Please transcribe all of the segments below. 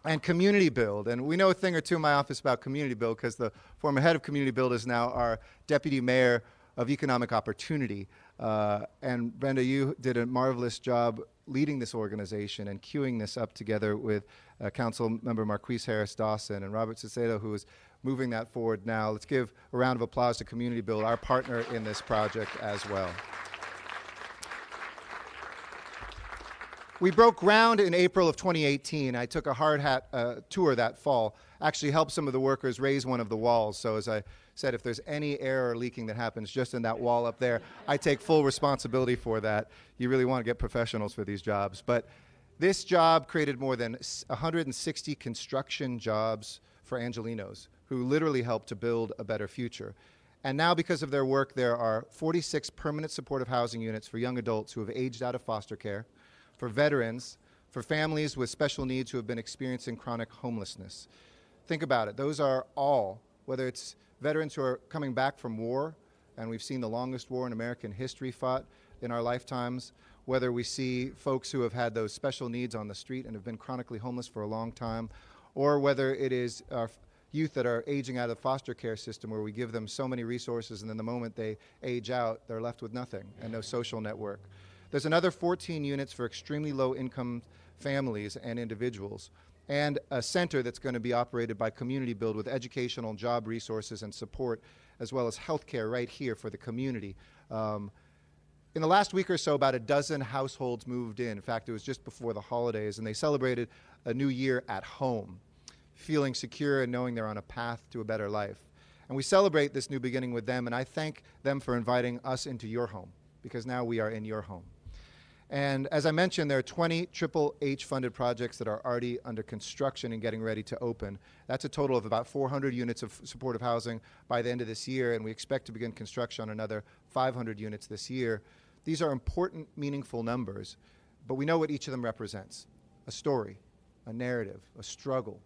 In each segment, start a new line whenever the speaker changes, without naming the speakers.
and Community Build. And we know a thing or two in my office about Community Build because the former head of Community Build is now our deputy mayor of economic opportunity. And Brenda, you did a marvelous job leading this organization and queuing this up together with Council Member Marquise Harris Dawson and Robert Cicero, who is moving that forward now. Let's give a round of applause to Community Build, our partner in this project as well. We broke ground in April of 2018. I took a hard hat tour that fall, actually helped some of the workers raise one of the walls. So as I said, if there's any air or leaking that happens just in that wall up there, I take full responsibility for that. You really want to get professionals for these jobs. But this job created more than 160 construction jobs for Angelenos, who literally helped to build a better future. And now, because of their work, there are 46 permanent supportive housing units for young adults who have aged out of foster care, for veterans, for families with special needs who have been experiencing chronic homelessness. Think about it. Those are all, whether it's veterans who are coming back from war, and we've seen the longest war in American history fought in our lifetimes, whether we see folks who have had those special needs on the street and have been chronically homeless for a long time, or whether it is our youth that are aging out of the foster care system where we give them so many resources and then the moment they age out, they're left with nothing and no social network. There's another 14 units for extremely low-income families and individuals, and a center that's going to be operated by Community Build with educational and job resources and support, as well as healthcare right here for the community. In the last week or so, about a dozen households moved in. In fact, it was just before the holidays, and they celebrated a new year at home, feeling secure and knowing they're on a path to a better life. And we celebrate this new beginning with them, and I thank them for inviting us into your home, because now we are in your home. And as I mentioned, there are 20 Triple H funded projects that are already under construction and getting ready to open. That's a total of about 400 units of supportive housing by the end of this year, and we expect to begin construction on another 500 units this year. These are important, meaningful numbers, but we know what each of them represents: a story, a narrative, a struggle,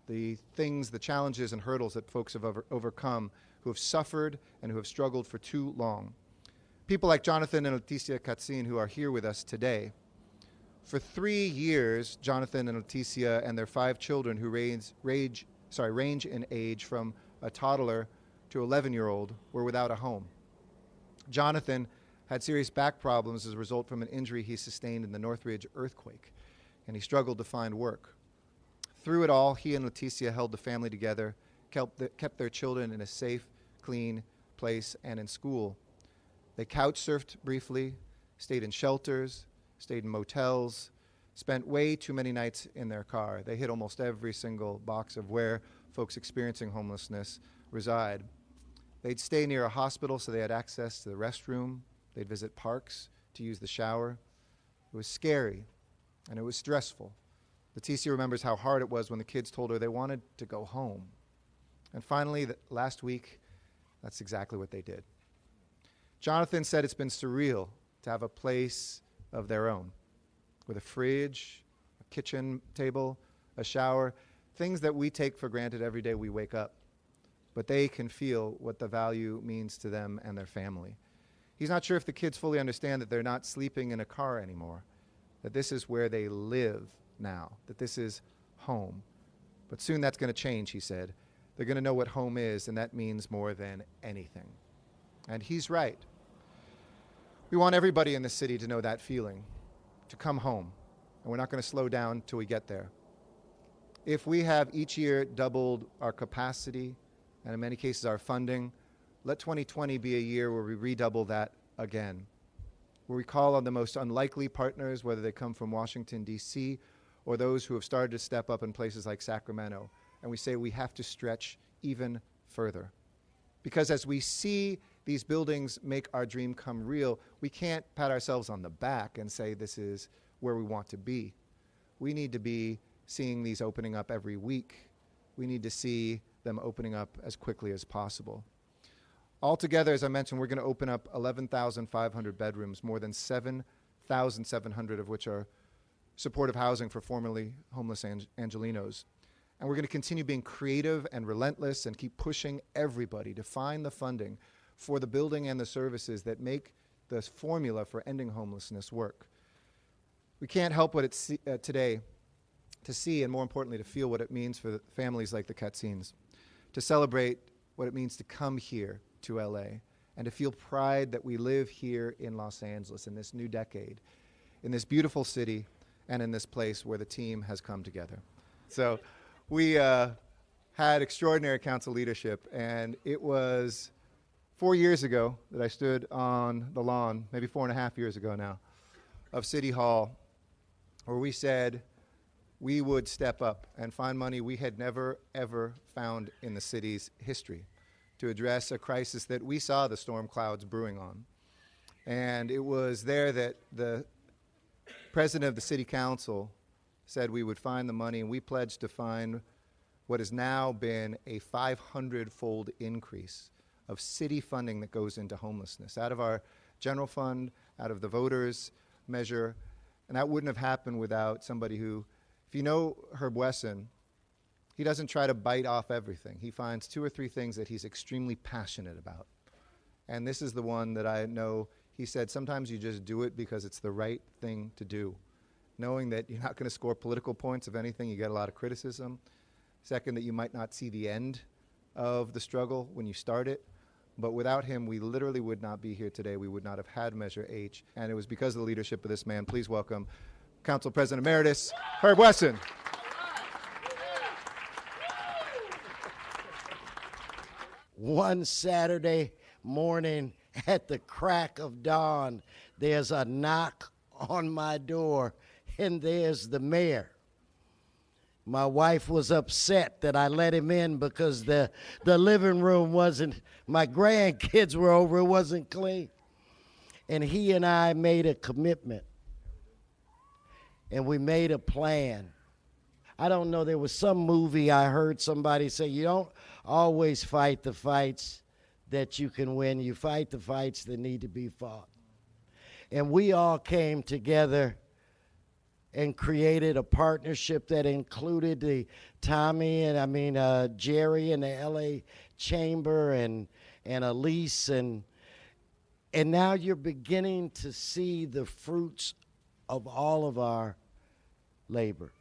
the things, the challenges and hurdles that folks have overcome, who have suffered and who have struggled for too long. People like Jonathan and Leticia Katzin, who are here with us today. For 3 years, Jonathan and Leticia and their 5 children, who range in age from a toddler to 11-year-old, were without a home. Jonathan had serious back problems as a result from an injury he sustained in the Northridge earthquake, and he struggled to find work. Through it all, he and Leticia held the family together, kept their children in a safe, clean place and in school. They couch surfed briefly, stayed in shelters, stayed in motels, spent way too many nights in their car. They hit almost every single box of where folks experiencing homelessness reside. They'd stay near a hospital so they had access to the restroom. They'd visit parks to use the shower. It was scary, and it was stressful. Leticia remembers how hard it was when the kids told her they wanted to go home. And finally, last week, that's exactly what they did. Jonathan said it's been surreal to have a place of their own, with a fridge, a kitchen table, a shower, things that we take for granted every day we wake up. But they can feel what the value means to them and their family. He's not sure if the kids fully understand that they're not sleeping in a car anymore, that this is where they live now, that this is home. But soon that's going to change, he said. They're going to know what home is, and that means more than anything. And he's right. We want everybody in the city to know that feeling, to come home, and we're not going to slow down till we get there. If we have each year doubled our capacity, and in many cases our funding, let 2020 be a year where we redouble that again, where we call on the most unlikely partners, whether they come from Washington, D.C., or those who have started to step up in places like Sacramento, and we say we have to stretch even further. Because as we see these buildings make our dream come real, we can't pat ourselves on the back and say this is where we want to be. We need to be seeing these opening up every week. We need to see them opening up as quickly as possible. Altogether, as I mentioned, we're going to open up 11,500 bedrooms, more than 7,700 of which are supportive housing for formerly homeless Angelenos. And we're going to continue being creative and relentless and keep pushing everybody to find the funding for the building and the services that make the formula for ending homelessness work. We can't help but today to see and, more importantly, to feel what it means for families like the Katzins, to celebrate what it means to come here to LA, and to feel pride that we live here in Los Angeles in this new decade, in this beautiful city, and in this place where the team has come together. So we had extraordinary council leadership, and it was 4 years ago that I stood on the lawn, maybe 4.5 years ago now, of City Hall, where we said we would step up and find money we had never, ever found in the city's history to address a crisis that we saw the storm clouds brewing on. And it was there that the president of the city council said we would find the money, and we pledged to find what has now been a 500-fold increase of city funding that goes into homelessness, out of our general fund, out of the voters' measure. And that wouldn't have happened without somebody who, if you know Herb Wesson, he doesn't try to bite off everything. He finds 2 or 3 things that he's extremely passionate about. And this is the one that I know. He said, sometimes you just do it because it's the right thing to do, knowing that you're not going to score political points. If anything, you get a lot of criticism. Second, that you might not see the end of the struggle when you start it. But without him, we literally would not be here today. We would not have had Measure H. And it was because of the leadership of this man. Please welcome Council President Emeritus Herb Wesson.
One Saturday morning at the crack of dawn, there's a knock on my door, and there's the mayor. My wife was upset that I let him in because the living room wasn't, my grandkids were over, it wasn't clean. And he and I made a commitment, and we made a plan. I don't know, there was some movie I heard somebody say, you don't always fight the fights that you can win. You fight the fights that need to be fought. And we all came together and created a partnership that included the Jerry and the LA Chamber and Elise. And now you're beginning to see the fruits of all of our labor.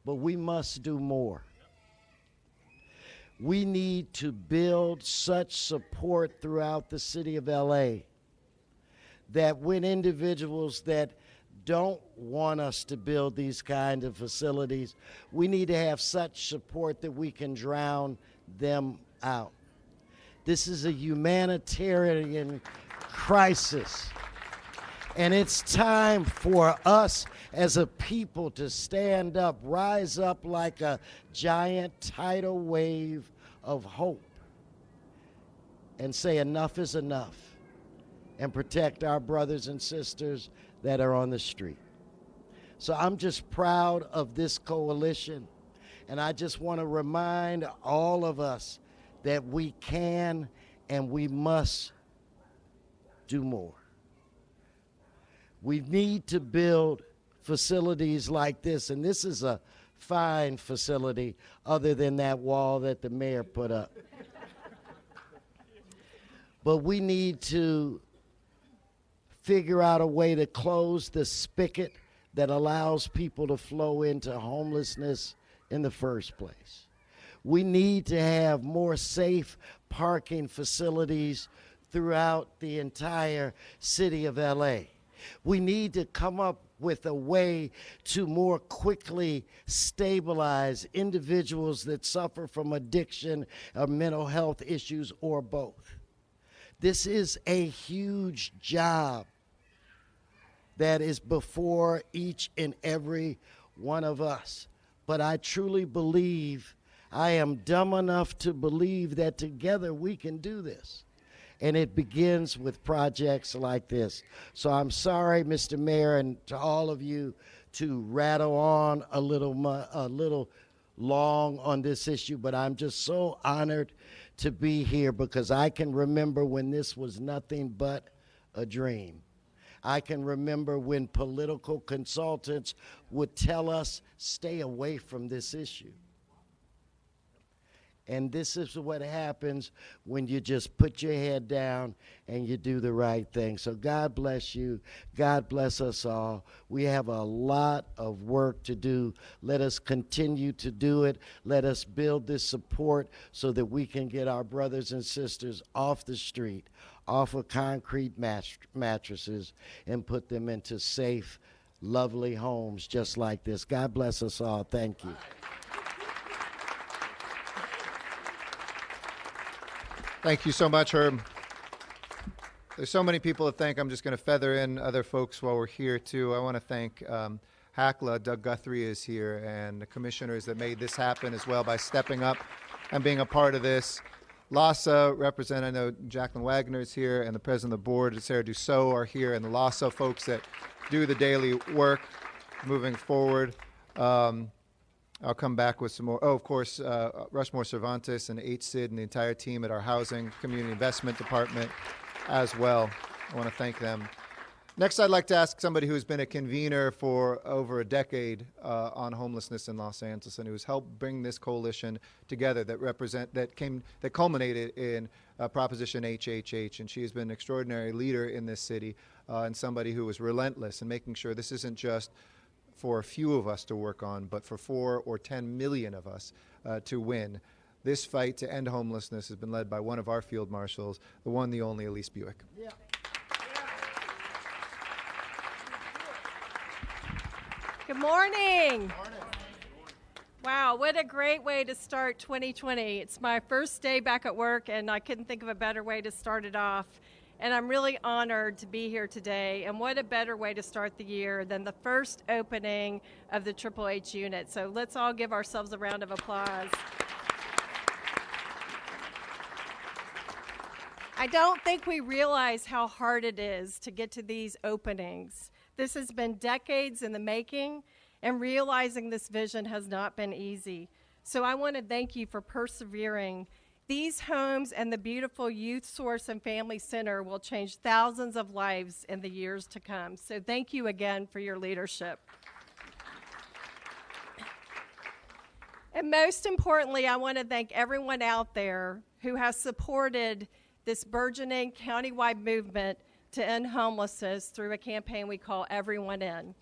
But we must do more. We need to build such support throughout the city of LA that when individuals that don't want us to build these kinds of facilities, we need to have such support that we can drown them out. This is a humanitarian crisis. And it's time for us as a people to stand up, rise up like a giant tidal wave of hope and say enough is enough and protect our brothers and sisters that are on the street. So I'm just proud of this coalition, and I just want to remind all of us that we can and we must do more. We need to build facilities like this, and this is a fine facility other than that wall that the mayor put up. But we need to figure out a way to close the spigot that allows people to flow into homelessness in the first place. We need to have more safe parking facilities throughout the entire city of LA. We need to come up with a way to more quickly stabilize individuals that suffer from addiction or mental health issues or both. This is a huge job that is before each and every one of us. But I truly believe, I am dumb enough to believe that together we can do this. And it begins with projects like this. So I'm sorry, Mr. Mayor, and to all of you to rattle on a little long on this issue, but I'm just so honored to be here because I can remember when this was nothing but a dream. I can remember when political consultants would tell us, stay away from this issue. And this is what happens when you just put your head down and you do the right thing. So God bless you. God bless us all. We have a lot of work to do. Let us continue to do it. Let us build this support so that we can get our brothers and sisters off the street, off of concrete mattresses, and put them into safe, lovely homes just like this. God bless us all. Thank you.
Thank you so much, Herb. There's so many people to thank. I'm just going to feather in other folks while we're here, too. I want to thank HACLA. Doug Guthrie is here, and the commissioners that made this happen as well by stepping up and being a part of this. LAHSA I know Jacqueline Wagner is here, and the president of the board, Sarah Dussault, are here, and the LAHSA folks that do the daily work moving forward. I'll come back with some more. Oh, of course, Rushmore Cervantes and HSID and the entire team at our Housing Community Investment Department as well. I want to thank them. Next, I'd like to ask somebody who's been a convener for over a decade on homelessness in Los Angeles and who's helped bring this coalition together that culminated in Proposition HHH. And she has been an extraordinary leader in this city and somebody who was relentless in making sure this isn't just for a few of us to work on, but for 4 or 10 million of us to win. This fight to end homelessness has been led by one of our field marshals, the one, the only Elise Buick.
Yeah. Good morning. Wow, what a great way to start 2020. It's my first day back at work, and I couldn't think of a better way to start it off. And I'm really honored to be here today. And what a better way to start the year than the first opening of the Triple H unit. So let's all give ourselves a round of applause. I don't think we realize how hard it is to get to these openings. This has been decades in the making, and realizing this vision has not been easy. So I want to thank you for persevering. These homes and the beautiful Youth Source and Family Center will change thousands of lives in the years to come. So thank you again for your leadership. And most importantly, I want to thank everyone out there who has supported this burgeoning countywide movement to end homelessness through a campaign we call Everyone In.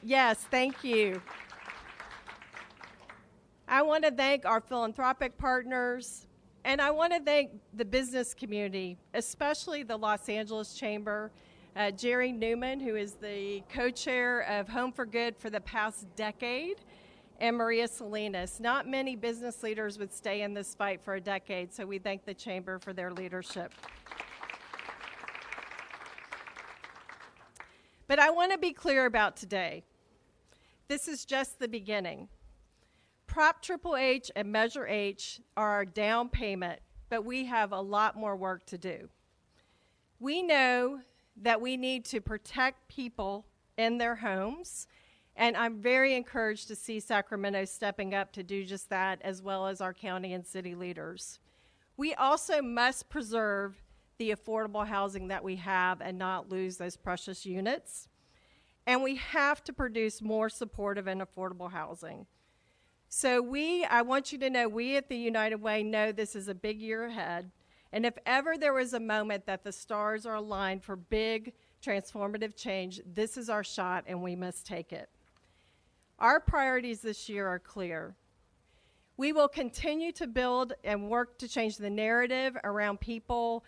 Yes, thank you. I want to thank our philanthropic partners, and I want to thank the business community, especially the Los Angeles Chamber, Jerry Newman, who is the co-chair of Home for Good for the past decade, and Maria Salinas. Not many business leaders would stay in this fight for a decade, so we thank the Chamber for their leadership. But I want to be clear about today. This is just the beginning. Prop Triple H and Measure H are our down payment, but we have a lot more work to do. We know that we need to protect people in their homes, and I'm very encouraged to see Sacramento stepping up to do just that, as well as our county and city leaders. We also must preserve the affordable housing that we have and not lose those precious units. And we have to produce more supportive and affordable housing. So I want you to know, we at the United Way know this is a big year ahead. And if ever there was a moment that the stars are aligned for big transformative change, this is our shot and we must take it. Our priorities this year are clear. We will continue to build and work to change the narrative around people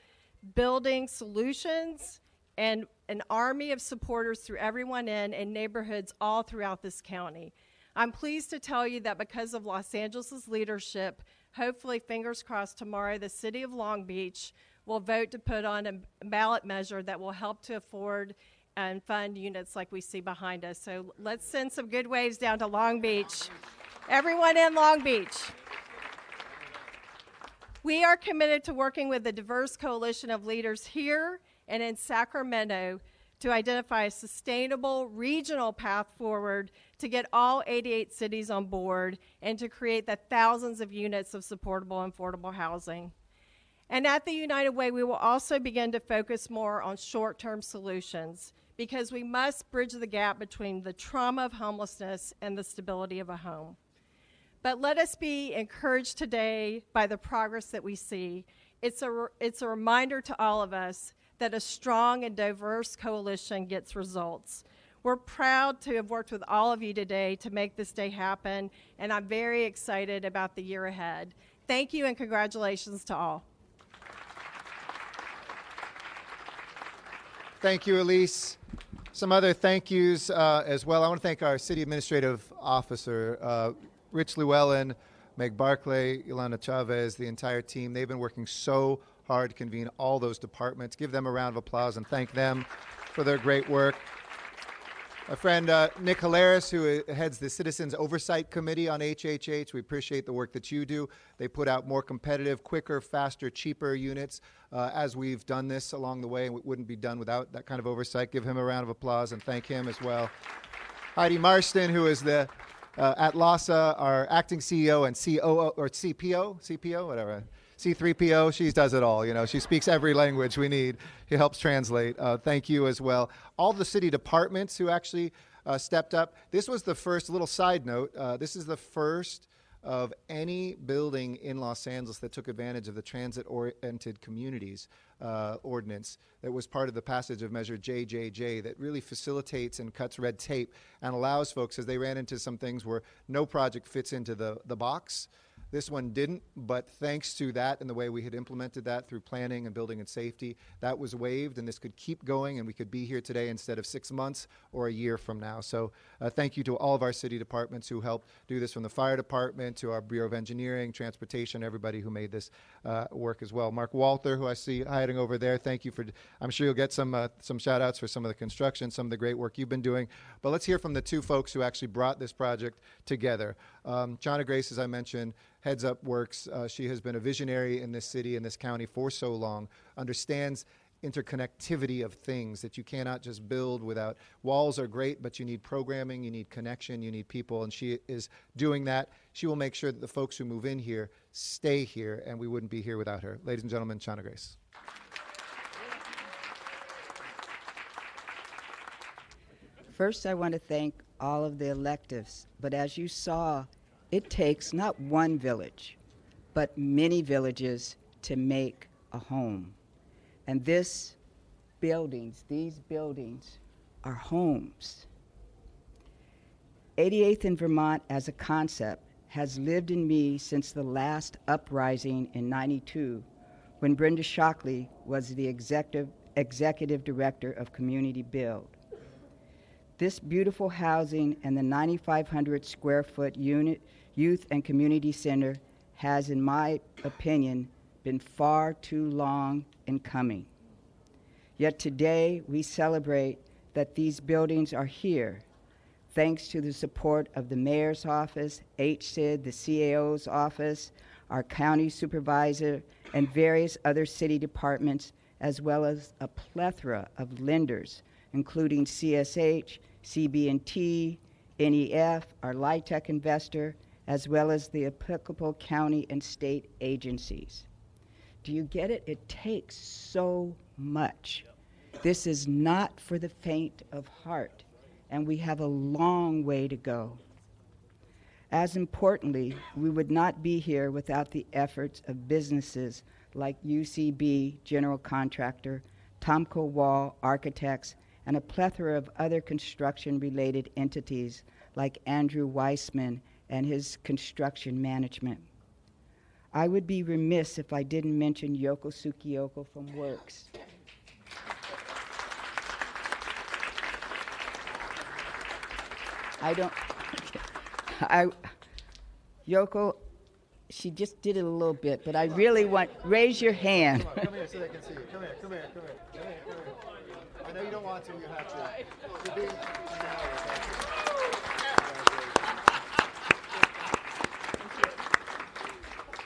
building solutions and an army of supporters through Everyone In and neighborhoods all throughout this county. I'm pleased to tell you that because of Los Angeles' leadership, hopefully, fingers crossed, tomorrow the city of Long Beach will vote to put on a ballot measure that will help to afford and fund units like we see behind us. So let's send some good waves down to Long Beach. Everyone in Long Beach. We are committed to working with a diverse coalition of leaders here and in Sacramento to identify a sustainable regional path forward to get all 88 cities on board and to create the thousands of units of supportable and affordable housing. And at the United Way, we will also begin to focus more on short-term solutions because we must bridge the gap between the trauma of homelessness and the stability of a home. But let us be encouraged today by the progress that we see. It's a reminder to all of us that a strong and diverse coalition gets results. We're proud to have worked with all of you today to make this day happen, and I'm very excited about the year ahead. Thank you and congratulations to all.
Thank you, Elise. Some other thank yous as well. I want to thank our City Administrative Officer, Rich Llewellyn, Meg Barclay, Ilana Chavez, the entire team. They've been working so hard to convene all those departments. Give them a round of applause and thank them for their great work. My friend Nick Hilaris, who heads the Citizens Oversight Committee on HHH, we appreciate the work that you do. They put out more competitive, quicker, faster, cheaper units as we've done this along the way, and it wouldn't be done without that kind of oversight. Give him a round of applause and thank him as well. Heidi Marston, who is the at LASA, our acting CEO and COO, or CPO, whatever. C3PO, she does it all. You know, she speaks every language we need. He helps translate. Thank you as well. All the city departments who actually stepped up. This was the first, little side note, this is the first of any building in Los Angeles that took advantage of the transit-oriented communities ordinance that was part of the passage of Measure JJJ that really facilitates and cuts red tape and allows folks, as they ran into some things where no project fits into the box. This one didn't, but thanks to that and the way we had implemented that through planning and building and safety, that was waived, and this could keep going, and we could be here today instead of 6 months or a year from now. So thank you to all of our city departments who helped do this, from the fire department to our Bureau of Engineering, Transportation, everybody who made this work as well. Mark Walter, who I see hiding over there, thank you for, I'm sure you'll get some shout outs for some of the construction, some of the great work you've been doing. But let's hear from the two folks who actually brought this project together. Chana Grace, as I mentioned, heads up Works. She has been a visionary in this city, in this county for so long, understands interconnectivity of things, that you cannot just build without, walls are great, but you need programming, you need connection, you need people, and she is doing that. She will make sure that the folks who move in here stay here, and we wouldn't be here without her. Ladies and gentlemen, Chana Grace.
First, I want to thank all of the electives, but as you saw, it takes not one village, but many villages to make a home. And these buildings are homes. 88th in Vermont as a concept has lived in me since the last uprising in '92, when Brenda Shockley was the executive director of Community Build. This beautiful housing and the 9,500 square foot youth and community center has, in my opinion, been far too long in coming. Yet today we celebrate that these buildings are here, thanks to the support of the mayor's office, HCID, the CAO's office, our county supervisor, and various other city departments, as well as a plethora of lenders, including CSH, CB&T, NEF, our LIHTC investor, as well as the applicable county and state agencies. Do you get it? It takes so much. This is not for the faint of heart, and we have a long way to go. As importantly, we would not be here without the efforts of businesses like UCB, general contractor, Tomco Wall, architects, and a plethora of other construction-related entities like Andrew Weissman and his construction management. I would be remiss if I didn't mention Yoko Tsukioka from Works. Yoko, she just did it a little bit, but I really want, raise your hand.
Come here so they can see you. Come here. Come here. I know you don't want to, you have to. You're being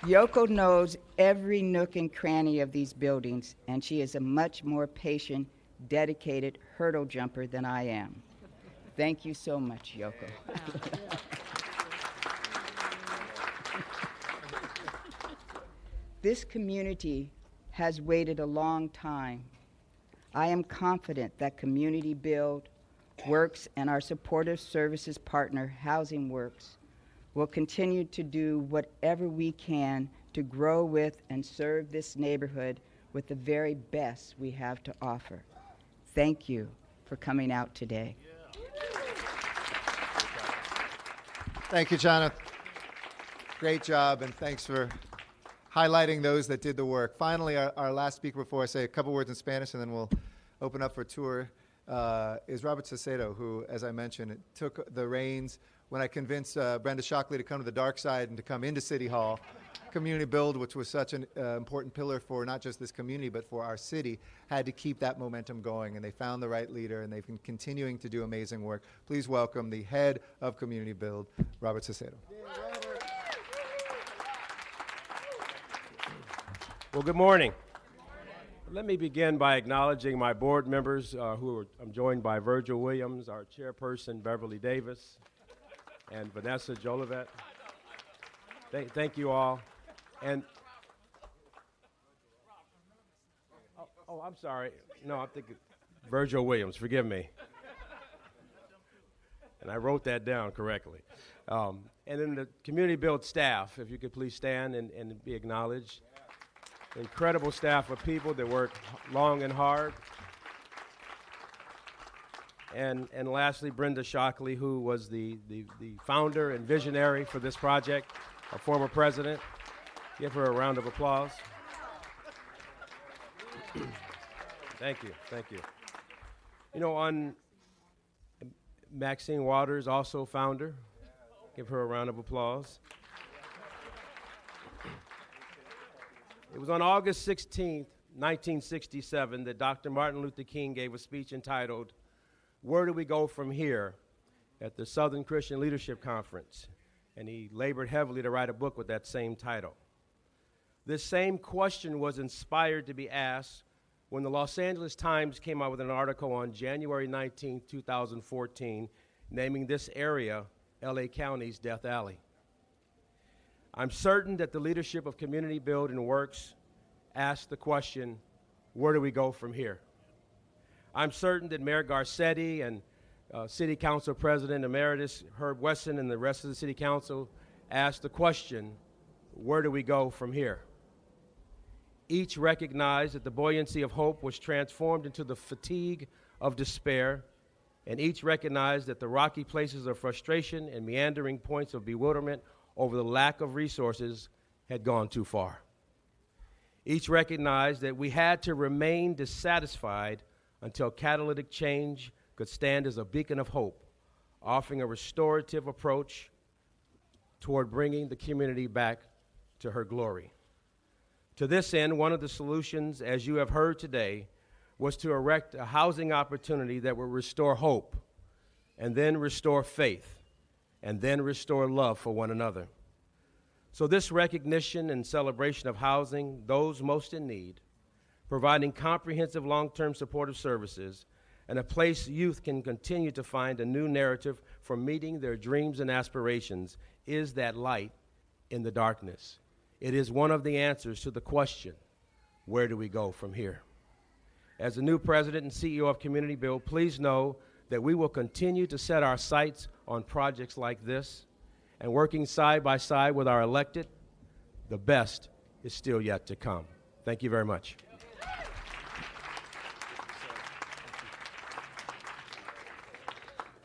Yoko knows every nook and cranny of these buildings, and she is a much more patient, dedicated hurdle jumper than I am. Thank you so much, Yoko. This community has waited a long time. I am confident that Community Build, Works, and our supportive services partner, Housing Works, will continue to do whatever we can to grow with and serve this neighborhood with the very best we have to offer. Thank you for coming out today.
Thank you, Jonathan. Great job, and thanks for highlighting those that did the work. Finally, our last speaker before I say a couple words in Spanish, and then we'll open up for a tour, is Robert Saucedo, who, as I mentioned, took the reins when I convinced Brenda Shockley to come to the dark side and to come into City Hall. Community Build, which was such an important pillar for not just this community, but for our city, had to keep that momentum going, and they found the right leader, and they've been continuing to do amazing work. Please welcome the head of Community Build, Robert Saucedo.
Well, good morning. Let me begin by acknowledging my board members I'm joined by Virgil Williams, our chairperson, Beverly Davis, and Vanessa Jolivet. Thank you all. And, I'm sorry. No, I'm thinking Virgil Williams, forgive me. And I wrote that down correctly. And then the Community Build staff, if you could please stand and be acknowledged. Incredible staff of people that work long and hard. And lastly, Brenda Shockley, who was the founder and visionary for this project, our former president. Give her a round of applause. Thank you, thank you. You know, on Maxine Waters, also founder. Give her a round of applause. It was on August 16th, 1967, that Dr. Martin Luther King gave a speech entitled, "Where do we go from here?" at the Southern Christian Leadership Conference. And he labored heavily to write a book with that same title. This same question was inspired to be asked when the Los Angeles Times came out with an article on January 19, 2014, naming this area LA County's Death Alley. I'm certain that the leadership of Community Build and Works asked the question, where do we go from here? I'm certain that Mayor Garcetti and City Council President Emeritus Herb Wesson and the rest of the City Council asked the question, where do we go from here? Each recognized that the buoyancy of hope was transformed into the fatigue of despair, and each recognized that the rocky places of frustration and meandering points of bewilderment over the lack of resources had gone too far. Each recognized that we had to remain dissatisfied until catalytic change could stand as a beacon of hope, offering a restorative approach toward bringing the community back to her glory. To this end, one of the solutions, as you have heard today, was to erect a housing opportunity that would restore hope, and then restore faith, and then restore love for one another. So this recognition and celebration of housing those most in need, providing comprehensive long-term supportive services, and a place youth can continue to find a new narrative for meeting their dreams and aspirations, is that light in the darkness. It is one of the answers to the question, where do we go from here? As the new president and CEO of Community Build, please know that we will continue to set our sights on projects like this, and working side by side with our elected, the best is still yet to come. Thank you very much.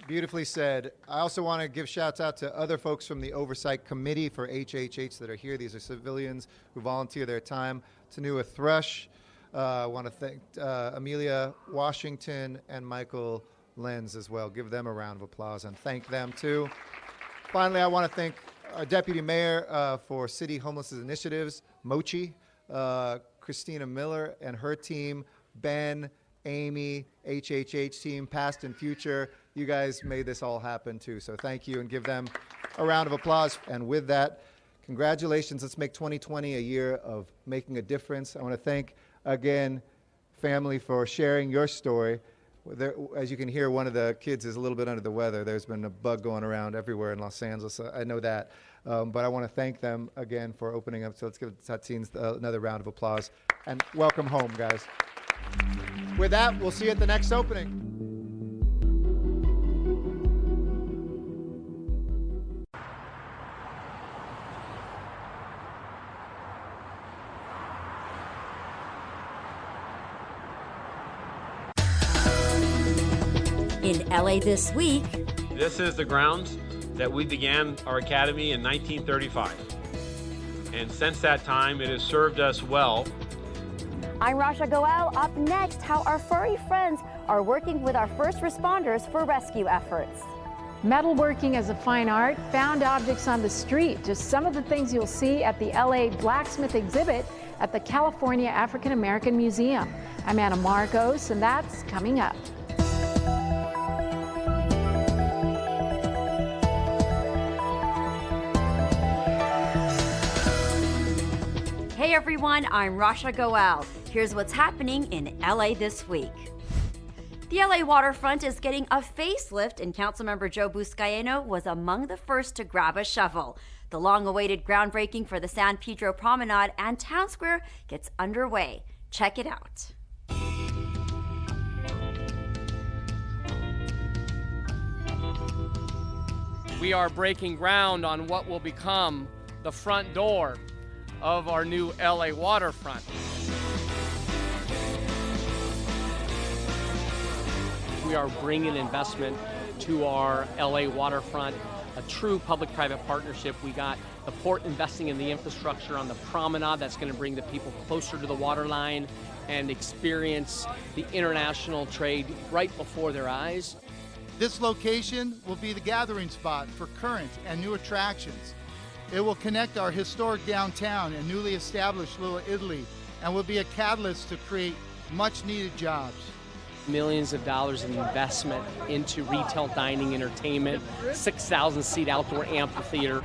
Beautifully said. I also want to give shouts out to other folks from the Oversight Committee for HHH that are here. These are civilians who volunteer their time. Tanua Thrush. I want to thank Amelia Washington and Michael Lenz as well. Give them a round of applause and thank them too. Finally, I want to thank our Deputy Mayor for City Homelessness Initiatives, Mochi, Christina Miller and her team, Ben, Amy, HHH team, past and future. You guys made this all happen too, so thank you, and give them a round of applause. And with that, congratulations. Let's make 2020 a year of making a difference. I want to thank, again, family, for sharing your story. There, as you can hear, one of the kids is a little bit under the weather. There's been a bug going around everywhere in Los Angeles. I know that. But I want to thank them again for opening up. So let's give Satine another round of applause. And welcome home, guys. With that, we'll see you at the next opening.
In LA This Week,
this is the grounds that we began our academy in 1935. And since that time, it has served us well.
I'm Rasha Goel. Up next, how our furry friends are working with our first responders for rescue efforts.
Metalworking as a fine art, found objects on the street, just some of the things you'll see at the LA Blacksmith exhibit at the California African American Museum. I'm Anna Marcos, and that's coming up.
hey everyone, I'm Rasha Goel. Here's what's happening in LA this week. The LA waterfront is getting a facelift, and Councilmember Joe Buscaino was among the first to grab a shovel. The long-awaited groundbreaking for the San Pedro Promenade and Town Square gets underway. Check it out.
We are breaking ground on what will become the front door of our new LA waterfront. We are bringing investment to our LA waterfront, a true public-private partnership. We got the port investing in the infrastructure on the promenade that's going to bring the people closer to the waterline and experience the international trade right before their eyes.
This location will be the gathering spot for current and new attractions. It will connect our historic downtown and newly established Little Italy, and will be a catalyst to create much-needed jobs.
Millions of dollars in investment into retail, dining, entertainment, 6,000-seat outdoor amphitheater.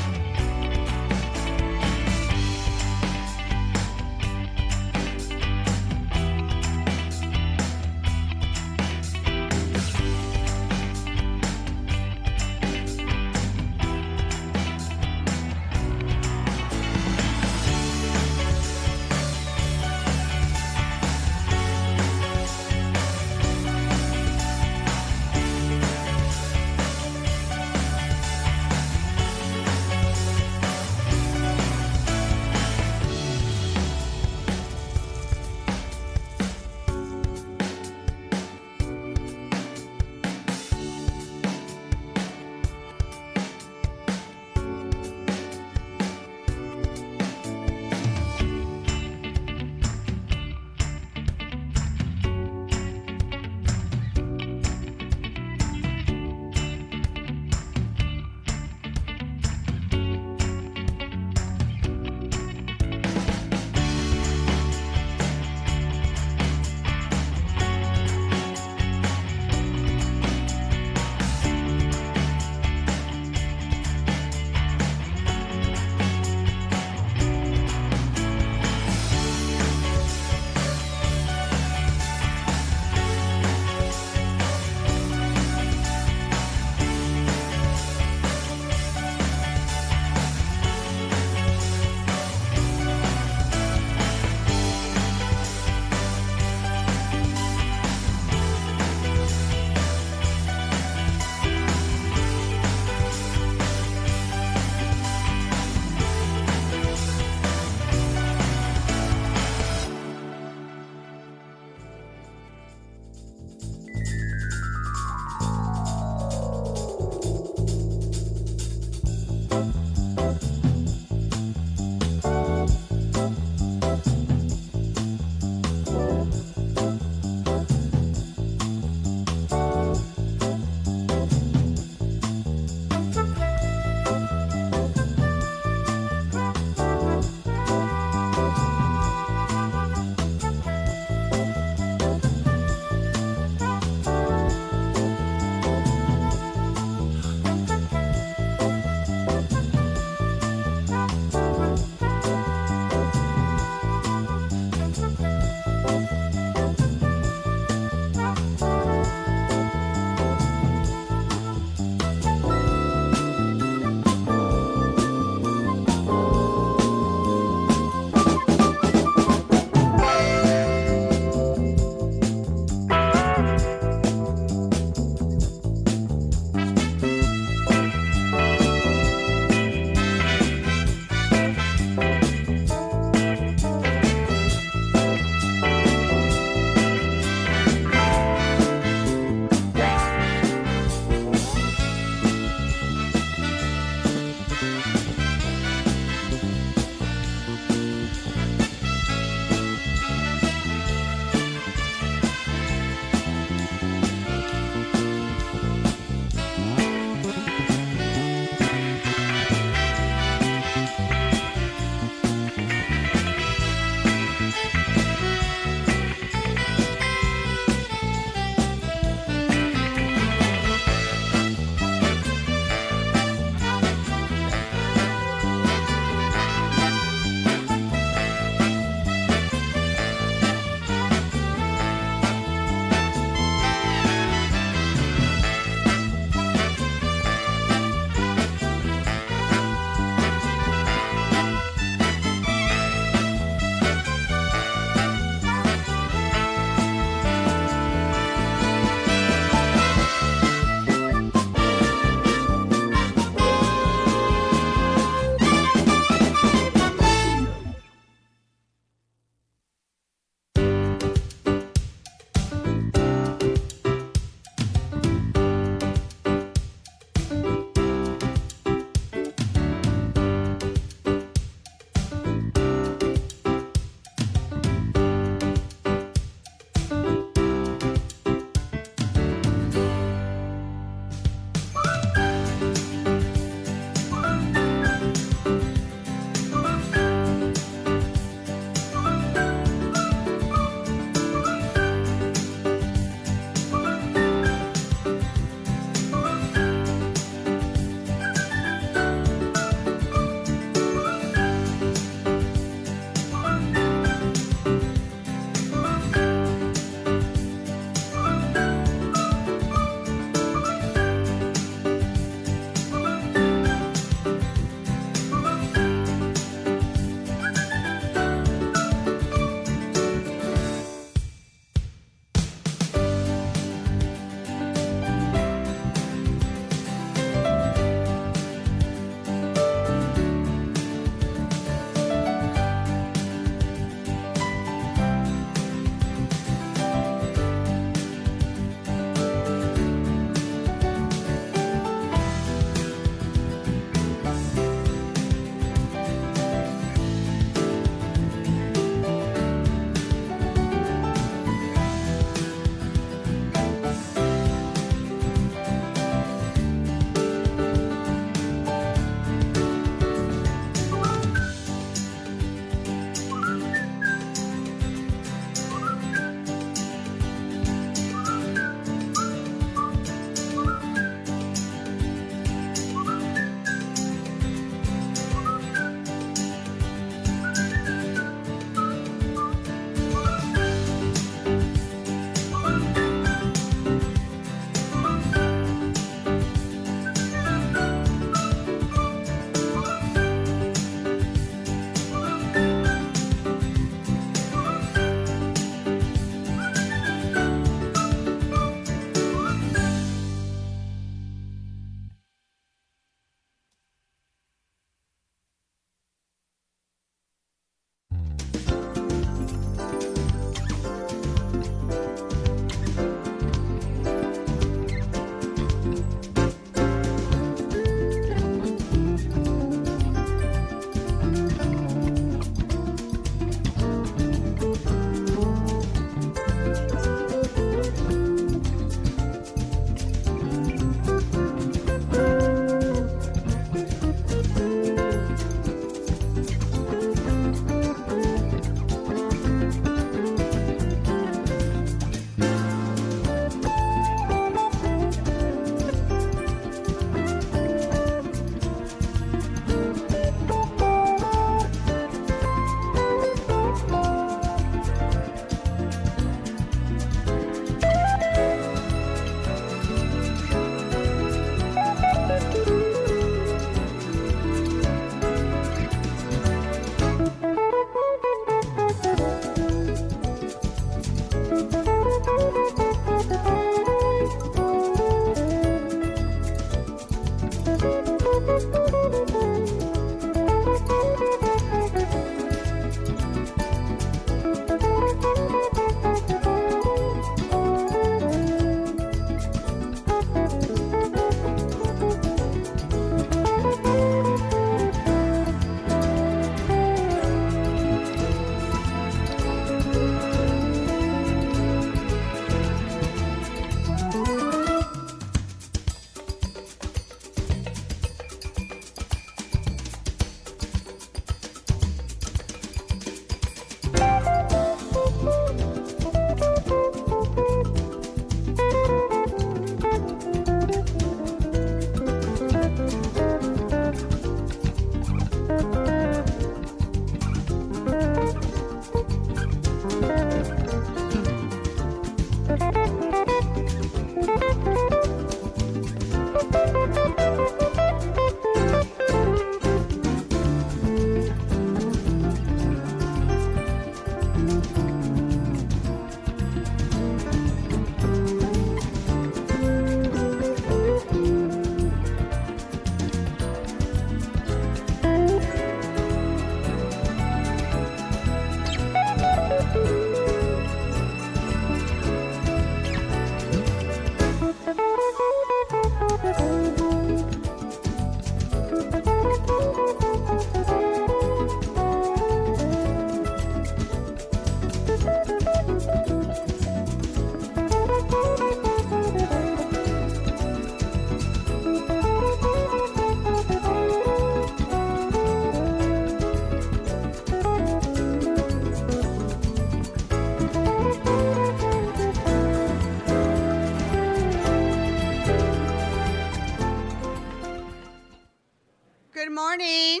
Good morning.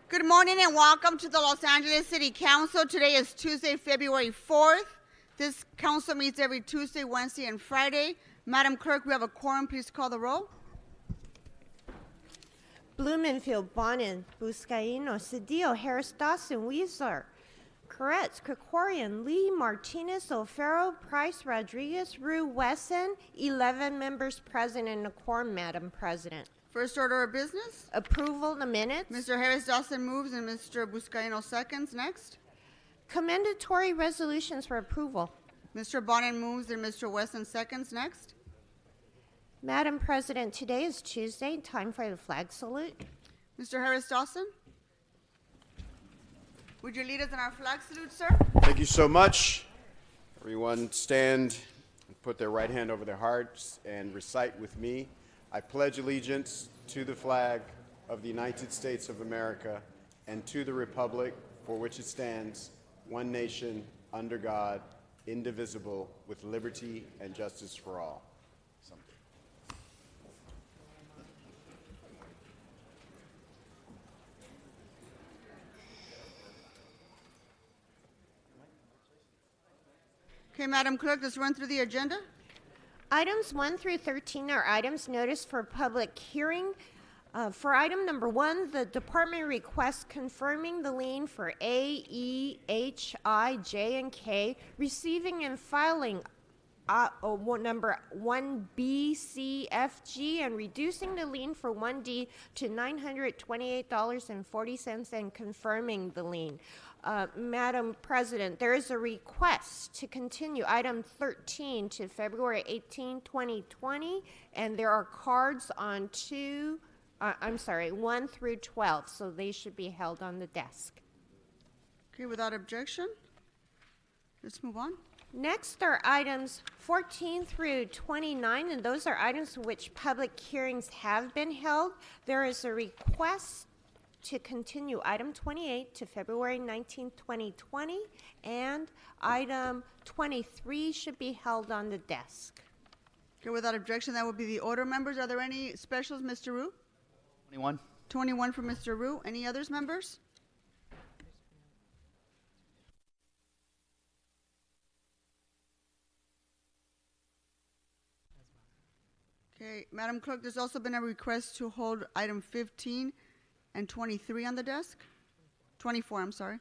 Good morning and welcome to the Los Angeles City Council. Today is Tuesday, February 4th. This council meets every Tuesday, Wednesday, and Friday. Madam Clerk, we have a quorum. Please call the roll.
Blumenfield, Bonin, Buscaino, Cedillo, Harris, Dawson, Weezer, Koretz, Krikorian, Lee, Martinez, O'Farrell, Price, Rodriguez, Rue, Wesson, 11 members present in a quorum, Madam President.
First order of business.
Approval of the minutes.
Mr. Harris Dawson moves and Mr. Buscaino seconds. Next.
Commendatory resolutions for approval.
Mr. Bonin moves and Mr. Wesson seconds. Next.
Madam President, today is Tuesday, time for the flag salute.
Mr. Harris Dawson, would you lead us in our flag salute, sir?
Thank you so much. Everyone stand and put their right hand over their hearts and recite with me. I pledge allegiance to the flag of the United States of America and to the republic for which it stands, one nation, under God, indivisible, with liberty and justice for all.
Okay, Madam Clerk, let's run through the agenda.
Items 1 through 13 are items noticed for public hearing. For item number 1, the department requests confirming the lien for A, E, H, I, J, and K, receiving and filing number 1B, C, F, G, and reducing the lien for 1D to $928.40 and confirming the lien. Madam President, there is a request to continue item 13 to February 18, 2020, and there are cards on 1 through 12, so they should be held on the desk.
Okay, without objection, let's move on.
Next are items 14 through 29, and those are items for which public hearings have been held. There is a request to continue item 28 to February 19, 2020, and item 23 should be held on the desk.
Okay, without objection, that will be the order, members. Are there any specials, Mr. Rue?
21.
21 for Mr. Rue. Any others, members? Okay, Madam Clerk, there's also been a request to hold item 15 and 23 on the desk? 24, I'm sorry.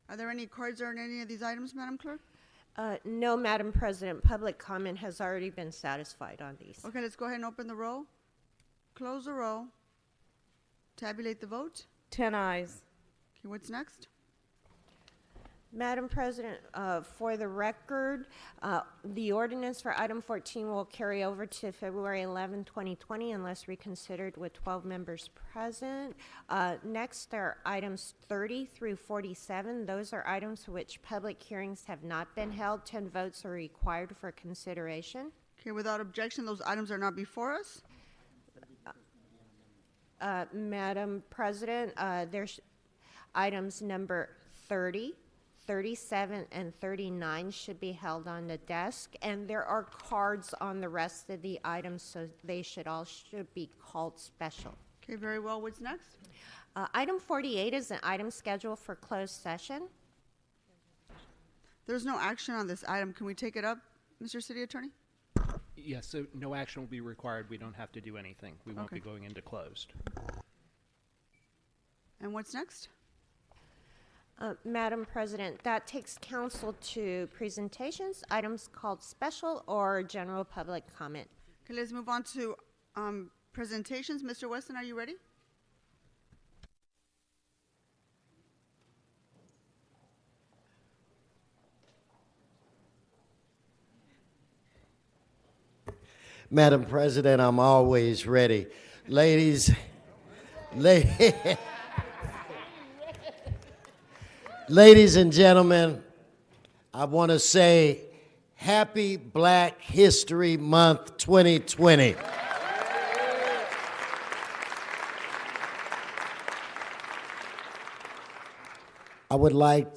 Are there any cards on any of these items, Madam Clerk?
No, Madam President. Public comment has already been satisfied on these.
Okay, let's go ahead and open the roll. Close the roll. Tabulate the vote.
10 ayes.
Okay, what's next?
Madam President, for the record, the ordinance for item 14 will carry over to February 11, 2020 unless reconsidered with 12 members present. Next are items 30 through 47. Those are items for which public hearings have not been held. 10 votes are required for consideration.
Okay, without objection, those items are not before us.
Madam President, there's items number 30, 37, and 39 should be held on the desk, and there are cards on the rest of the items, so they should be called special.
Okay, very well. What's next?
Item 48 is an item scheduled for closed session.
There's no action on this item. Can we take it up, Mr. City Attorney?
Yes, so no action will be required. We don't have to do anything. We won't be going into closed.
And what's next?
Madam President, that takes council to presentations, items called special or general public comment.
Okay, let's move on to presentations. Mr. Weston, are you ready?
Madam President, I'm always ready. Ladies and gentlemen, I want to say Happy Black History Month 2020. I would like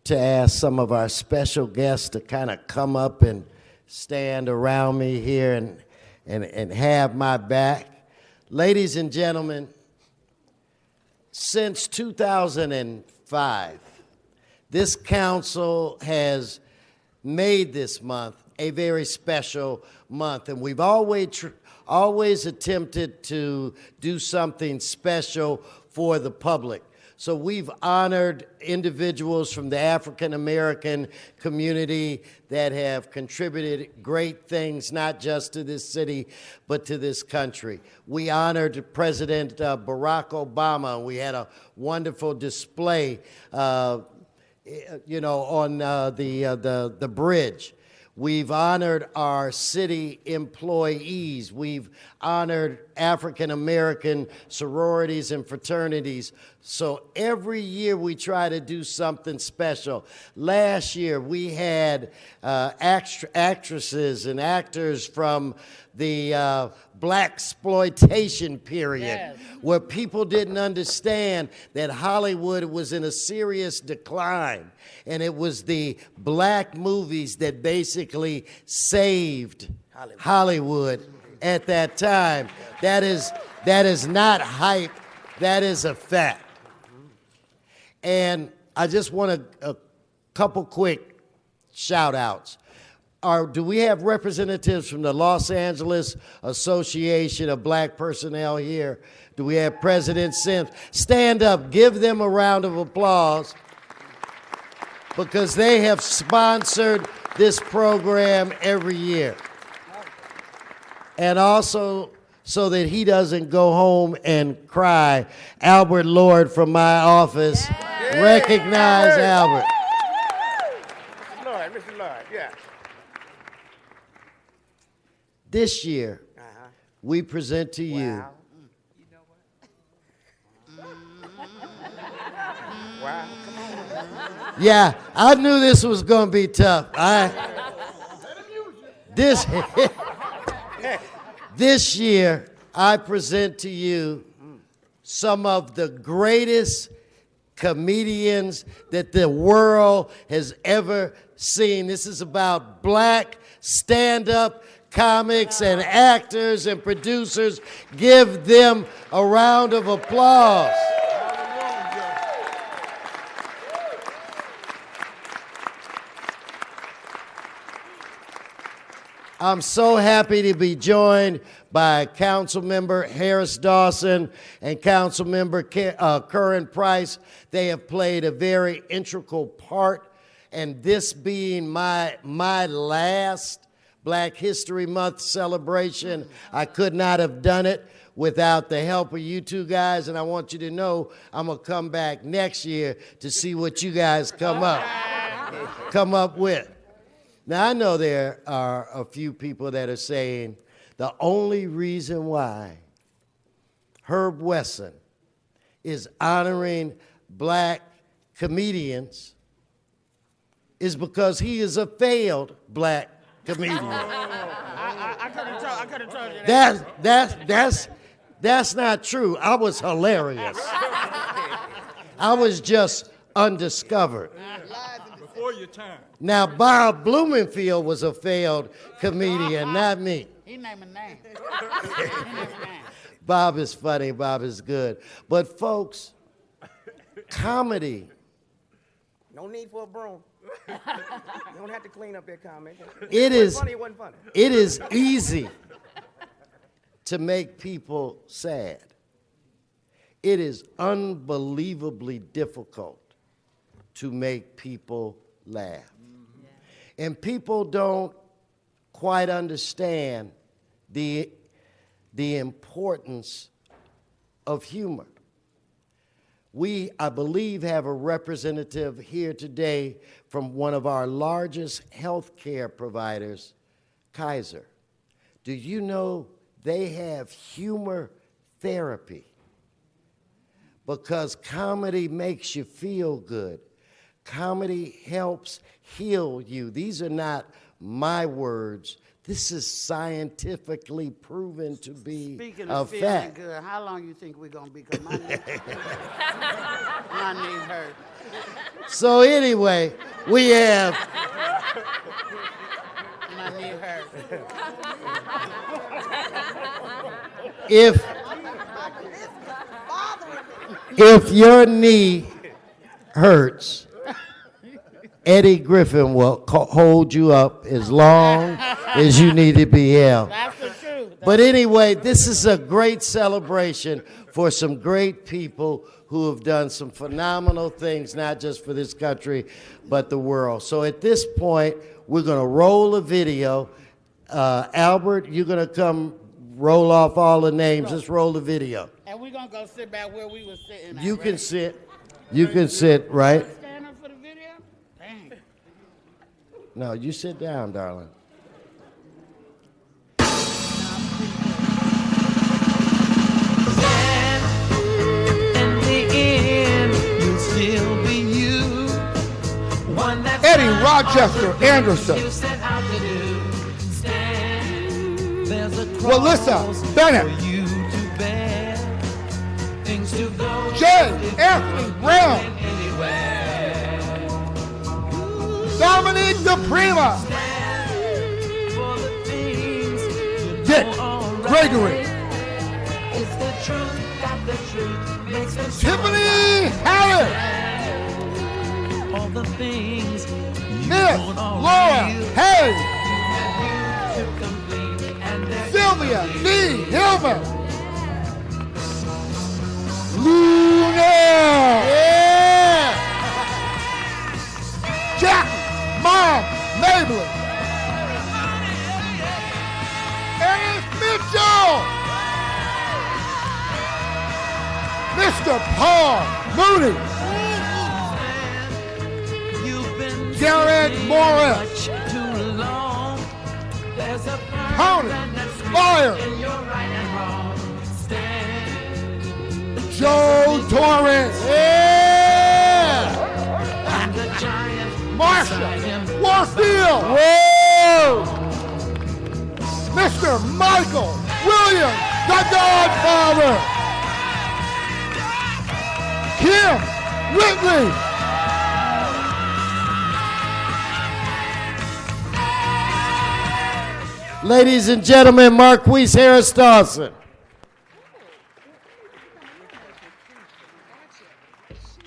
to ask some of our special guests to kind of come up and stand around me here and have my back. Ladies and gentlemen, since 2005, this council has made this month a very special month, and we've always attempted to do something special for the public. So we've honored individuals from the African American community that have contributed great things, not just to this city, but to this country. We honored President Barack Obama. We had a wonderful display, on the bridge. We've honored our city employees. We've honored African American sororities and fraternities. So every year we try to do something special. Last year we had actresses and actors from the blaxploitation period, where people didn't understand that Hollywood was in a serious decline, and it was the black movies that basically saved Hollywood at that time. That is not hype, that is a fact. And I just want a couple quick shout outs. Do we have representatives from the Los Angeles Association of Black Personnel here? Do we have President Sims? Stand up, give them a round of applause, because they have sponsored this program every year. And also, so that he doesn't go home and cry, Albert Lord from my office. Recognize Albert.
Mr. Lord, yeah.
This year, we present to you
Wow.
Yeah, I knew this was going to be tough. This year, I present to you some of the greatest comedians that the world has ever seen. This is about black stand-up comics and actors and producers. Give them a round of applause. I'm so happy to be joined by Councilmember Harris Dawson and Councilmember Curran Price. They have played a very integral part, and this being my last Black History Month celebration, I could not have done it without the help of you two guys, and I want you to know I'm gonna come back next year to see what you guys come up with. Now, I know there are a few people that are saying the only reason why Herb Wesson is honoring black comedians is because he is a failed black comedian.
I could have told you that.
That's not true. I was hilarious. I was just undiscovered.
Before your time.
Now, Bob Blumenfield was a failed comedian, not me.
He named a name.
Bob is funny, Bob is good. But folks, comedy.
No need for a broom. You don't have to clean up your comment.
It is
funny, it wasn't funny.
It is easy to make people sad. It is unbelievably difficult to make people laugh. And people don't quite understand the importance of humor. We, I believe, have a representative here today from one of our largest healthcare providers, Kaiser. Do you know they have humor therapy? Because comedy makes you feel good. Comedy helps heal you. These are not my words. This is scientifically proven to be
Speaking
a
of feeling
fact.
good, how long you think we're going to be? Because my knee hurt.
So anyway, we have
My knee hurt.
if your knee hurts, Eddie Griffin will hold you up as long as you need to be held.
That's the truth.
But anyway, this is a great celebration for some great people who have done some phenomenal things, not just for this country, but the world. So at this point, we're going to roll a video. Albert, you're going to come roll off all the names. Let's roll the video.
And we're going to go sit back where we were sitting.
You can sit. You can sit, right?
Stand up for the video? Dang.
No, you sit down, darling.
Eddie Rochester Anderson. Melissa Bennett. J. Anthony Brown. Dominique DePrima. Dick Gregory. Tiffany Harris. Miss Laura Hayes. Sylvia D. Hillman. Luna. Yeah. Jack Mom Mablin. Ernest Mitchell. Mr. Paul Mooney. Jared Morris. Tony Fire. Joe Torres. Yeah. Marsha Warfield. Whoa. Mr. Michael Williams, the Godfather. Kim Whitley.
Ladies and gentlemen, Marquise Harris Dawson.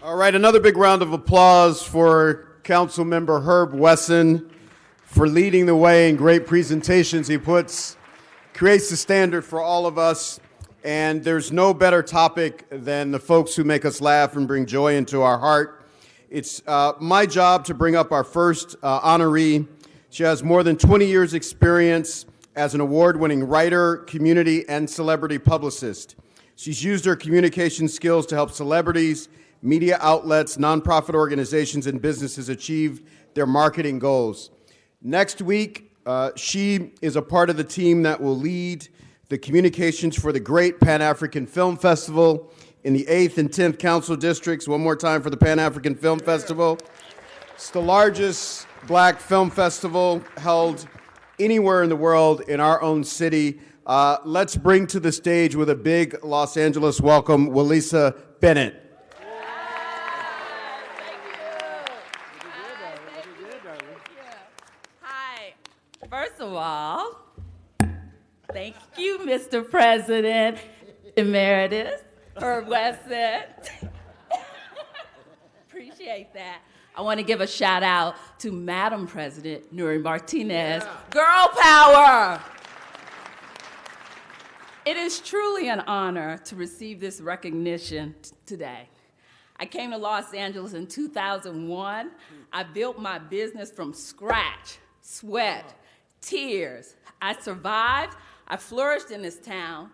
All right, another big round of applause for Councilmember Herb Wesson for leading the way in great presentations. He creates the standard for all of us, and there's no better topic than the folks who make us laugh and bring joy into our heart. It's my job to bring up our first honoree. She has more than 20 years' experience as an award-winning writer, community, and celebrity publicist. She's used her communication skills to help celebrities, media outlets, nonprofit organizations, and businesses achieve their marketing goals. Next week, she is a part of the team that will lead the communications for the Great Pan-African Film Festival in the 8th and 10th Council Districts. One more time for the Pan-African Film Festival. It's the largest Black film festival held anywhere in the world in our own city. Let's bring to the stage with a big Los Angeles welcome, Walisa Bennett.
Hi. First of all, thank you, Mr. President Emeritus Herb Wesson. Appreciate that. I want to give a shout out to Madam President Nuri Martinez. Yeah. Girl power! It is truly an honor to receive this recognition today. I came to Los Angeles in 2001. I built my business from scratch, sweat, tears. I survived. I flourished in this town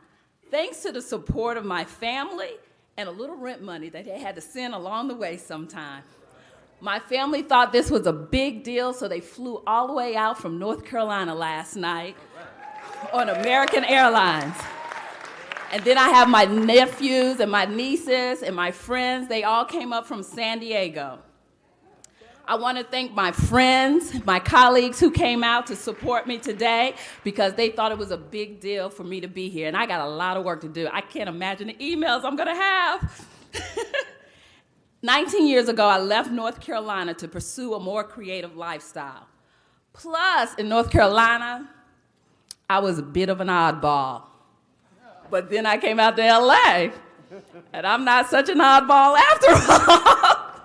thanks to the support of my family and a little rent money that they had to send along the way sometime. My family thought this was a big deal, so they flew all the way out from North Carolina last night on American Airlines. And then I have my nephews and my nieces and my friends. They all came up from San Diego. I want to thank my friends, my colleagues who came out to support me today because they thought it was a big deal for me to be here. And I got a lot of work to do. I can't imagine the emails I'm going to have. 19 years ago, I left North Carolina to pursue a more creative lifestyle. Plus, in North Carolina, I was a bit of an oddball. But then I came out to LA, and I'm not such an oddball after all.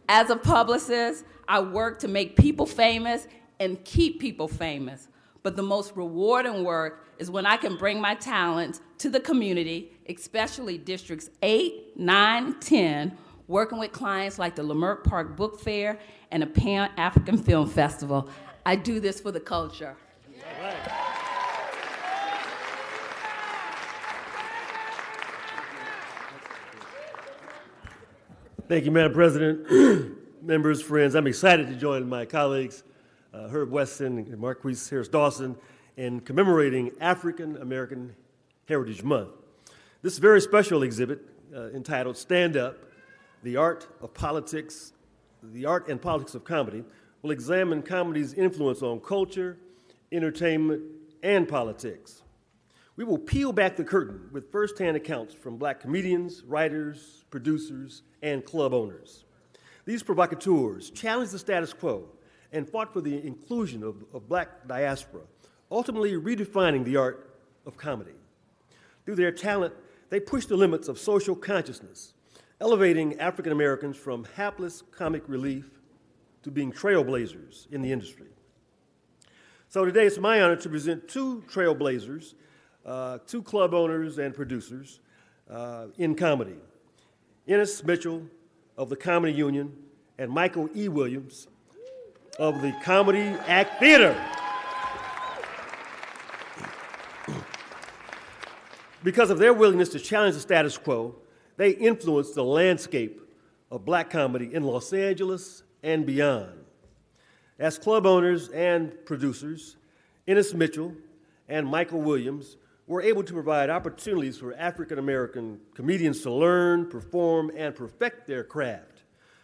As a publicist, I work to make people famous and keep people famous. But the most rewarding work is when I can bring my talents to the community, especially districts 8, 9, 10, working with clients like the Leimert Park Book Fair and the Pan-African Film Festival. I do this for the culture.
Thank you, Madam President. Members, friends, I'm excited to join my colleagues, Herb Weston and Marquise Harris-Dawson, in commemorating African American Heritage Month. This very special exhibit, entitled Stand Up, The Art and Politics of Comedy, will examine comedy's influence on culture, entertainment, and politics. We will peel back the curtain with firsthand accounts from Black comedians, writers, producers, and club owners. These provocateurs challenged the status quo and fought for the inclusion of Black diaspora, ultimately redefining the art of comedy. Through their talent, they pushed the limits of social consciousness, elevating African Americans from hapless comic relief to being trailblazers in the industry. So today it's my honor to present two trailblazers, two club owners and producers in comedy. Ennis Mitchell of the Comedy Union and Michael E. Williams of the Comedy Act Theater. Because of their willingness to challenge the status quo, they influenced the landscape of Black comedy in Los Angeles and beyond. As club owners and producers, Ennis Mitchell and Michael Williams were able to provide opportunities for African American comedians to learn, perform, and perfect their craft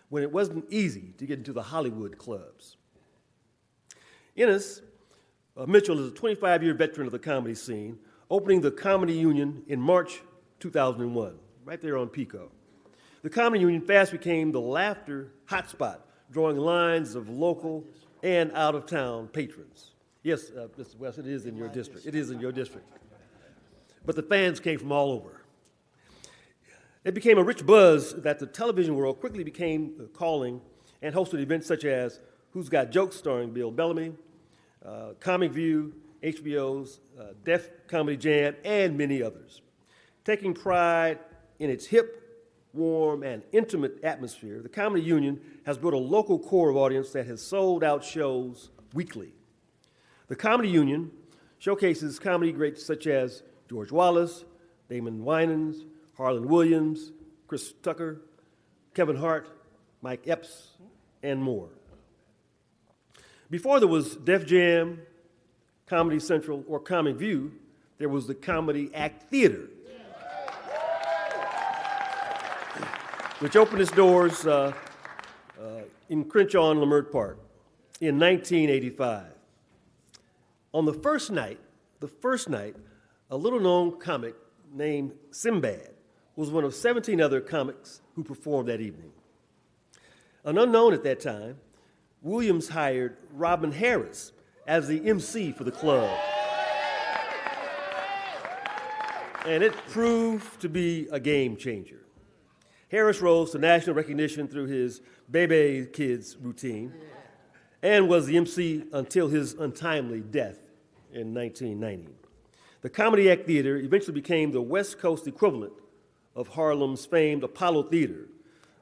when it wasn't easy to get into the Hollywood clubs. Ennis Mitchell is a 25-year veteran of the comedy scene, opening the Comedy Union in March 2001, right there on Pico. The Comedy Union fast became the laughter hotspot, drawing lines of local and out-of-town patrons. Yes, Mr. West, it is in your district. It is in your district. But the fans came from all over. It became a rich buzz that the television world quickly became calling and hosted events such as Who's Got Jokes starring Bill Bellamy, Comic View, HBO's Def Comedy Jam, and many others. Taking pride in its hip, warm, and intimate atmosphere, the Comedy Union has built a local core of audience that has sold out shows weekly. The Comedy Union showcases comedy greats such as George Wallace, Damon Winans, Harlan Williams, Chris Tucker, Kevin Hart, Mike Epps, and more. Before there was Def Jam, Comedy Central, or Comic View, there was the Comedy Act Theater, which opened its doors in Crenshaw and Leimert Park in 1985. On the first night, a little-known comic named Sinbad was one of 17 other comics who performed that evening. An unknown at that time, Williams hired Robin Harris as the MC for the club. And it proved to be a game changer. Harris rose to national recognition through his Bebe Kids routine and was the MC until his untimely death in 1990. The Comedy Act Theater eventually became the West Coast equivalent of Harlem's famed Apollo Theater,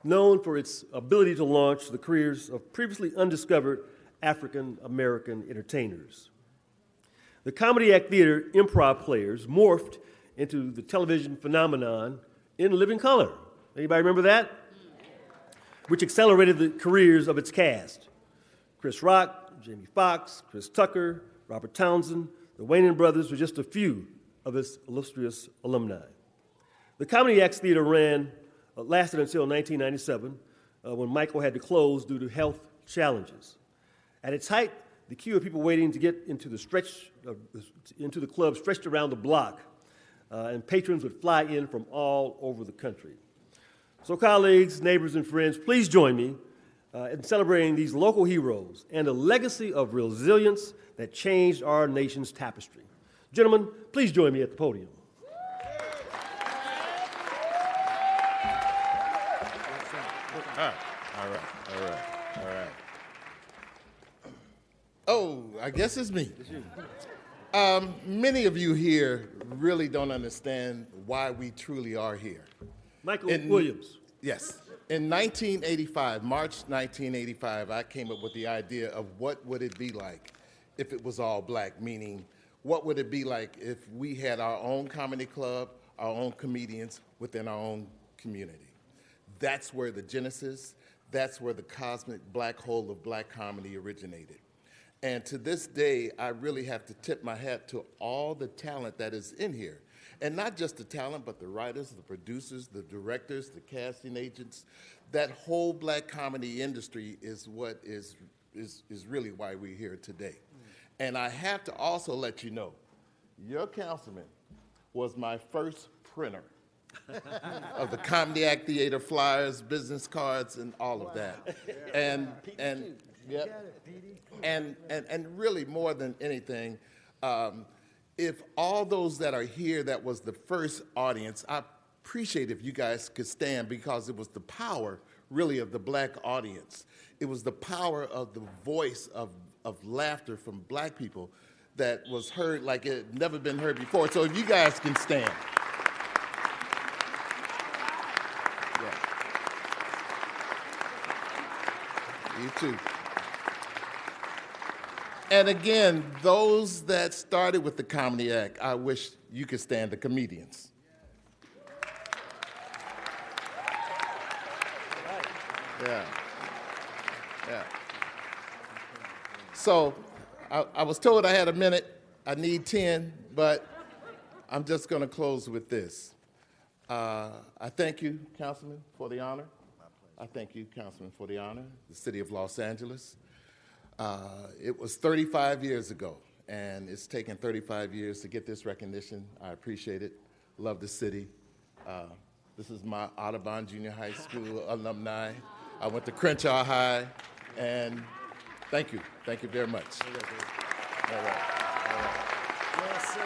known for its ability to launch the careers of previously undiscovered African American entertainers. The Comedy Act Theater improv players morphed into the television phenomenon In Living Color. Anybody remember that? Which accelerated the careers of its cast. Chris Rock, Jamie Foxx, Chris Tucker, Robert Townsend, the Wayans brothers were just a few of its illustrious alumni. The Comedy Acts Theater lasted until 1997, when Michael had to close due to health challenges. At its height, the queue of people waiting to get into the club stretched around the block, and patrons would fly in from all over the country. So colleagues, neighbors, and friends, please join me in celebrating these local heroes and a legacy of resilience that changed our nation's tapestry. Gentlemen, please join me at the podium.
All right. Oh, I guess it's me. Many of you here really don't understand why we truly are here.
Michael Williams.
Yes. In 1985, March 1985, I came up with the idea of what would it be like if it was all black, meaning what would it be like if we had our own comedy club, our own comedians within our own community. That's where the genesis, that's where the cosmic black hole of black comedy originated. And to this day, I really have to tip my hat to all the talent that is in here. And not just the talent, but the writers, the producers, the directors, the casting agents. That whole black comedy industry is what is really why we're here today. And I have to also let you know, your councilman was my first printer of the Comedy Act Theater flyers, business cards, and all of that. And really more than anything, if all those that are here that was the first audience, I appreciate if you guys could stand, because it was the power really of the black audience. It was the power of the voice of laughter from black people that was heard like it had never been heard before. So if you guys can stand. You too. And again, those that started with the Comedy Act, I wish you could stand, the comedians. Yeah. So I was told I had a minute. I need 10, but I'm just going to close with this. I thank you, Councilman, for the honor. I thank you, Councilman, for the honor, the city of Los Angeles. It was 35 years ago, and it's taken 35 years to get this recognition. I appreciate it. Love the city. This is my Audubon Junior High School alumni. I went to Crenshaw High, and thank you. Thank you very much. All right.
Yes, sir.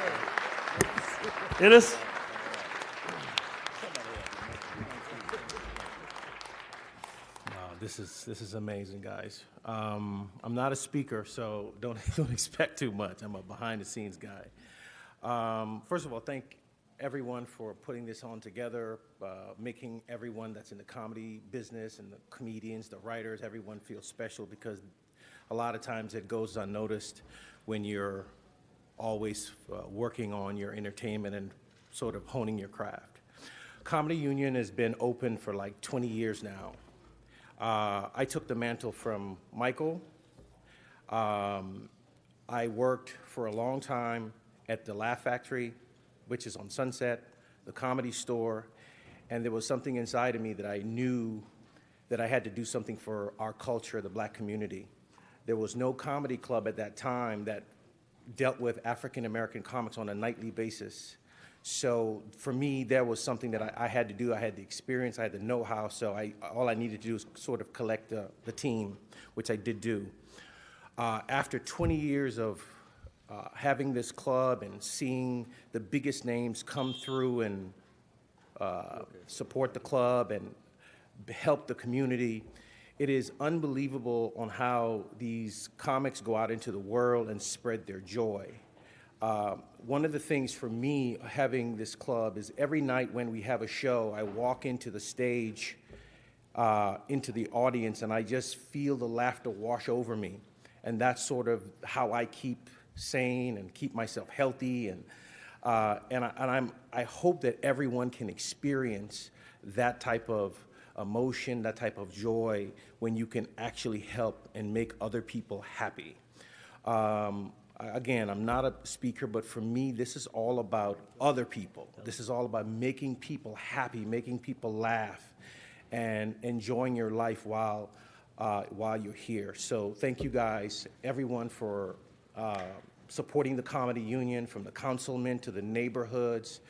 Dennis?
This is amazing, guys. I'm not a speaker, so don't expect too much. I'm a behind-the-scenes guy. First of all, thank everyone for putting this on together, making everyone that's in the comedy business and the comedians, the writers, everyone feel special, because a lot of times it goes unnoticed when you're always working on your entertainment and sort of honing your craft. Comedy Union has been open for like 20 years now. I took the mantle from Michael. I worked for a long time at the Laugh Factory, which is on Sunset, the Comedy Store, and there was something inside of me that I knew that I had to do something for our culture, the black community. There was no comedy club at that time that dealt with African American comics on a nightly basis. So for me, there was something that I had to do. I had the experience, I had the know-how, so all I needed to do was sort of collect the team, which I did do. After 20 years of having this club and seeing the biggest names come through and support the club and help the community, it is unbelievable on how these comics go out into the world and spread their joy. One of the things for me having this club is every night when we have a show, I walk into the stage, into the audience, and I just feel the laughter wash over me. And that's sort of how I keep sane and keep myself healthy. And I hope that everyone can experience that type of emotion, that type of joy, when you can actually help and make other people happy. Again, I'm not a speaker, but for me, this is all about other people. This is all about making people happy, making people laugh, and enjoying your life while you're here. So thank you guys, everyone, for supporting the Comedy Union, from the councilmen to the neighborhoods.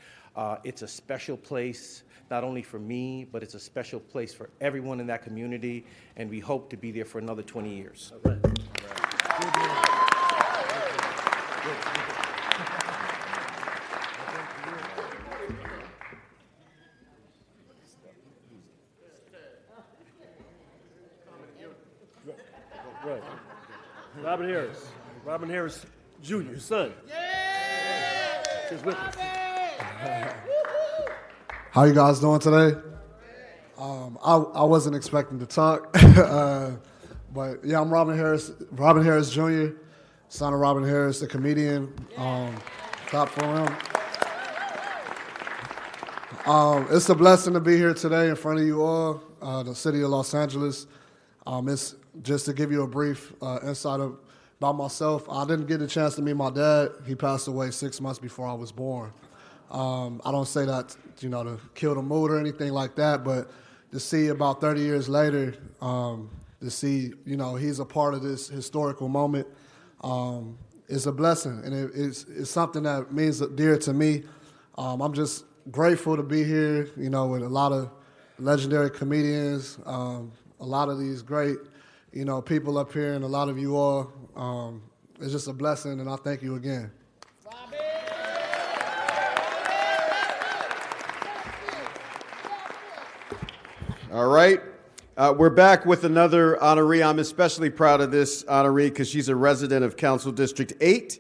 It's a special place, not only for me, but it's a special place for everyone in that community, and we hope to be there for another 20 years.
Right. Robin Harris Jr., his son. Is with us.
How you guys doing today? I wasn't expecting to talk, but yeah, I'm Robin Harris Jr., son of Robin Harris, a comedian, top for him. It's a blessing to be here today in front of you all, the city of Los Angeles. It's just to give you a brief insight about myself. I didn't get a chance to meet my dad. He passed away 6 months before I was born. I don't say that, to kill the mood or anything like that, but to see about 30 years later, to see, he's a part of this historical moment is a blessing, and it's something that means dear to me. I'm just grateful to be here, with a lot of legendary comedians, a lot of these great, people up here, and a lot of you all. It's just a blessing, and I thank you again.
All right. We're back with another honoree. I'm especially proud of this honoree because she's a resident of Council District 8.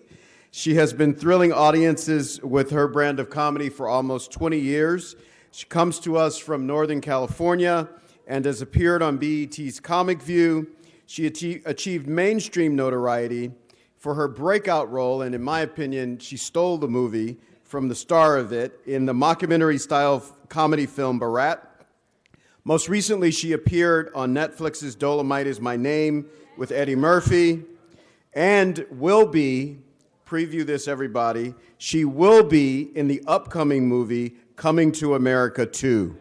She has been thrilling audiences with her brand of comedy for almost 20 years. She comes to us from Northern California and has appeared on BET's Comic View. She achieved mainstream notoriety for her breakout role, and in my opinion, she stole the movie from the star of it in the mockumentary-style comedy film Barat. Most recently, she appeared on Netflix's Dolomite Is My Name with Eddie Murphy, and will be, preview this everybody, she will be in the upcoming movie Coming to America 2.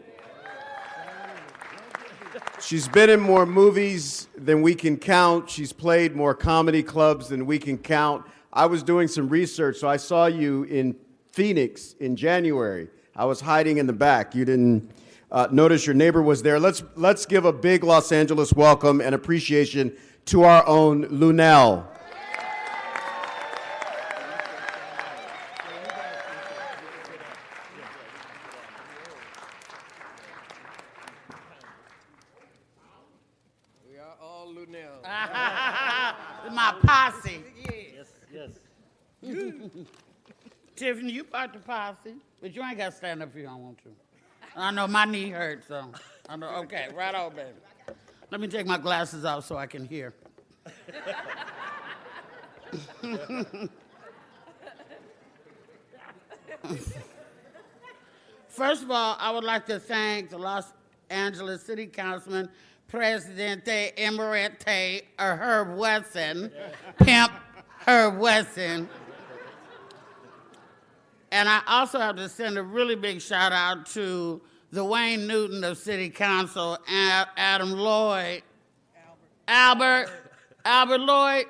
She's been in more movies than we can count. She's played more comedy clubs than we can count. I was doing some research, so I saw you in Phoenix in January. I was hiding in the back. You didn't notice your neighbor was there. Let's give a big Los Angeles welcome and appreciation to our own Luenell.
We are all Luenell. My posse.
Yes.
Tiffany, you part the posse, but you ain't got to stand up if you don't want to. I know my knee hurts, so I know. Okay, right on, baby. Let me take my glasses off so I can hear. First of all, I would like to thank the Los Angeles City Councilman, Presidente Emerite Herb Wesson, Pimp Herb Wesson. And I also have to send a really big shout out to the Wayne Newton of City Council, Adam Lloyd. Albert Lloyd.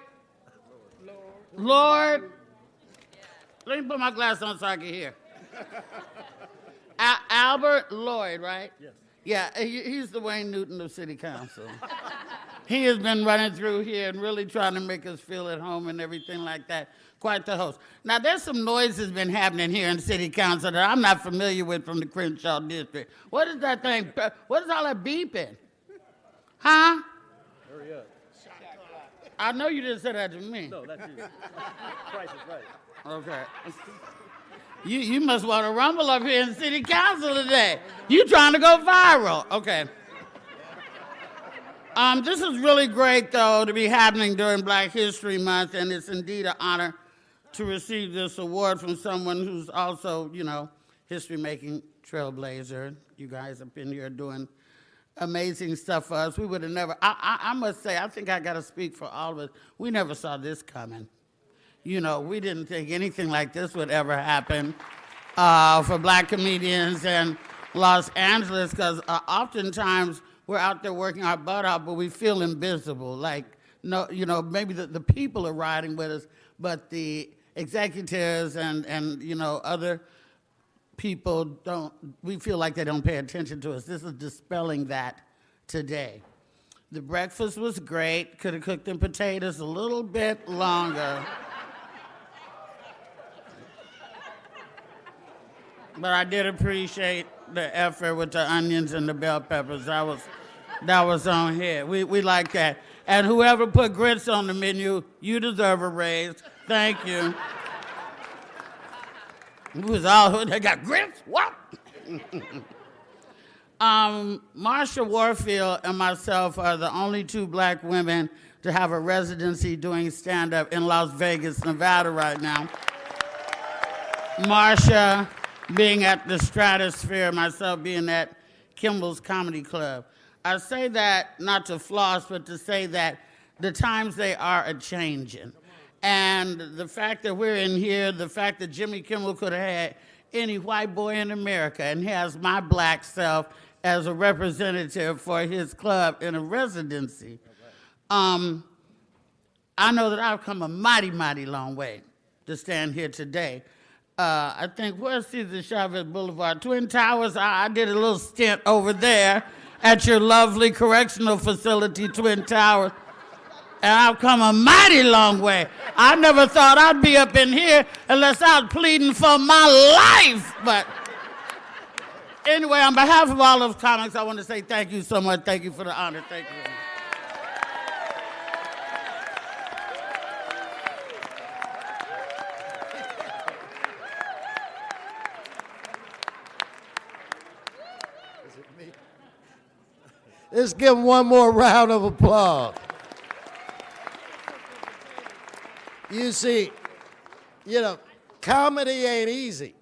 Lord. Let me put my glasses on so I can hear. Albert Lloyd, right? Yes. Yeah, he's the Wayne Newton of City Council. He has been running through here and really trying to make us feel at home and everything like that. Quite the host. Now, there's some noises been happening here in City Council that I'm not familiar with from the Crenshaw District. What is that thing? What is all that beeping? Huh?
Hurry up.
I know you didn't say that to me.
No, that's you. Price is right.
Okay. You must want to rumble up here in City Council today. You trying to go viral. Okay. This is really great, though, to be happening during Black History Month, and it's indeed an honor to receive this award from someone who's also, history-making trailblazer. You guys up in here doing amazing stuff for us. We would have never, I must say, I think I got to speak for all of us. We never saw this coming. We didn't think anything like this would ever happen for Black comedians in Los Angeles, because oftentimes we're out there working our butt off, but we feel invisible. Like, maybe the people are riding with us, but the executives and other people don't, we feel like they don't pay attention to us. This is dispelling that today. The breakfast was great. Could have cooked them potatoes a little bit longer. But I did appreciate the effort with the onions and the bell peppers. That was on here. We like that. And whoever put grits on the menu, you deserve a raise. Thank you. It was all, they got grits? What? Marsha Warfield and myself are the only two black women to have a residency doing stand-up in Las Vegas, Nevada right now. Marsha being at the Stratosphere, myself being at Kimball's Comedy Club. I say that not to floss, but to say that the times they are a-changing. And the fact that we're in here, the fact that Jimmy Kimmel could have had any white boy in America and has my black self as a representative for his club in a residency, I know that I've come a mighty, mighty long way to stand here today. I think, where's Cesar Chavez Boulevard? Twin Towers, I did a little stint over there at your lovely correctional facility, Twin Towers. And I've come a mighty long way. I never thought I'd be up in here unless I was pleading for my life. But anyway, on behalf of all those comics, I want to say thank you so much. Thank you for the honor. Thank you.
Let's give him one more round of applause. You see, comedy ain't easy.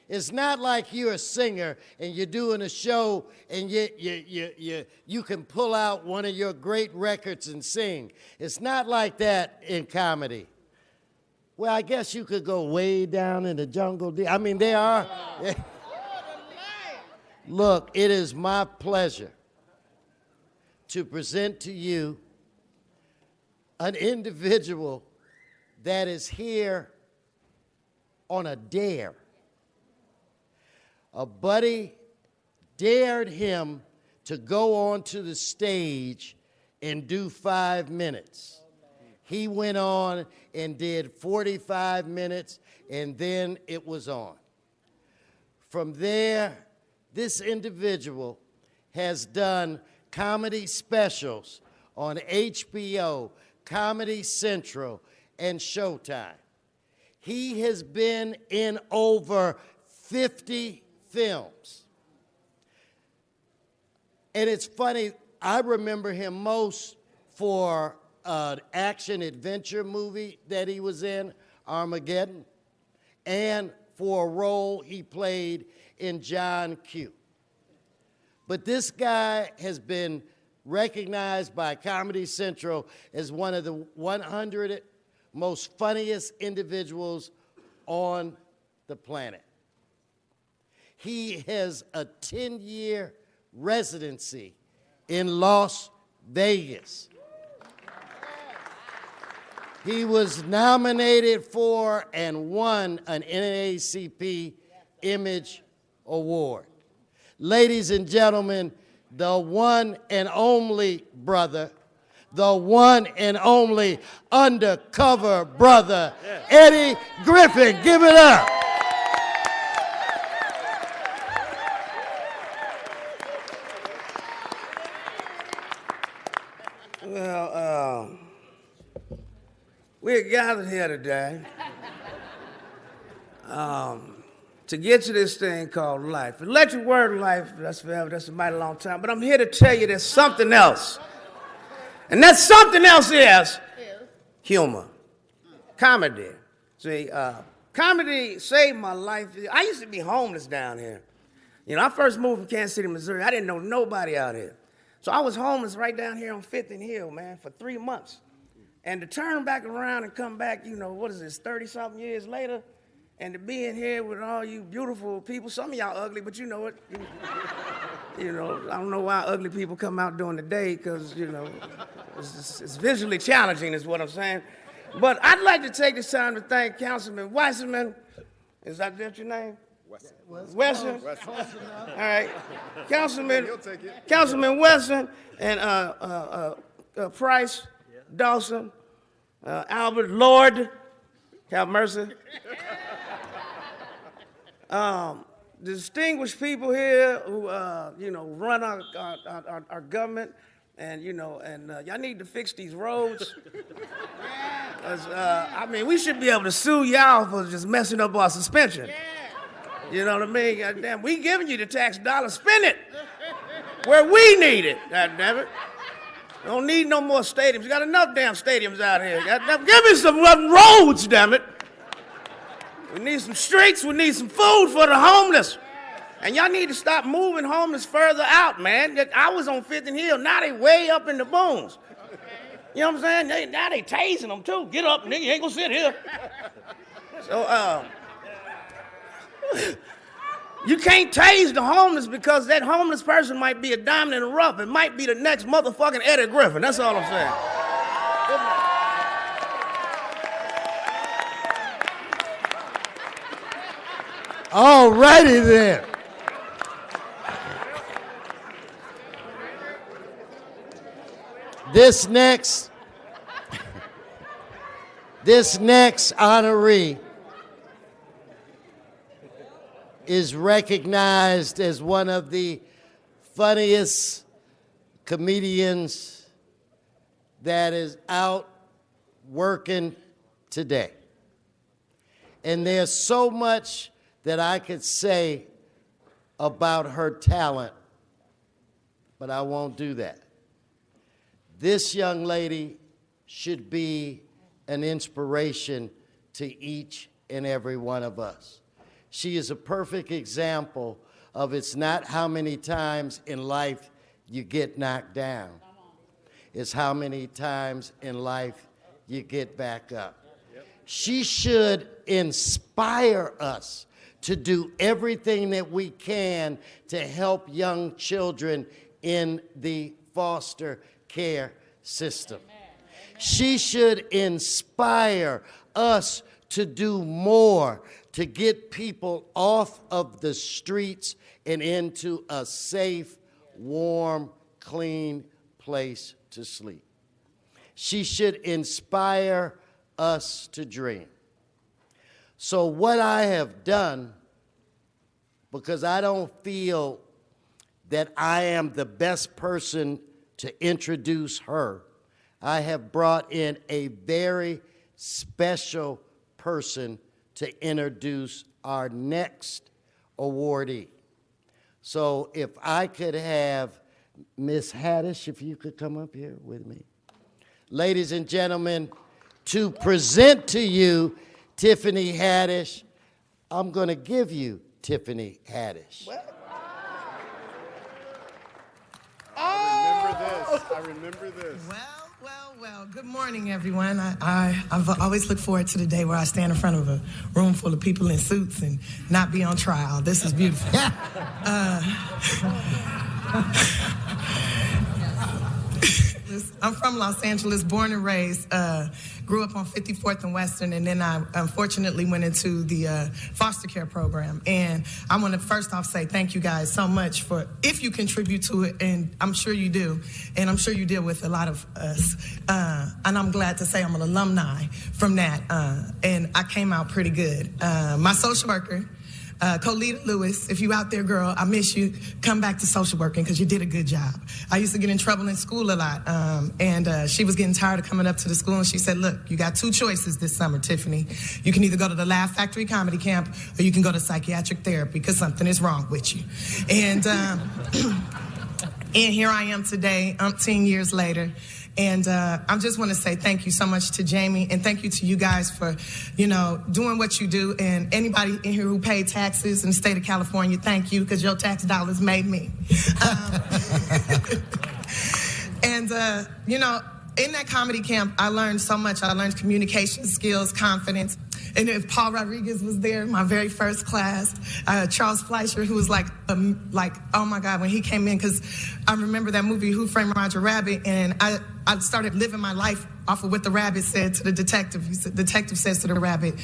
It's not like you're a singer and you're doing a show and you can pull out one of your great records and sing. It's not like that in comedy. Well, I guess you could go way down in the jungle. I mean, they are. Look, it is my pleasure to present to you an individual that is here on a dare. A buddy dared him to go onto the stage and do 5 minutes. He went on and did 45 minutes, and then it was on. From there, this individual has done comedy specials on HBO, Comedy Central, and Showtime. He has been in over 50 films. And it's funny, I remember him most for an action-adventure movie that he was in, Armageddon, and for a role he played in John Q. But this guy has been recognized by Comedy Central as one of the 100 most funniest individuals on the planet. He has a 10-year residency in Las Vegas. He was nominated for and won an NAACP Image Award. Ladies and gentlemen, the one and only brother, the one and only undercover brother, Eddie Griffin. Give it up.
Well, we're gathered here today to get to this thing called life. The electric word life, that's forever, that's a mighty long time, but I'm here to tell you there's something else. And that something else is humor, comedy. See, comedy saved my life. I used to be homeless down here. You know, I first moved from Kansas City, Missouri. I didn't know nobody out here. So I was homeless right down here on 5th and Hill, man, for 3 months. And to turn back around and come back, you know, what is this, 30-something years later, and to be in here with all you beautiful people. Some of y'all ugly, but you know it. You know, I don't know why ugly people come out during the day, because, you know, it's visually challenging is what I'm saying. But I'd like to take this time to thank Councilman Weissman. Is that your name? Wesson? All right. Councilman Wesson and Price, Dawson, Albert, Lord, have mercy. Distinguished people here who, run our government, and, y'all need to fix these roads. We should be able to sue y'all for just messing up our suspension. You know what I mean? God damn, we giving you the tax dollar, spend it where we need it, God damn it. Don't need no more stadiums. You got enough damn stadiums out here. God, give me some roads, damn it. We need some streets. We need some food for the homeless. And y'all need to stop moving homeless further out, man. I was on 5th and Hill. Now they way up in the booms. You know what I'm saying? Now they tasing them, too. Get up, nigga. You ain't gonna sit here. So, you can't tase the homeless because that homeless person might be a diamond in the rough. It might be the next motherfucking Eddie Griffin. That's all I'm saying.
All righty then. This next honoree is recognized as one of the funniest comedians that is out working today. And there's so much that I could say about her talent, but I won't do that. This young lady should be an inspiration to each and every one of us. She is a perfect example of it's not how many times in life you get knocked down. It's how many times in life you get back up. She should inspire us to do everything that we can to help young children in the foster care system. She should inspire us to do more to get people off of the streets and into a safe, warm, clean place to sleep. She should inspire us to dream. So what I have done, because I don't feel that I am the best person to introduce her, I have brought in a very special person to introduce our next awardee. So if I could have Miss Haddish, if you could come up here with me. Ladies and gentlemen, to present to you Tiffany Haddish, I'm going to give you Tiffany Haddish.
I remember this.
Well, good morning, everyone. I've always looked forward to the day where I stand in front of a room full of people in suits and not be on trial. This is beautiful. I'm from Los Angeles, born and raised, grew up on 54th and Western, and then I unfortunately went into the foster care program. And I want to first off say thank you guys so much for, if you contribute to it, and I'm sure you do, and I'm sure you deal with a lot of us. And I'm glad to say I'm an alumni from that, and I came out pretty good. My social worker, Colita Lewis, if you out there, girl, I miss you. Come back to social working because you did a good job. I used to get in trouble in school a lot, and she was getting tired of coming up to the school, and she said, look, you got two choices this summer, Tiffany. You can either go to the Laugh Factory Comedy Camp or you can go to psychiatric therapy because something is wrong with you. And, and here I am today, umpteen years later. And I just want to say thank you so much to Jamie, and thank you to you guys for, doing what you do. And anybody in here who paid taxes in the state of California, thank you, because your tax dollars made me. And, in that comedy camp, I learned so much. I learned communication skills, confidence. And if Paul Rodriguez was there, my very first class, Charles Fleischer, who was like, oh my God, when he came in, because I remember that movie, Who Framed Roger Rabbit, and I started living my life off of what the rabbit said to the detective. The detective says to the rabbit,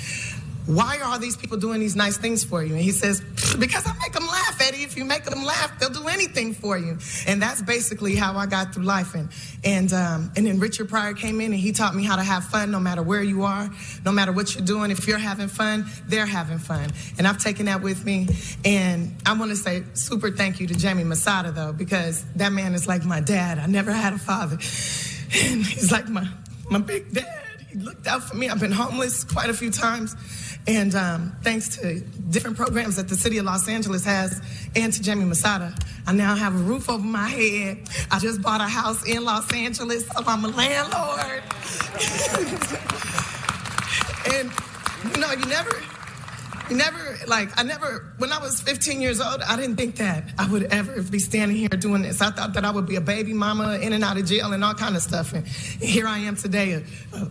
why are all these people doing these nice things for you? And he says, because I make them laugh, Eddie. If you make them laugh, they'll do anything for you. And that's basically how I got through life. And then Richard Pryor came in and he taught me how to have fun no matter where you are, no matter what you're doing. If you're having fun, they're having fun. And I've taken that with me. And I want to say super thank you to Jamie Masada, though, because that man is like my dad. I never had a father. And he's like my big dad. He looked out for me. I've been homeless quite a few times. And thanks to different programs that the city of Los Angeles has and to Jamie Masada, I now have a roof over my head. I just bought a house in Los Angeles, so I'm a landlord. And, you know, when I was 15 years old, I didn't think that I would ever be standing here doing this. I thought that I would be a baby mama in and out of jail and all kind of stuff. And here I am today,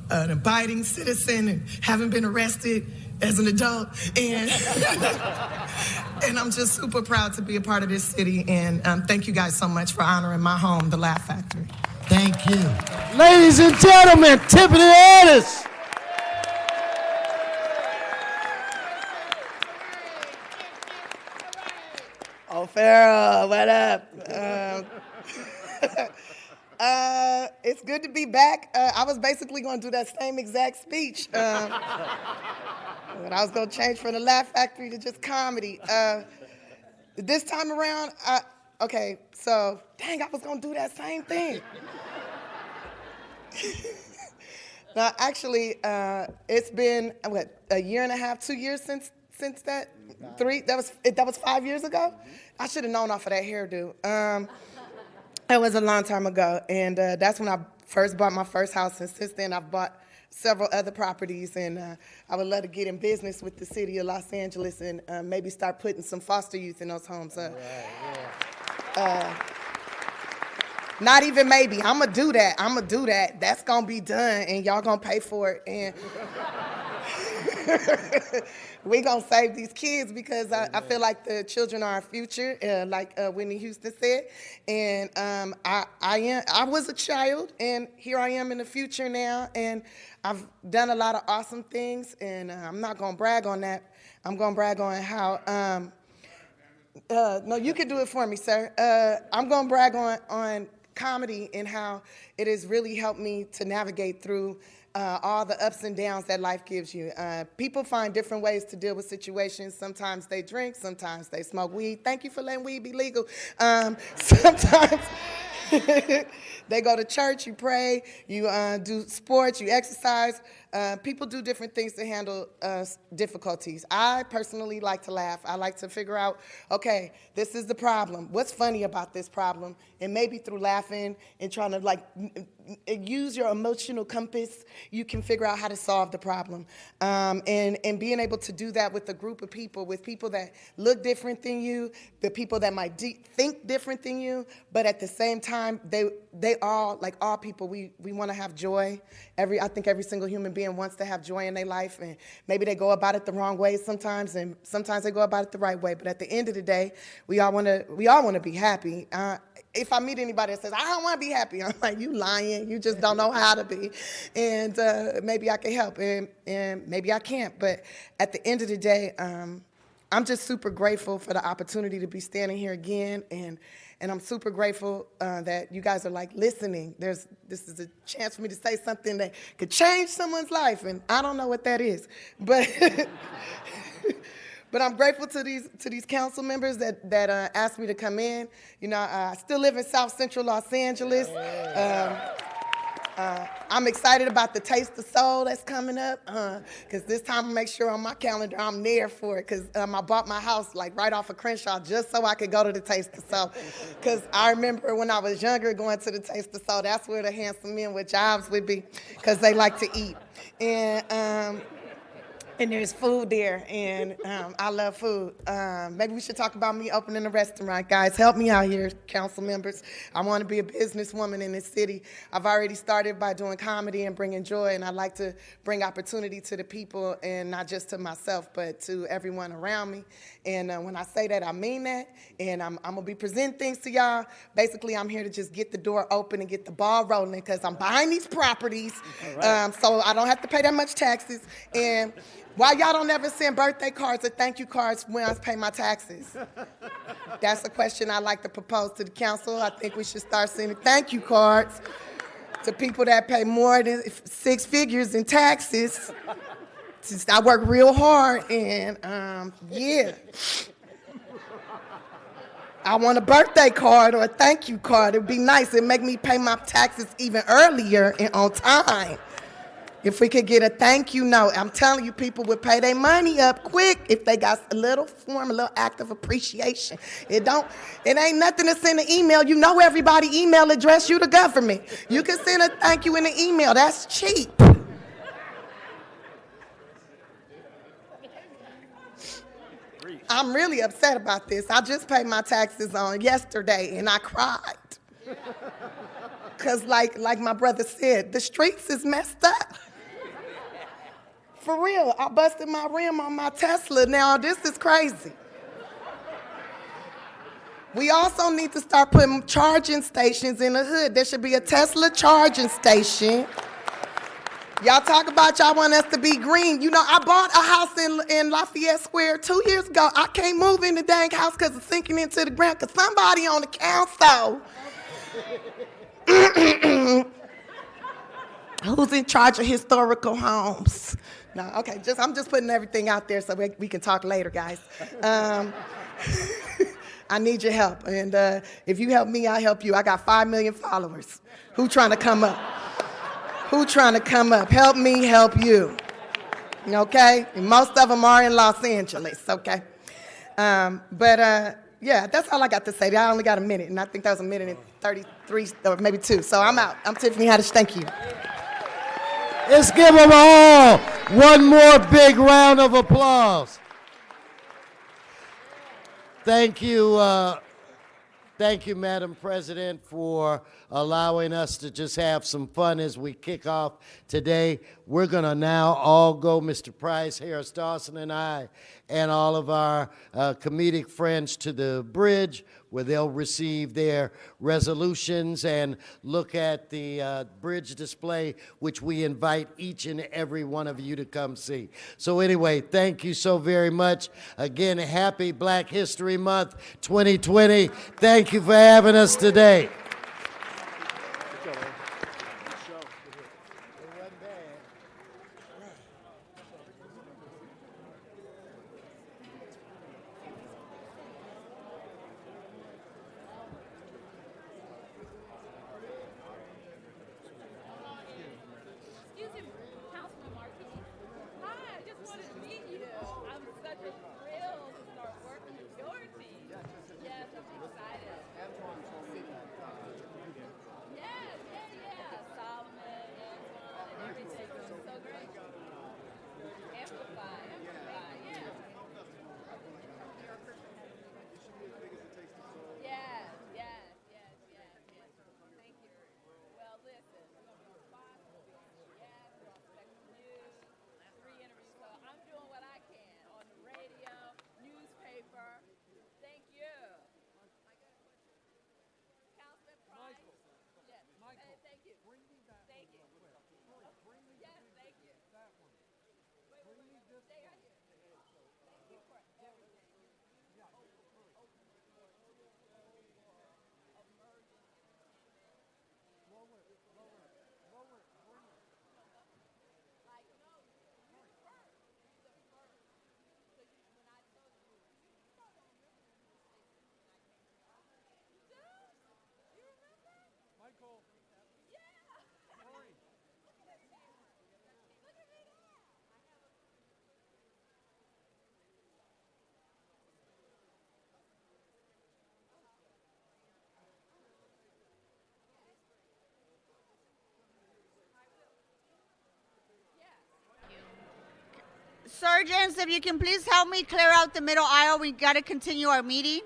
an abiding citizen and haven't been arrested as an adult. And, and I'm just super proud to be a part of this city. And thank you guys so much for honoring my home, the Laugh Factory.
Thank you. Ladies and gentlemen, Tiffany Ellis.
Oh, Farrah, what up? It's good to be back. I was basically going to do that same exact speech. But I was going to change from the Laugh Factory to just comedy. This time around, okay, so, dang, I was going to do that same thing. Now, actually, it's been, a year and a half, 2 years since that? 3? That was 5 years ago? I should have known off of that hairdo. That was a long time ago, and that's when I first bought my first house, and since then I've bought several other properties, and I would love to get in business with the city of Los Angeles and maybe start putting some foster youth in those homes. Not even maybe. I'm going to do that. That's going to be done, and y'all going to pay for it. And we going to save these kids because I feel like the children are our future, like Whitney Houston said. And I was a child, and here I am in the future now, and I've done a lot of awesome things, and I'm not going to brag on that. I'm going to brag on how, no, you can do it for me, sir. I'm going to brag on comedy and how it has really helped me to navigate through all the ups and downs that life gives you. People find different ways to deal with situations. Sometimes they drink, sometimes they smoke weed. Thank you for letting weed be legal. Sometimes they go to church, you pray, you do sports, you exercise. People do different things to handle difficulties. I personally like to laugh. I like to figure out, okay, this is the problem. What's funny about this problem? And maybe through laughing and trying to like use your emotional compass, you can figure out how to solve the problem. And being able to do that with a group of people, with people that look different than you, the people that might think different than you, but at the same time, they all, like all people, we want to have joy. I think every single human being wants to have joy in their life, and maybe they go about it the wrong way sometimes, and sometimes they go about it the right way. But at the end of the day, we all want to be happy. If I meet anybody that says, I don't want to be happy, I'm like, you lying. You just don't know how to be. And maybe I can help, and maybe I can't. But at the end of the day, I'm just super grateful for the opportunity to be standing here again. And I'm super grateful that you guys are like listening. This is a chance for me to say something that could change someone's life. And I don't know what that is. But But I'm grateful to these council members that asked me to come in. You know, I still live in South Central Los Angeles. I'm excited about the Taste of Soul that's coming up, because this time I make sure on my calendar I'm there for it, because I bought my house like right off of Crenshaw just so I could go to the Taste of Soul. Because I remember when I was younger going to the Taste of Soul, that's where the handsome men with jobs would be, because they like to eat. And there's food there, and I love food. Maybe we should talk about me opening a restaurant. Guys, help me out here, council members. I want to be a businesswoman in this city. I've already started by doing comedy and bringing joy, and I like to bring opportunity to the people, and not just to myself, but to everyone around me. And when I say that, I mean that, and I'm going to be presenting things to y'all. Basically, I'm here to just get the door open and get the ball rolling, because I'm buying these properties, so I don't have to pay that much taxes. And Why y'all don't ever send birthday cards or thank you cards when I pay my taxes? That's a question I'd like to propose to the council. I think we should start sending thank you cards to people that pay more than 6 figures in taxes. Since I work real hard and yeah. I want a birthday card or a thank you card. It'd be nice. It'd make me pay my taxes even earlier and on time. If we could get a thank you note, I'm telling you, people would pay their money up quick if they got a little form, a little act of appreciation. It ain't nothing to send an email. You know everybody email address you the government. You can send a thank you in an email. That's cheap. I'm really upset about this. I just paid my taxes on yesterday and I cried. Cause like my brother said, the streets is messed up. For real, I busted my rim on my Tesla. Now this is crazy. We also need to start putting charging stations in the hood. There should be a Tesla charging station. Y'all talk about y'all want us to be green. You know, I bought a house in Lafayette Square 2 years ago. I can't move in the dang house because it's sinking into the ground because somebody on the council who's in charge of historical homes. No, okay, I'm just putting everything out there so we can talk later, guys. I need your help, and if you help me, I'll help you. I got 5 million followers. Who trying to come up? Who trying to come up? Help me, help you. Okay? And most of them are in Los Angeles, okay? Yeah, that's all I got to say. I only got a minute, and I think that was a minute and 33 or maybe 2. So I'm out. I'm Tiffany Haddish. Thank you.
Let's give them all one more big round of applause. Thank you, Madam President, for allowing us to just have some fun as we kick off today. We're going to now all go, Mr. Price, Harris Dawson, and I, and all of our comedic friends to the bridge where they'll receive their resolutions and look at the bridge display, which we invite each and every one of you to come see. So anyway, thank you so very much. Again, happy Black History Month 2020. Thank you for having us today.
Sergeants, if you can please help me clear out the middle aisle. We got to continue our meeting.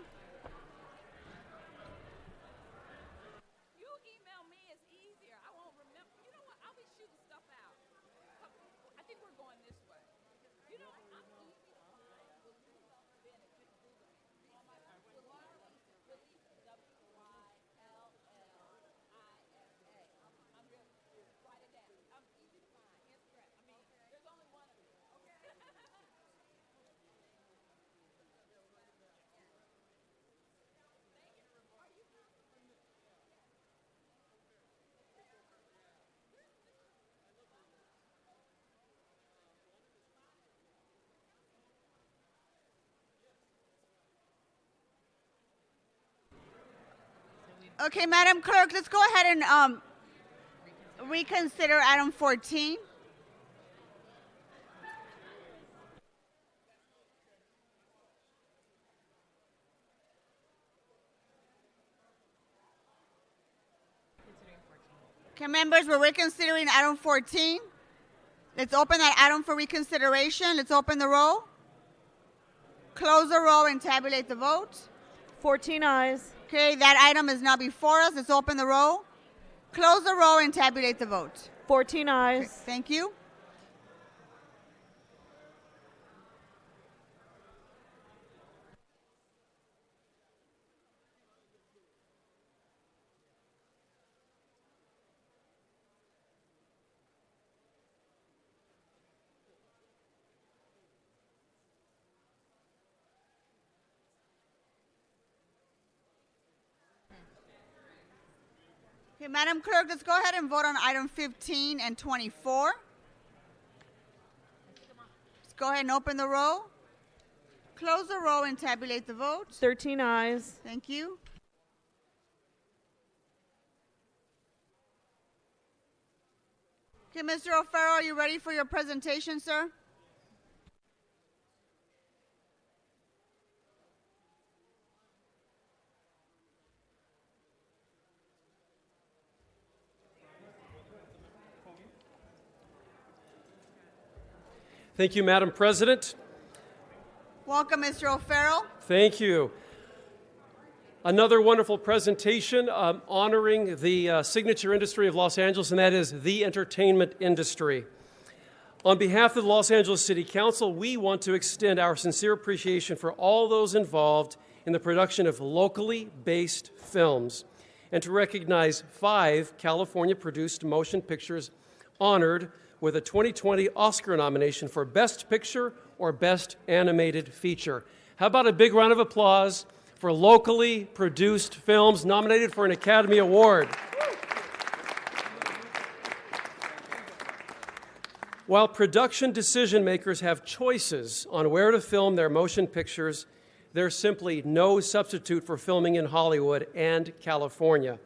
Okay, Madam Clerk, let's go ahead and reconsider item 14. Okay, members, we're reconsidering item 14. Let's open that item for reconsideration. Let's open the roll. Close the roll and tabulate the vote.
14 ayes.
Okay, that item is now before us. Let's open the roll. Close the roll and tabulate the vote.
14 ayes.
Okay, thank you. Okay, Madam Clerk, let's go ahead and vote on item 15 and 24. Let's go ahead and open the roll. Close the roll and tabulate the vote.
13 ayes.
Thank you. Okay, Mr. O'Farrell, are you ready for your presentation, sir?
Thank you, Madam President.
Welcome, Mr. O'Farrell.
Thank you. Another wonderful presentation honoring the signature industry of Los Angeles, and that is the entertainment industry. On behalf of the Los Angeles City Council, we want to extend our sincere appreciation for all those involved in the production of locally based films, and to recognize 5 California-produced motion pictures honored with a 2020 Oscar nomination for Best Picture or Best Animated Feature. How about a big round of applause for locally produced films nominated for an Academy Award? While production decision makers have choices on where to film their motion pictures, there's simply no substitute for filming in Hollywood and California.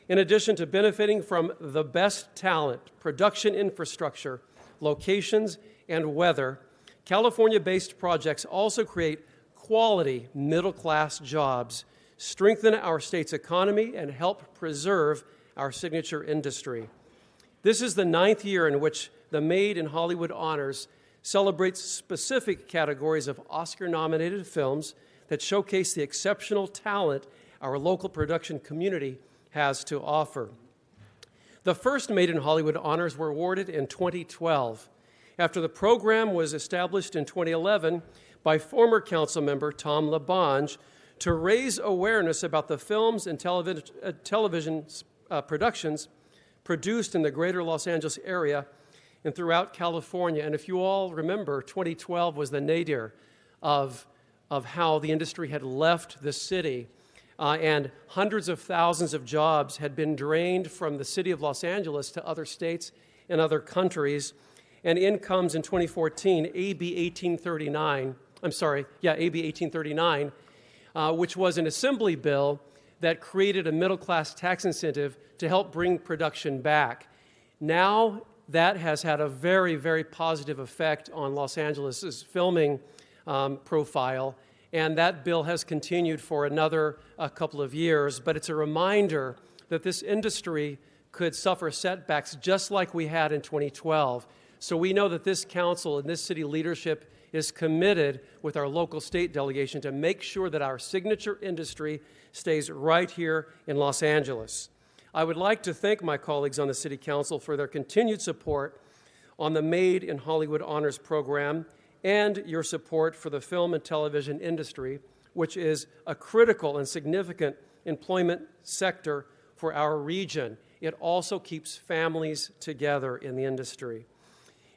In addition to benefiting from the best talent, production infrastructure, locations, and weather, California-based projects also create quality middle-class jobs, strengthen our state's economy, and help preserve our signature industry. This is the 9th year in which the Made in Hollywood Honors celebrates specific categories of Oscar-nominated films that showcase the exceptional talent our local production community has to offer. The first Made in Hollywood Honors were awarded in 2012, after the program was established in 2011 by former council member Tom LaBonge to raise awareness about the films and television productions produced in the greater Los Angeles area and throughout California. And if you all remember, 2012 was the nadir of how the industry had left the city. And hundreds of thousands of jobs had been drained from the city of Los Angeles to other states and other countries. And in comes in 2014 AB 1839, which was an assembly bill that created a middle-class tax incentive to help bring production back. Now that has had a very, very positive effect on Los Angeles' filming profile. And that bill has continued for another couple of years, but it's a reminder that this industry could suffer setbacks just like we had in 2012. So we know that this council and this city leadership is committed with our local state delegation to make sure that our signature industry stays right here in Los Angeles. I would like to thank my colleagues on the City Council for their continued support on the Made in Hollywood Honors program and your support for the film and television industry, which is a critical and significant employment sector for our region. It also keeps families together in the industry.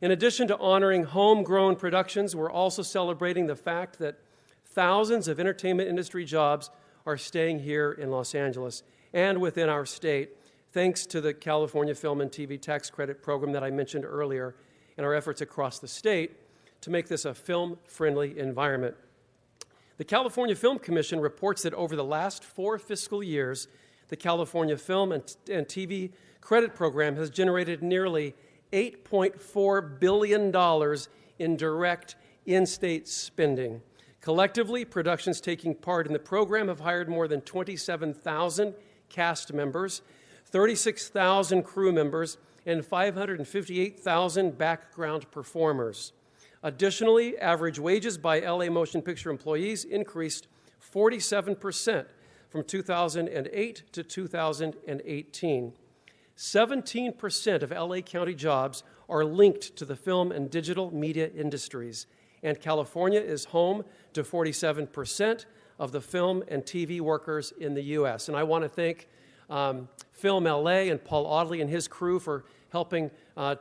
In addition to honoring homegrown productions, we're also celebrating the fact that thousands of entertainment industry jobs are staying here in Los Angeles and within our state, thanks to the California Film and TV Tax Credit Program that I mentioned earlier and our efforts across the state to make this a film-friendly environment. The California Film Commission reports that over the last 4 fiscal years, the California Film and TV Credit Program has generated nearly $8.4 billion in direct in-state spending. Collectively, productions taking part in the program have hired more than 27,000 cast members, 36,000 crew members, and 558,000 background performers. Additionally, average wages by LA Motion Picture employees increased 47% from 2008 to 2018. 17% of LA County jobs are linked to the film and digital media industries, and California is home to 47% of the film and TV workers in the U.S. And I want to thank Film LA and Paul Audley and his crew for helping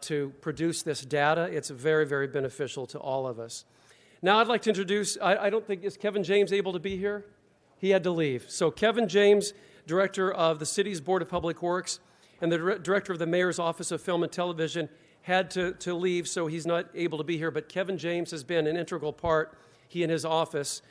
to produce this data. It's very, very beneficial to all of us. Now I'd like to introduce, I don't think, is Kevin James able to be here? He had to leave. So Kevin James, Director of the City's Board of Public Works and the Director of the Mayor's Office of Film and Television, had to leave, so he's not able to be here. But Kevin James has been an integral part, he and his office,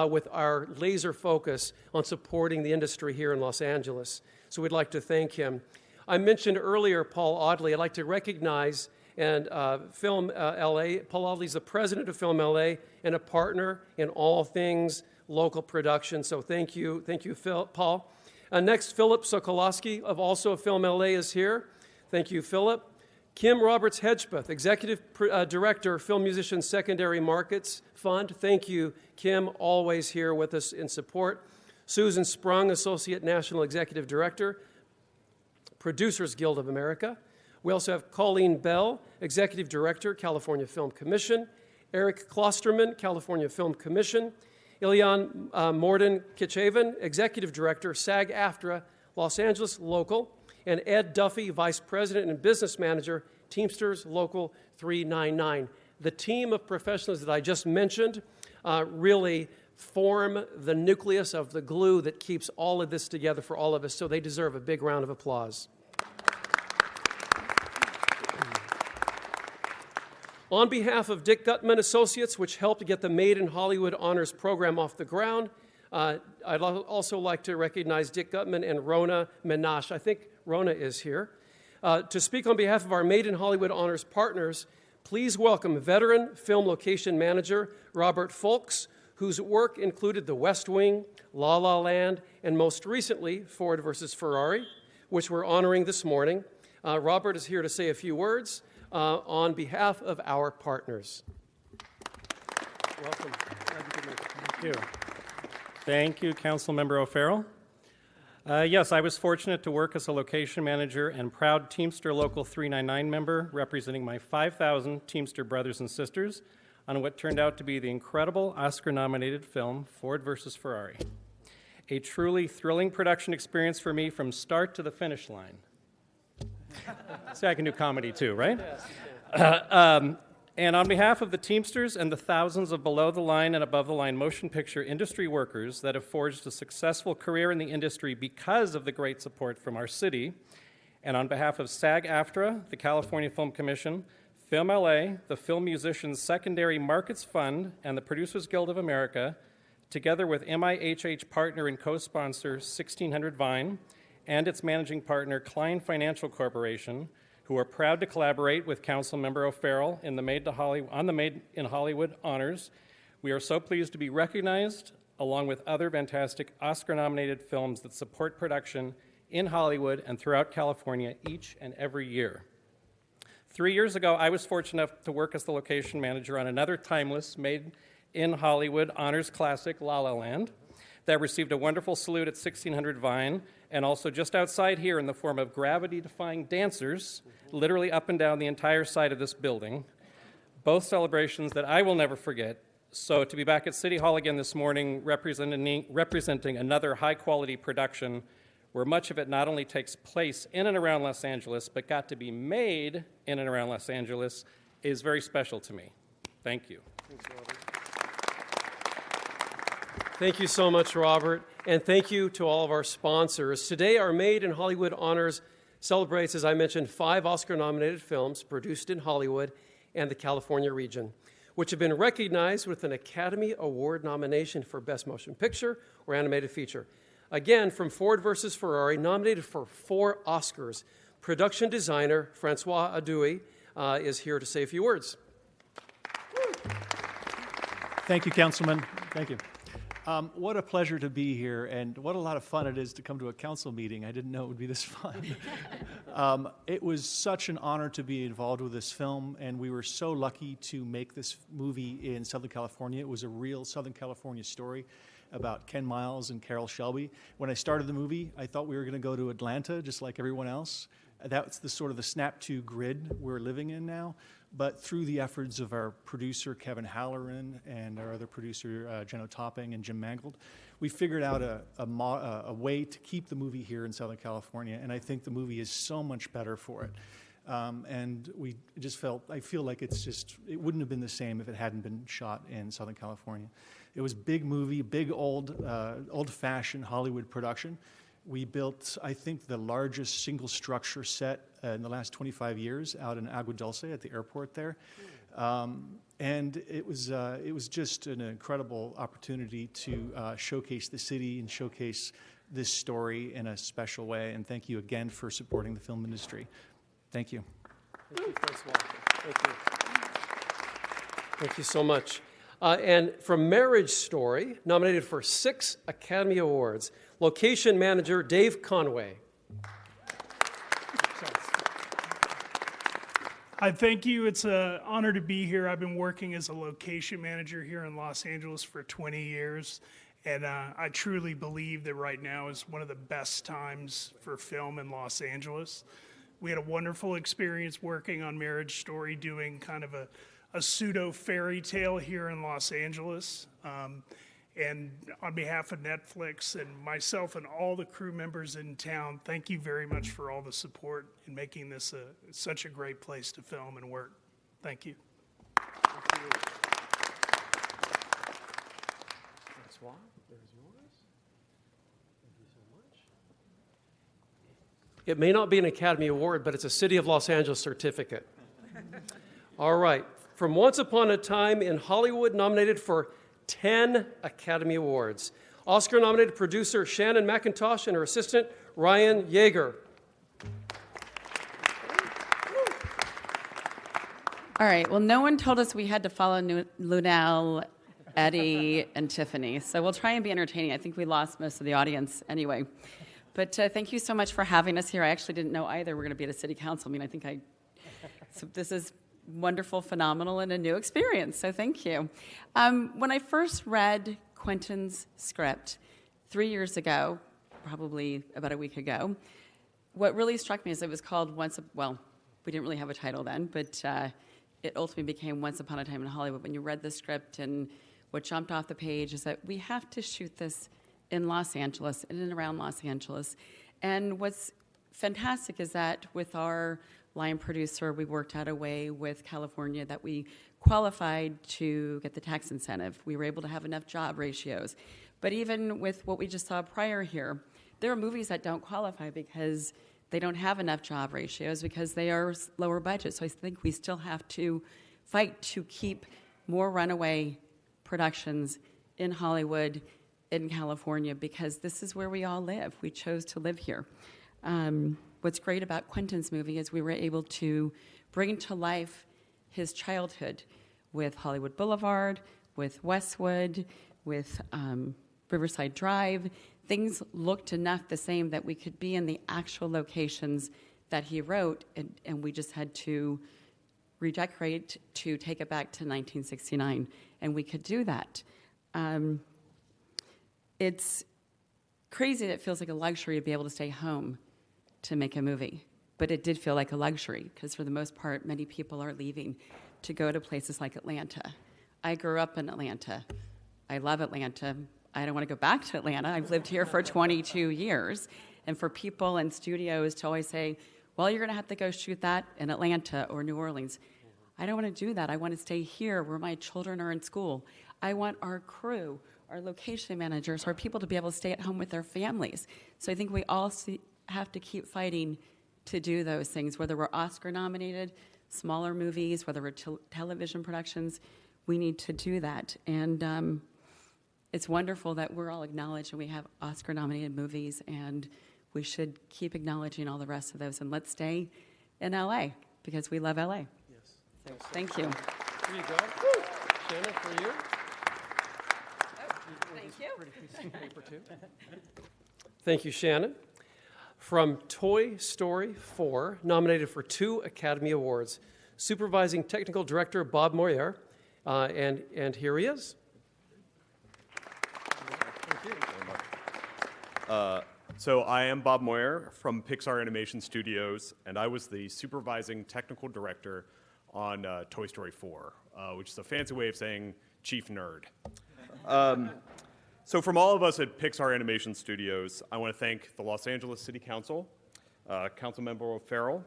with our laser focus on supporting the industry here in Los Angeles. So we'd like to thank him. I mentioned earlier Paul Audley. I'd like to recognize and Film LA. Paul Audley is the president of Film LA and a partner in all things local production. So thank you, Paul. Next, Philip Sokolowski of also Film LA is here. Thank you, Philip. Kim Roberts-Hedgepeth, Executive Director, Film Musicians Secondary Markets Fund. Thank you, Kim, always here with us in support. Susan Sprung, Associate National Executive Director, Producers Guild of America. We also have Colleen Bell, Executive Director, California Film Commission. Eric Klosterman, California Film Commission. Ilyan Morden-Kitchevan, Executive Director, SAG-AFTRA, Los Angeles Local. And Ed Duffy, Vice President and Business Manager, Teamsters Local 399. The team of professionals that I just mentioned really form the nucleus of the glue that keeps all of this together for all of us, so they deserve a big round of applause. On behalf of Dick Gutman Associates, which helped to get the Made in Hollywood Honors Program off the ground, I'd also like to recognize Dick Gutman and Rona Menache. I think Rona is here. To speak on behalf of our Made in Hollywood Honors partners, please welcome veteran film location manager Robert Folks, whose work included The West Wing, La La Land, and most recently, Ford versus Ferrari, which we're honoring this morning. Robert is here to say a few words on behalf of our partners.
Welcome. Thank you. Thank you, Councilmember O'Farrell. Yes, I was fortunate to work as a location manager and proud Teamster Local 399 member representing my 5,000 Teamster brothers and sisters on what turned out to be the incredible Oscar-nominated film Ford versus Ferrari. A truly thrilling production experience for me from start to the finish line. See, I can do comedy too, right? Yes. And on behalf of the Teamsters and the thousands of below-the-line and above-the-line motion picture industry workers that have forged a successful career in the industry because of the great support from our city, and on behalf of SAG-AFTRA, the California Film Commission, Film LA, the Film Musicians Secondary Markets Fund, and the Producers Guild of America, together with MIHH partner and co-sponsor 1600 Vine, and its managing partner Klein Financial Corporation, who are proud to collaborate with Councilmember O'Farrell on the Made in Hollywood Honors. We are so pleased to be recognized, along with other fantastic Oscar-nominated films that support production in Hollywood and throughout California each and every year. 3 years ago, I was fortunate enough to work as the location manager on another timeless Made in Hollywood Honors classic, La La Land, that received a wonderful salute at 1600 Vine, and also just outside here in the form of gravity-defying dancers, literally up and down the entire side of this building. Both celebrations that I will never forget. So to be back at City Hall again this morning representing another high-quality production where much of it not only takes place in and around Los Angeles, but got to be made in and around Los Angeles, is very special to me. Thank you.
Thanks, Robert. Thank you so much, Robert, and thank you to all of our sponsors. Today, our Made in Hollywood Honors celebrates, as I mentioned, 5 Oscar-nominated films produced in Hollywood and the California region, which have been recognized with an Academy Award nomination for Best Motion Picture or Animated Feature. Again, from Ford versus Ferrari, nominated for 4 Oscars, production designer Francois Adoui is here to say a few words.
Thank you, Councilman. Thank you. What a pleasure to be here, and what a lot of fun it is to come to a council meeting. I didn't know it would be this fun. It was such an honor to be involved with this film, and we were so lucky to make this movie in Southern California. It was a real Southern California story about Ken Miles and Carroll Shelby. When I started the movie, I thought we were going to go to Atlanta, just like everyone else. That's the sort of the snap-to grid we're living in now. But through the efforts of our producer, Kevin Halloran, and our other producer, Jenno Topping and Jim Mangold, we figured out a way to keep the movie here in Southern California, and I think the movie is so much better for it. And we just I feel like it wouldn't have been the same if it hadn't been shot in Southern California. It was big movie, big old-fashioned Hollywood production. We built, I think, the largest single structure set in the last 25 years out in Agua Dulce at the airport there. And it was just an incredible opportunity to showcase the city and showcase this story in a special way. And thank you again for supporting the film industry. Thank you.
Thank you, Francois. Thank you. Thank you so much. And from Marriage Story, nominated for 6 Academy Awards, location manager Dave Conway.
I thank you. It's an honor to be here. I've been working as a location manager here in Los Angeles for 20 years, and I truly believe that right now is one of the best times for film in Los Angeles. We had a wonderful experience working on Marriage Story, doing kind of a pseudo fairy tale here in Los Angeles. And on behalf of Netflix and myself and all the crew members in town, thank you very much for all the support in making this such a great place to film and work. Thank you.
Thank you. Francois, there's yours. Thank you so much. It may not be an Academy Award, but it's a City of Los Angeles certificate. All right. From Once Upon a Time in Hollywood, nominated for 10 Academy Awards. Oscar-nominated producer Shannon McIntosh and her assistant Ryan Yeager.
All right, well, no one told us we had to follow Lunel, Eddie, and Tiffany, so we'll try and be entertaining. I think we lost most of the audience anyway. But thank you so much for having us here. I actually didn't know either we're going to be at a city council meeting. So this is wonderful, phenomenal, and a new experience, so thank you. When I first read Quentin's script 3 years ago, probably about a week ago, what really struck me is it was called we didn't really have a title then, but it ultimately became Once Upon a Time in Hollywood. When you read the script, and what jumped off the page is that we have to shoot this in Los Angeles, in and around Los Angeles. And what's fantastic is that with our line producer, we worked out a way with California that we qualified to get the tax incentive. We were able to have enough job ratios. But even with what we just saw prior here, there are movies that don't qualify because they don't have enough job ratios, because they are lower budget. So I think we still have to fight to keep more runaway productions in Hollywood, in California, because this is where we all live. We chose to live here. What's great about Quentin's movie is we were able to bring to life his childhood with Hollywood Boulevard, with Westwood, with Riverside Drive. Things looked enough the same that we could be in the actual locations that he wrote, and we just had to redecorate to take it back to 1969, and we could do that. It's crazy that it feels like a luxury to be able to stay home to make a movie, but it did feel like a luxury because for the most part, many people are leaving to go to places like Atlanta. I grew up in Atlanta. I love Atlanta. I don't want to go back to Atlanta. I've lived here for 22 years. And for people in studios to always say, well, you're going to have to go shoot that in Atlanta or New Orleans. I don't want to do that. I want to stay here where my children are in school. I want our crew, our location managers, our people to be able to stay at home with their families. So I think we all have to keep fighting to do those things, whether we're Oscar-nominated, smaller movies, whether we're television productions. We need to do that. And it's wonderful that we're all acknowledged and we have Oscar-nominated movies, and we should keep acknowledging all the rest of those. And let's stay in LA because we love LA.
Yes.
Thank you.
Here you go. Shannon, for you.
Thank you.
Piece of paper too. Thank you, Shannon. From Toy Story 4, nominated for 2 Academy Awards, Supervising Technical Director Bob Moyer, and here he is.
So I am Bob Moyer from Pixar Animation Studios, and I was the supervising technical director on Toy Story 4, which is a fancy way of saying chief nerd. So from all of us at Pixar Animation Studios, I want to thank the Los Angeles City Council, Councilmember O'Farrell,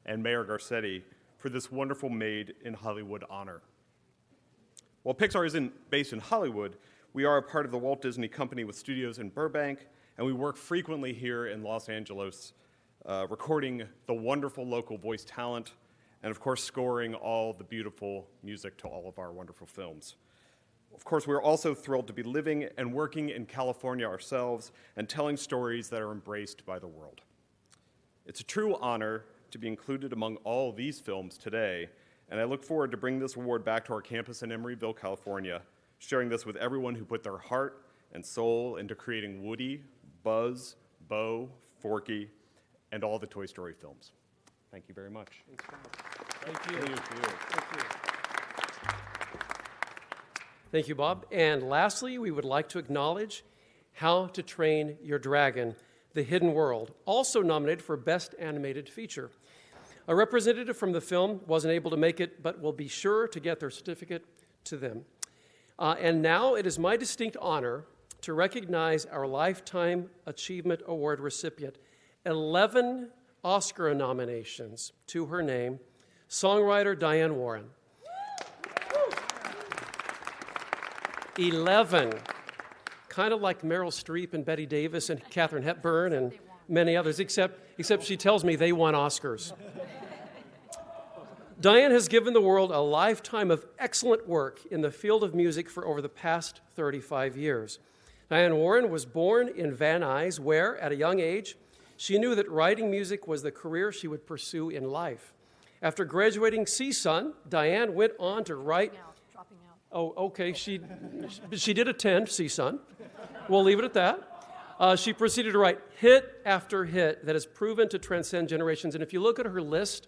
and Mayor Garcetti for this wonderful Made in Hollywood honor. While Pixar isn't based in Hollywood, we are a part of the Walt Disney Company with studios in Burbank, and we work frequently here in Los Angeles, recording the wonderful local voice talent, and of course scoring all the beautiful music to all of our wonderful films. Of course, we're also thrilled to be living and working in California ourselves and telling stories that are embraced by the world. It's a true honor to be included among all these films today, and I look forward to bringing this award back to our campus in Emeryville, California, sharing this with everyone who put their heart and soul into creating Woody, Buzz, Bo, Forky, and all the Toy Story films. Thank you very much.
Thank you. Thank you, Bob. And lastly, we would like to acknowledge How to Train Your Dragon, The Hidden World, also nominated for Best Animated Feature. A representative from the film wasn't able to make it, but will be sure to get their certificate to them. And now it is my distinct honor to recognize our Lifetime Achievement Award recipient, 11 Oscar nominations to her name, songwriter Diane Warren. 11. Kind of like Meryl Streep and Bette Davis and Katharine Hepburn and many others, except she tells me they won Oscars. Diane has given the world a lifetime of excellent work in the field of music for over the past 35 years. Diane Warren was born in Van Nuys, where, at a young age, she knew that writing music was the career she would pursue in life. After graduating CSUN, Diane went on to write... Oh, okay, she did attend CSUN. We'll leave it at that. She proceeded to write hit after hit that has proven to transcend generations. And if you look at her list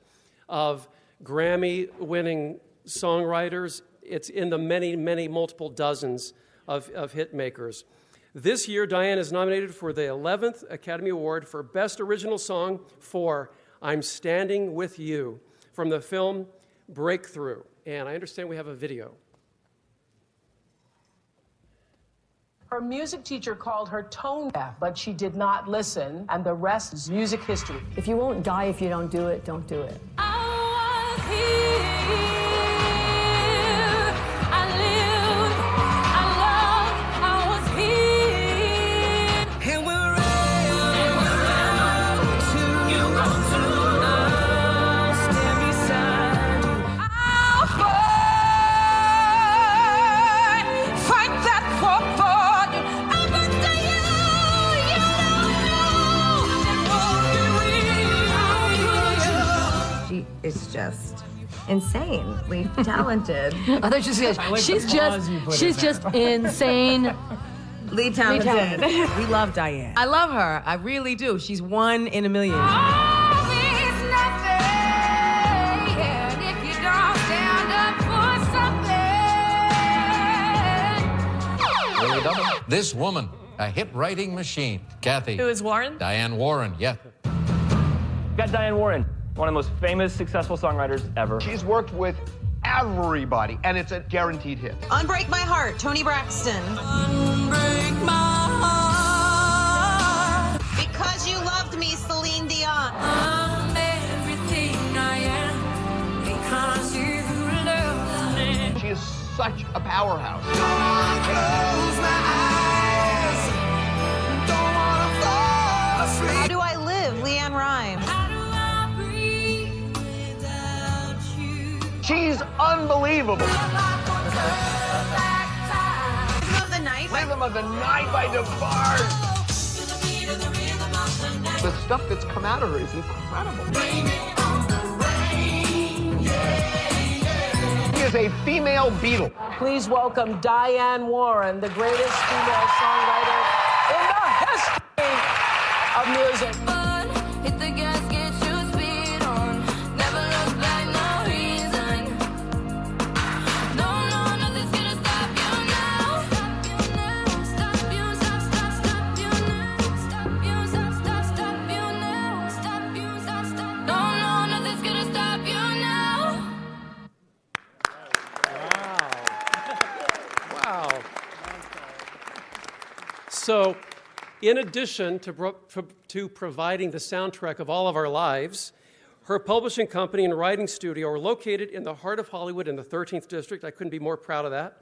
of Grammy-winning songwriters, it's in the many, many multiple dozens of hit makers. This year, Diane is nominated for the 11th Academy Award for Best Original Song for I'm Standing With You from the film Breakthrough. And I understand we have a video.
Her music teacher called her tone deaf, but she did not listen, and the rest is music history.
If you won't die if you don't do it, don't do it.
It's just insanely talented.
I thought she's just insane.
Lead talented. We love Diane. I love her. I really do. She's one in a million.
This woman, a hit-writing machine. Kathy.
Who is Warren?
Diane Warren, yeah.
Got Diane Warren, one of the most famous, successful songwriters ever.
She's worked with everybody, and it's a guaranteed hit.
Unbreak My Heart, Toni Braxton.
Unbreak my heart.
Because You Loved Me, Celine Dion.
I'm everything I am because you love me.
She is such a powerhouse.
Don't wanna close my eyes. Don't wanna fall asleep.
How Do I Live, Leanne Rimes.
She's unbelievable.
Of the Night,
Rhythm of the Night by DeBarge. The stuff that's come out of her is incredible. She is a female Beatle.
Please welcome Diane Warren, the greatest female songwriter in the history of music.
Hit the gas, get your speed on. Never look back, no reason. No, nothing's gonna stop you now. Stop you, stop, you now. Stop you, stop, you now. Stop you, stop. No, nothing's gonna stop you now.
Wow. So, in addition to providing the soundtrack of all of our lives, her publishing company and writing studio are located in the heart of Hollywood in the 13th District. I couldn't be more proud of that.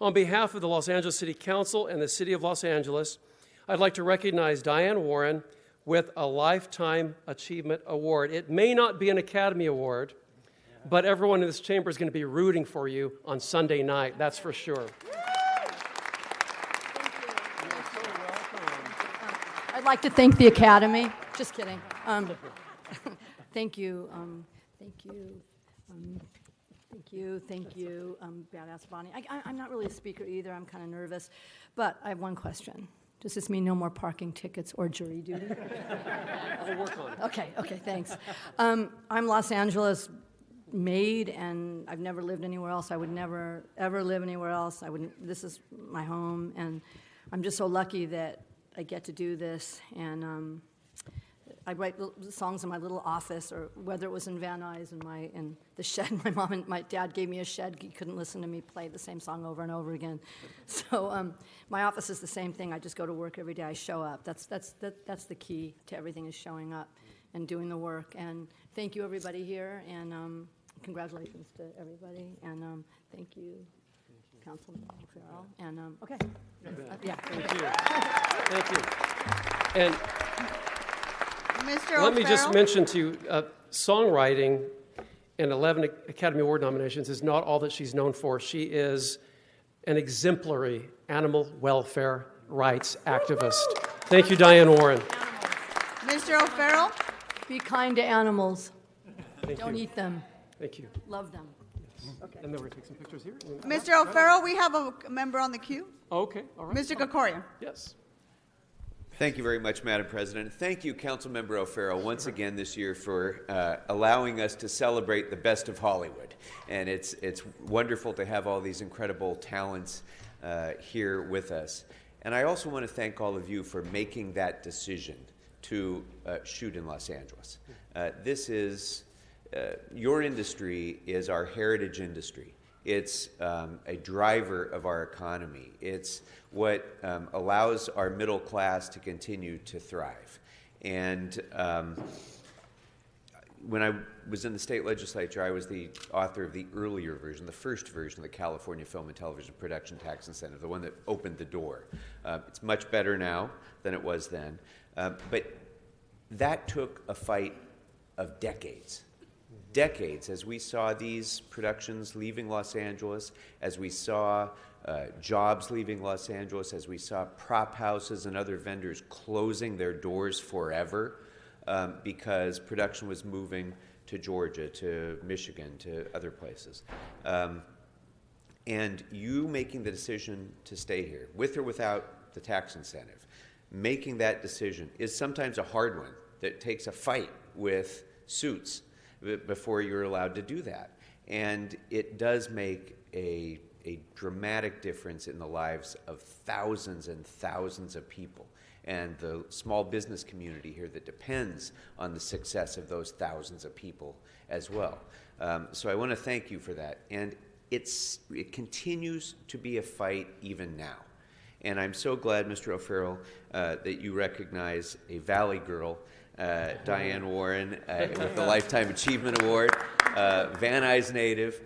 On behalf of the Los Angeles City Council and the City of Los Angeles, I'd like to recognize Diane Warren with a Lifetime Achievement Award. It may not be an Academy Award, but everyone in this chamber is going to be rooting for you on Sunday night, that's for sure.
I'd like to thank the Academy. Just kidding. Thank you. Thank you, Badass Bonnie. I'm not really a speaker either. I'm kind of nervous. But I have one question. Does this mean no more parking tickets or jury duty?
I'll work on it.
Okay, thanks. I'm Los Angeles made, and I've never lived anywhere else. I would never, ever live anywhere else. This is my home, and I'm just so lucky that I get to do this, and I write songs in my little office, or whether it was in Van Nuys in the shed. My mom and my dad gave me a shed. He couldn't listen to me play the same song over and over again. So my office is the same thing. I just go to work every day. I show up. That's the key to everything, is showing up and doing the work. And thank you, everybody here, and congratulations to everybody, and thank you, Councilman Farrell. And okay. Yeah.
Thank you. Thank you. And
Mr.
let me just
O'Farrell?
mention to you, songwriting and 11 Academy Award nominations is not all that she's known for. She is an exemplary animal welfare rights activist. Thank you, Diane Warren.
Mr. O'Farrell?
Be kind to animals.
Thank
Don't
you.
eat them.
Thank you.
Love them.
Okay. And then we're going to take some pictures here.
Mr. O'Farrell, we have a member on the queue.
Okay, all right.
Mr. Gregorian.
Yes.
Thank you very much, Madam President. Thank you, Councilmember O'Farrell, once again this year for allowing us to celebrate the best of Hollywood. And it's wonderful to have all these incredible talents here with us. And I also want to thank all of you for making that decision to shoot in Los Angeles. This is, your industry is our heritage industry. It's a driver of our economy. It's what allows our middle class to continue to thrive. And when I was in the state legislature, I was the author of the earlier version, the first version of the California Film and Television Production Tax Incentive, the one that opened the door. It's much better now than it was then. But that took a fight of decades. Decades, as we saw these productions leaving Los Angeles, as we saw jobs leaving Los Angeles, as we saw prop houses and other vendors closing their doors forever because production was moving to Georgia, to Michigan, to other places. And you making the decision to stay here, with or without the tax incentive, making that decision is sometimes a hard one that takes a fight with suits before you're allowed to do that. And it does make a dramatic difference in the lives of thousands and thousands of people, and the small business community here that depends on the success of those thousands of people as well. So I want to thank you for that. And it continues to be a fight even now. And I'm so glad, Mr. O'Farrell, that you recognize a Valley girl, Diane Warren, with the Lifetime Achievement Award, Van Nuys native.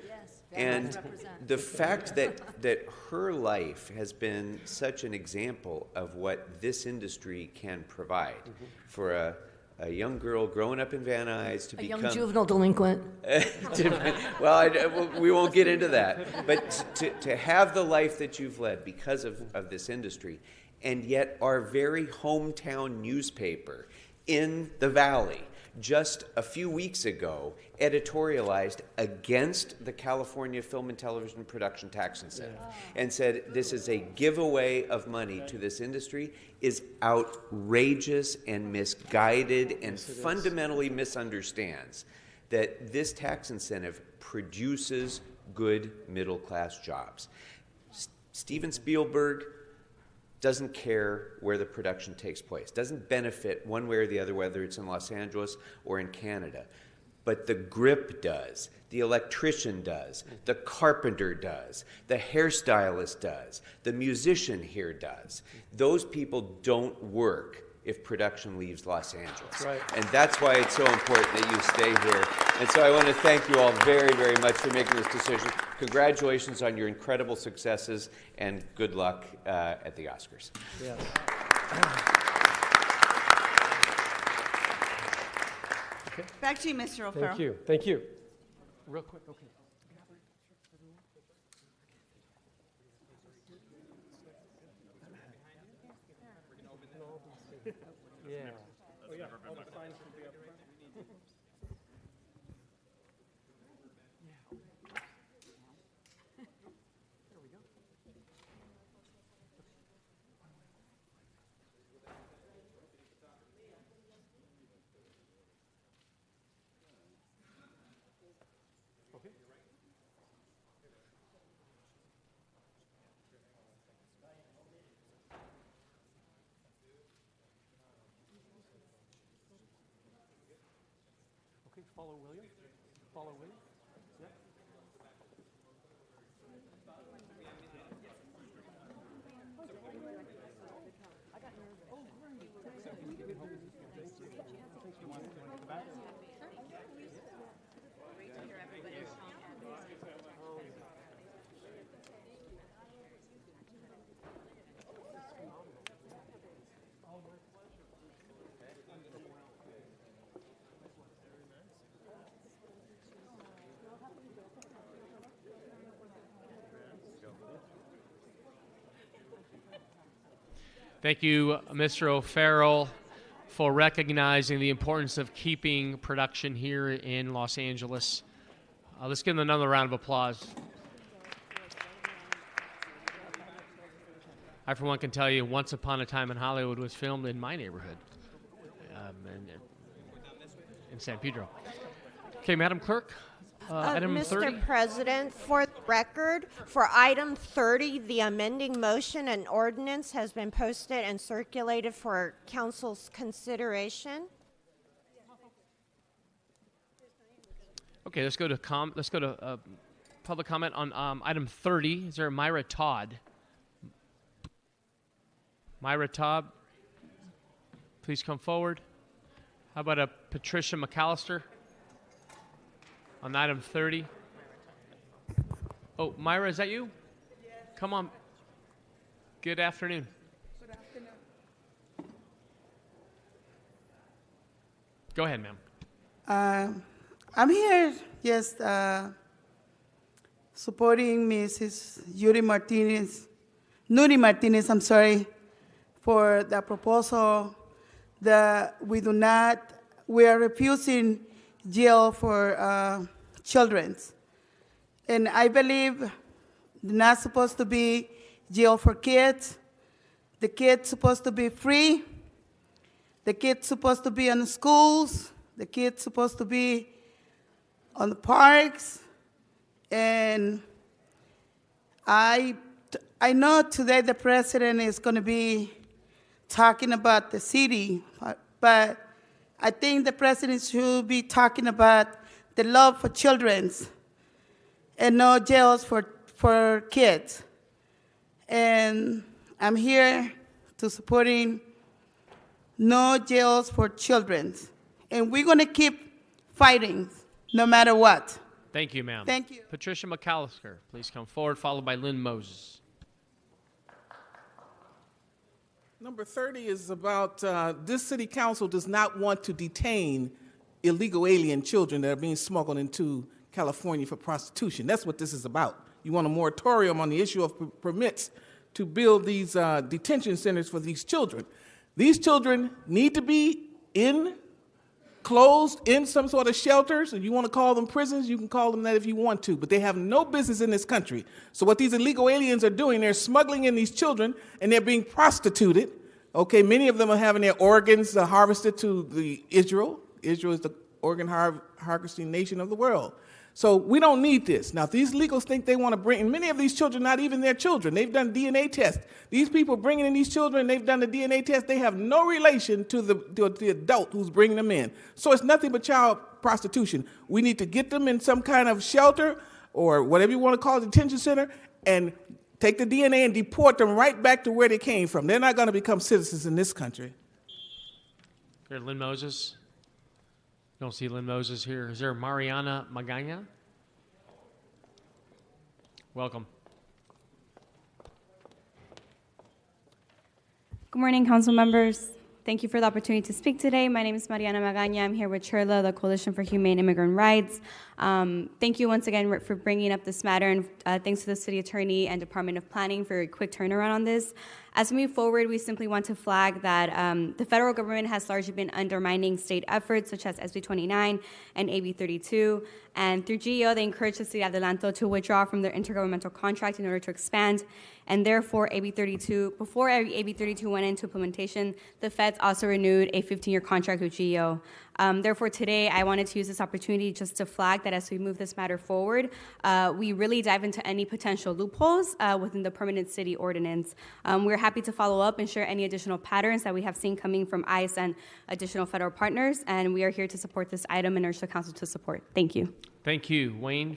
And the fact that her life has been such an example of what this industry can provide for a young girl growing up in Van Nuys to
A
become
young juvenile delinquent.
well, we won't get into that. But to have the life that you've led because of this industry, and yet our very hometown newspaper in the Valley just a few weeks ago editorialized against the California Film and Television Production Tax Incentive and said this is a giveaway of money to this industry, is outrageous and misguided and fundamentally misunderstands that this tax incentive produces good middle-class jobs. Steven Spielberg doesn't care where the production takes place, doesn't benefit one way or the other, whether it's in Los Angeles or in Canada. But the grip does, the electrician does, the carpenter does, the hairstylist does, the musician here does. Those people don't work if production leaves Los Angeles.
That's right.
And that's why it's so important that you stay here. And so I want to thank you all very, very much for making this decision. Congratulations on your incredible successes, and good luck at the Oscars.
Yes.
Back to you, Mr. O'Farrell.
Thank you. Thank you. Real quick, okay. Yeah. Oh, yeah. All the signs can be up front. There we go. Okay. Okay, follow William. Follow William. Yep.
Thank you, Mr. O'Farrell, for recognizing the importance of keeping production here in Los Angeles. Let's give him another round of applause. I, for one, can tell you Once Upon a Time in Hollywood was filmed in my neighborhood in San Pedro. Okay, Madam Clerk, item
Mr.
30.
President, for the record, for item 30, the amending motion and ordinance has been posted and circulated for council's consideration.
Okay, let's go to public comment on item 30. Is there Myra Todd? Myra Todd, please come forward. How about a Patricia McAllister on item 30? Oh, Myra, is that you? Yes. Come on. Good afternoon.
Good afternoon.
Go ahead, ma'am.
I'm here just supporting Mrs. Nuri Martinez, I'm sorry, for the proposal that we are refusing jail for children. And I believe not supposed to be jail for kids. The kids supposed to be free. The kids supposed to be in the schools. The kids supposed to be on the parks. And I know today the president is going to be talking about the city, but I think the president should be talking about the love for children and no jails for kids. And I'm here to supporting no jails for children. And we're going to keep fighting no matter what.
Thank you, ma'am.
Thank you.
Patricia McAllister, please come forward, followed by Lynn Moses.
Number 30 is about this city council does not want to detain illegal alien children that are being smuggled into California for prostitution. That's what this is about. You want a moratorium on the issue of permits to build these detention centers for these children. These children need to be closed in some sort of shelters, and you want to call them prisons, you can call them that if you want to, but they have no business in this country. So what these illegal aliens are doing, they're smuggling in these children, and they're being prostituted. Okay, many of them are having their organs harvested to Israel. Israel is the organ harvesting nation of the world. So we don't need this. Now, if these legals think they want to bring, and many of these children, not even their children, they've done DNA tests. These people bringing in these children, they've done the DNA test, they have no relation to the adult who's bringing them in. So it's nothing but child prostitution. We need to get them in some kind of shelter or whatever you want to call it, detention center, and take the DNA and deport them right back to where they came from. They're not going to become citizens in this country.
Here, Lynn Moses. Don't see Lynn Moses here. Is there Mariana Magana? Welcome.
Good morning, council members. Thank you for the opportunity to speak today. My name is Mariana Magana. I'm here with CHIRLA, the Coalition for Humane Immigrant Rights. Thank you once again for bringing up this matter, and thanks to the City Attorney and Department of Planning for a quick turnaround on this. As we move forward, we simply want to flag that the federal government has largely been undermining state efforts such as SB 29 and AB 32. And through GEO, they encouraged the City of Adelanto to withdraw from their intergovernmental contract in order to expand. And therefore, before AB 32 went into implementation, the feds also renewed a 15-year contract with GEO. Therefore, today, I wanted to use this opportunity just to flag that as we move this matter forward, we really dive into any potential loopholes within the permanent city ordinance. We're happy to follow up and share any additional patterns that we have seen coming from ICE and additional federal partners, and we are here to support this item and urge the council to support. Thank you.
Thank you. Wayne,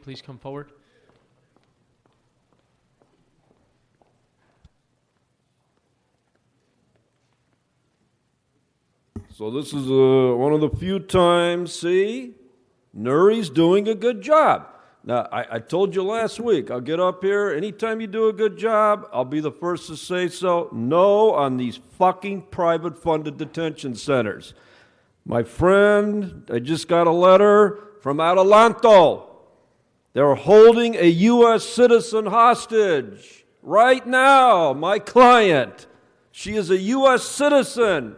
please come forward.
So this is one of the few times, see, Nuri's doing a good job. Now, I told you last week, I'll get up here, anytime you do a good job, I'll be the first to say so. No on these fucking private funded detention centers. My friend, I just got a letter from Adelanto. They're holding a U.S. citizen hostage right now, my client. She is a U.S. citizen.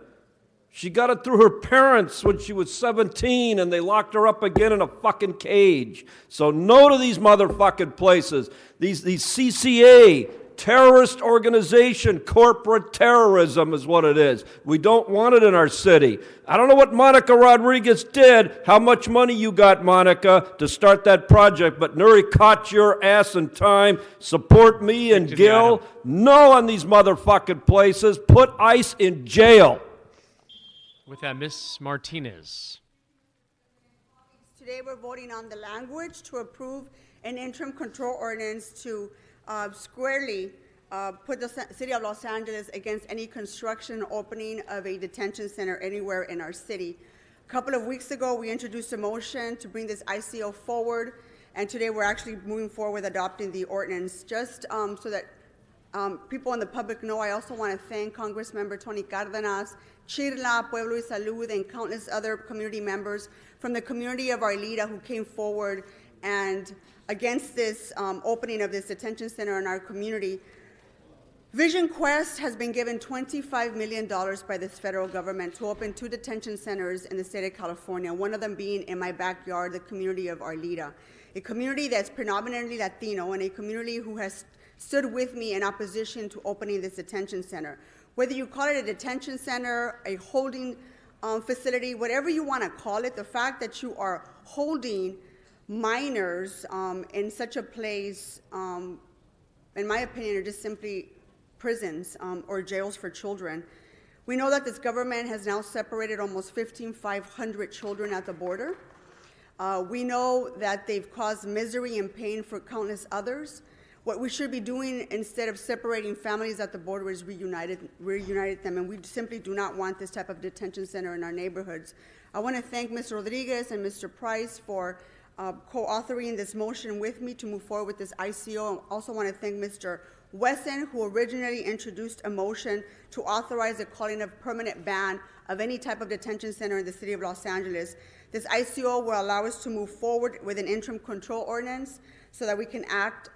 She got it through her parents when she was 17, and they locked her up again in a fucking cage. So no to these motherfucking places. These CCA, terrorist organization, corporate terrorism is what it is. We don't want it in our city. I don't know what Monica Rodriguez did, how much money you got, Monica, to start that project, but Nuri caught your ass in time. Support me and Gil. No on these motherfucking places. Put ICE in jail.
With that, Ms. Martinez.
Today we're voting on the language to approve an interim control ordinance to squarely put the City of Los Angeles against any construction or opening of a detention center anywhere in our city. A couple of weeks ago, we introduced a motion to bring this ICO forward, and today we're actually moving forward with adopting the ordinance. Just so that people in the public know, I also want to thank Congressmember Tony Cardenas, CHIRLA, Pueblo y Salud, and countless other community members from the community of Arleta who came forward and against this opening of this detention center in our community. Vision Quest has been given $25 million by this federal government to open 2 detention centers in the state of California, one of them being in my backyard, the community of Arleta, a community that's predominantly Latino and a community who has stood with me in opposition to opening this detention center. Whether you call it a detention center, a holding facility, whatever you want to call it, the fact that you are holding minors in such a place, in my opinion, are just simply prisons or jails for children. We know that this government has now separated almost 1,500 children at the border. We know that they've caused misery and pain for countless others. What we should be doing instead of separating families at the border is reunite them, and we simply do not want this type of detention center in our neighborhoods. I want to thank Ms. Rodriguez and Mr. Price for co-authoring this motion with me to move forward with this ICO. I also want to thank Mr. Wesson, who originally introduced a motion to authorize the calling of permanent ban of any type of detention center in the city of Los Angeles. This ICO will allow us to move forward with an interim control ordinance so that we can act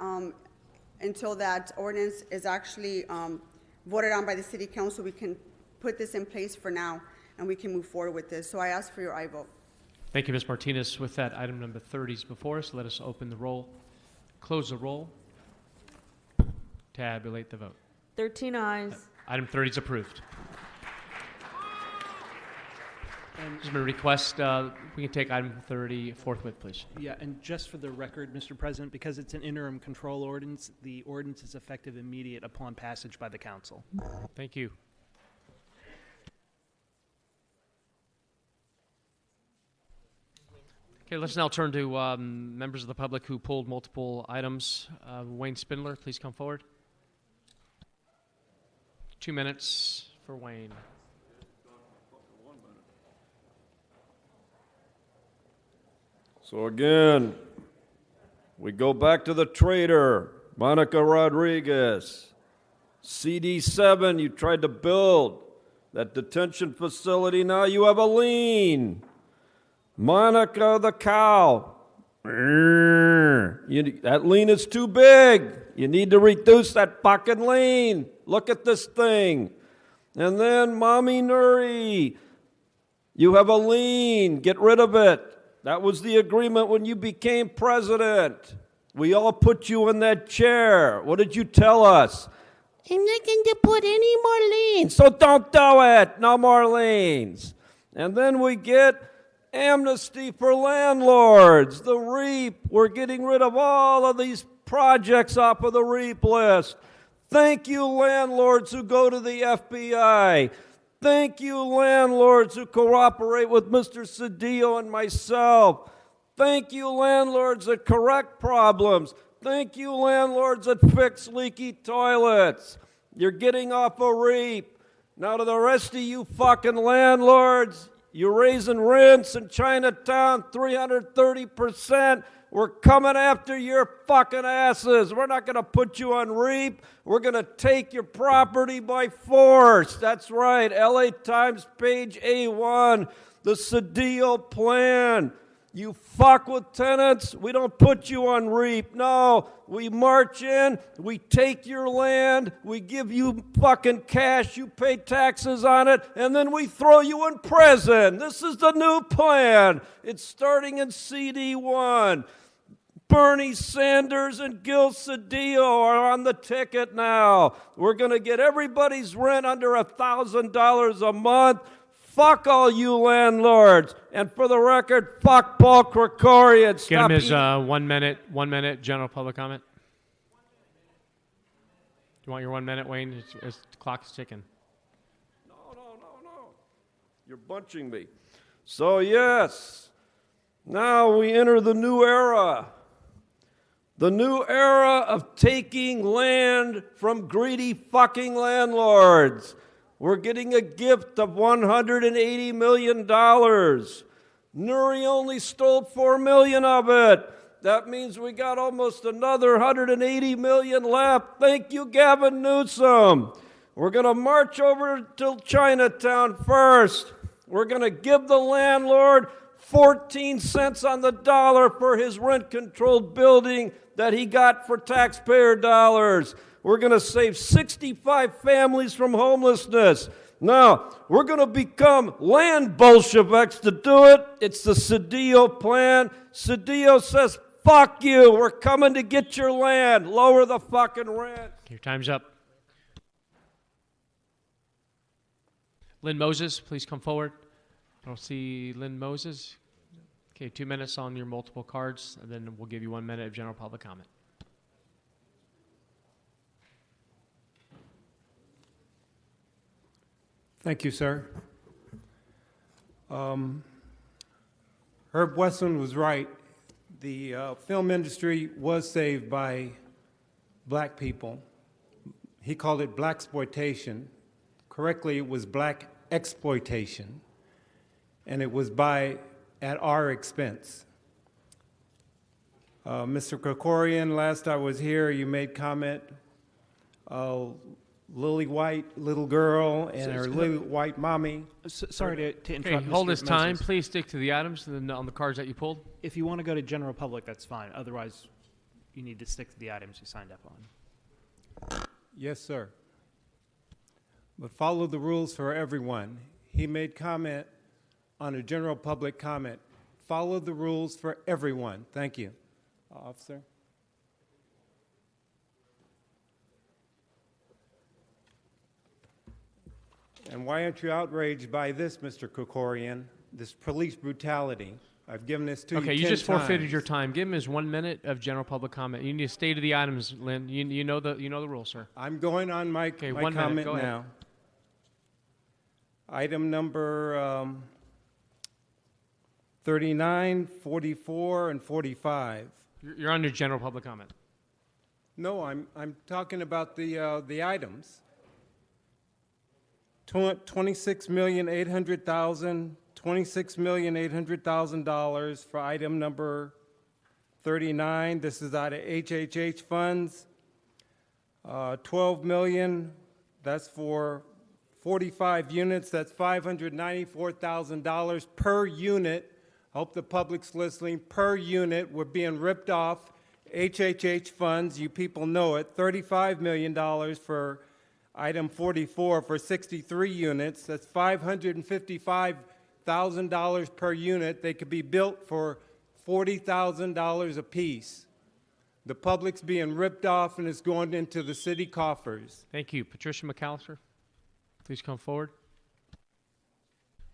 until that ordinance is actually voted on by the city council. We can put this in place for now, and we can move forward with this. So I ask for your aye vote.
Thank you, Ms. Martinez. With that, item number 30 is before us. Let us open the roll, close the roll, tabulate the vote.
13 ayes.
Item 30 is approved. Just going to request we can take item 30 forthwith, please.
Yeah, and just for the record, Mr. President, because it's an interim control ordinance, the ordinance is effective immediate upon passage by the council.
Thank you. Okay, let's now turn to members of the public who pulled multiple items. Wayne Spindler, please come forward. 2 minutes for Wayne.
So again, we go back to the traitor, Monica Rodriguez. CD7, you tried to build that detention facility. Now you have a lien. Monica the cow. That lien is too big. You need to reduce that fucking lien. Look at this thing. And then Mommy Nuri, you have a lien. Get rid of it. That was the agreement when you became president. We all put you in that chair. What did you tell us? I'm not going to put any more liens. So don't do it. No more liens. And then we get amnesty for landlords. The REAP. We're getting rid of all of these projects off of the REAP list. Thank you, landlords who go to the FBI. Thank you, landlords who cooperate with Mr. Cedillo and myself. Thank you, landlords that correct problems. Thank you, landlords that fix leaky toilets. You're getting off a REAP. Now to the rest of you fucking landlords, you're raising rents in Chinatown 330%. We're coming after your fucking asses. We're not going to put you on REAP. We're going to take your property by force. That's right. LA Times, page A1, the Cedillo plan. You fuck with tenants, we don't put you on REAP. No, we march in, we take your land, we give you fucking cash, you pay taxes on it, and then we throw you in prison. This is the new plan. It's starting in CD1. Bernie Sanders and Gil Cedillo are on the ticket now. We're going to get everybody's rent under $1,000 a month. Fuck all you landlords. And for the record, fuck Paul Krikorian.
Get him his 1 minute general public comment. You want your 1 minute, Wayne? The clock is ticking.
No. You're bunching me. So yes, now we enter the new era. The new era of taking land from greedy fucking landlords. We're getting a gift of $180 million. Nuri only stole $4 million of it. That means we got almost another $180 million left. Thank you, Gavin Newsom. We're going to march over to Chinatown first. We're going to give the landlord 14 cents on the dollar for his rent-controlled building that he got for taxpayer dollars. We're going to save 65 families from homelessness. Now, we're going to become land Bolsheviks to do it. It's the Cedillo plan. Cedillo says, fuck you. We're coming to get your land. Lower the fucking rent.
Your time's up. Lynn Moses, please come forward. I don't see Lynn Moses. Okay, 2 minutes on your multiple cards, and then we'll give you 1 minute of general public comment.
Thank you, sir. Herb Wesson was right. The film industry was saved by black people. He called it blaxploitation. Correctly, it was black exploitation, and it was at our expense. Mr. Krikorian, last I was here, you made comment, Lily White, little girl, and her Lily White mommy.
Sorry to
Okay,
interrupt.
hold
Mr.
this time.
Moses.
Please stick to the items and then on the cards that you pulled.
If you want to go to general public, that's fine. Otherwise, you need to stick to the items you signed up on.
Yes, sir. But follow the rules for everyone. He made comment on a general public comment. Follow the rules for everyone. Thank you. Officer? And why aren't you outraged by this, Mr. Krikorian, this police brutality? I've given this to you 10
Okay, you just forfeited
times.
your time. Give him his 1 minute of general public comment. You need to stay to the items, Lynn. You know the rules, sir.
I'm going on my,
Okay,
my
1 minute.
comment
Go ahead.
now. Item number 39, 44, and 45.
You're on your general public comment.
No, I'm talking about the items. $26,800,000 for item number 39. This is out of HHH funds. 12 million. That's for 45 units. That's $594,000 per unit. I hope the public's listening. Per unit, we're being ripped off. HHH funds, you people know it. $35 million for item 44 for 63 units. That's $555,000 per unit. They could be built for $40,000 apiece. The public's being ripped off and it's going into the city coffers.
Thank you. Patricia McAllister, please come forward.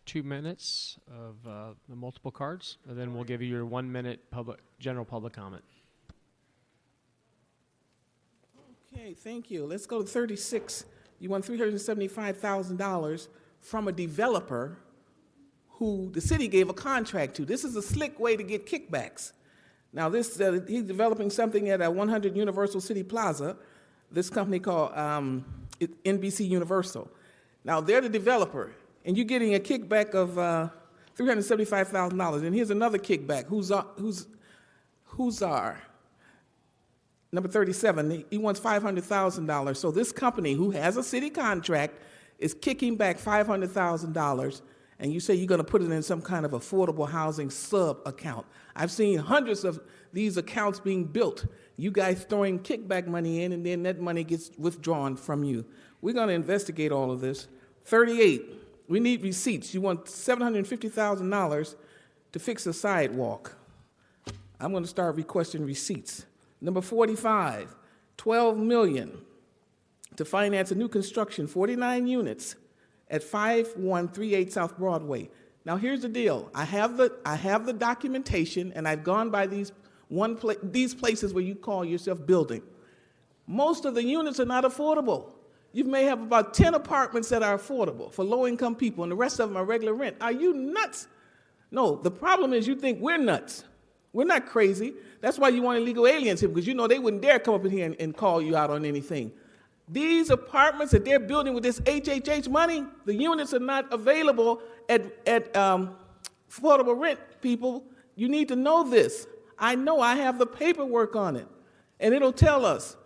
2 minutes of the multiple cards, and then we'll give you your 1 minute general public comment.
Okay, thank you. Let's go to 36. You won $375,000 from a developer who the city gave a contract to. This is a slick way to get kickbacks. Now, he's developing something at 100 Universal City Plaza, this company called NBC Universal. Now, they're the developer, and you're getting a kickback of $375,000. And here's another kickback. Who's our? Number 37, he wants $500,000. So this company, who has a city contract, is kicking back $500,000, and you say you're going to put it in some kind of affordable housing sub-account. I've seen hundreds of these accounts being built. You guys throwing kickback money in, and then that money gets withdrawn from you. We're going to investigate all of this. 38, we need receipts. You want $750,000 to fix a sidewalk. I'm going to start requesting receipts. Number 45, $12 million to finance a new construction, 49 units at 5138 South Broadway. Now here's the deal. I have the documentation, and I've gone by these places where you call yourself building. Most of the units are not affordable. You may have about 10 apartments that are affordable for low-income people, and the rest of them are regular rent. Are you nuts? No, the problem is you think we're nuts. We're not crazy. That's why you want illegal aliens here, because you know they wouldn't dare come up in here and call you out on anything. These apartments that they're building with this HHH money, the units are not available at affordable rent, people. You need to know this. I know, I have the paperwork on it, and it'll tell us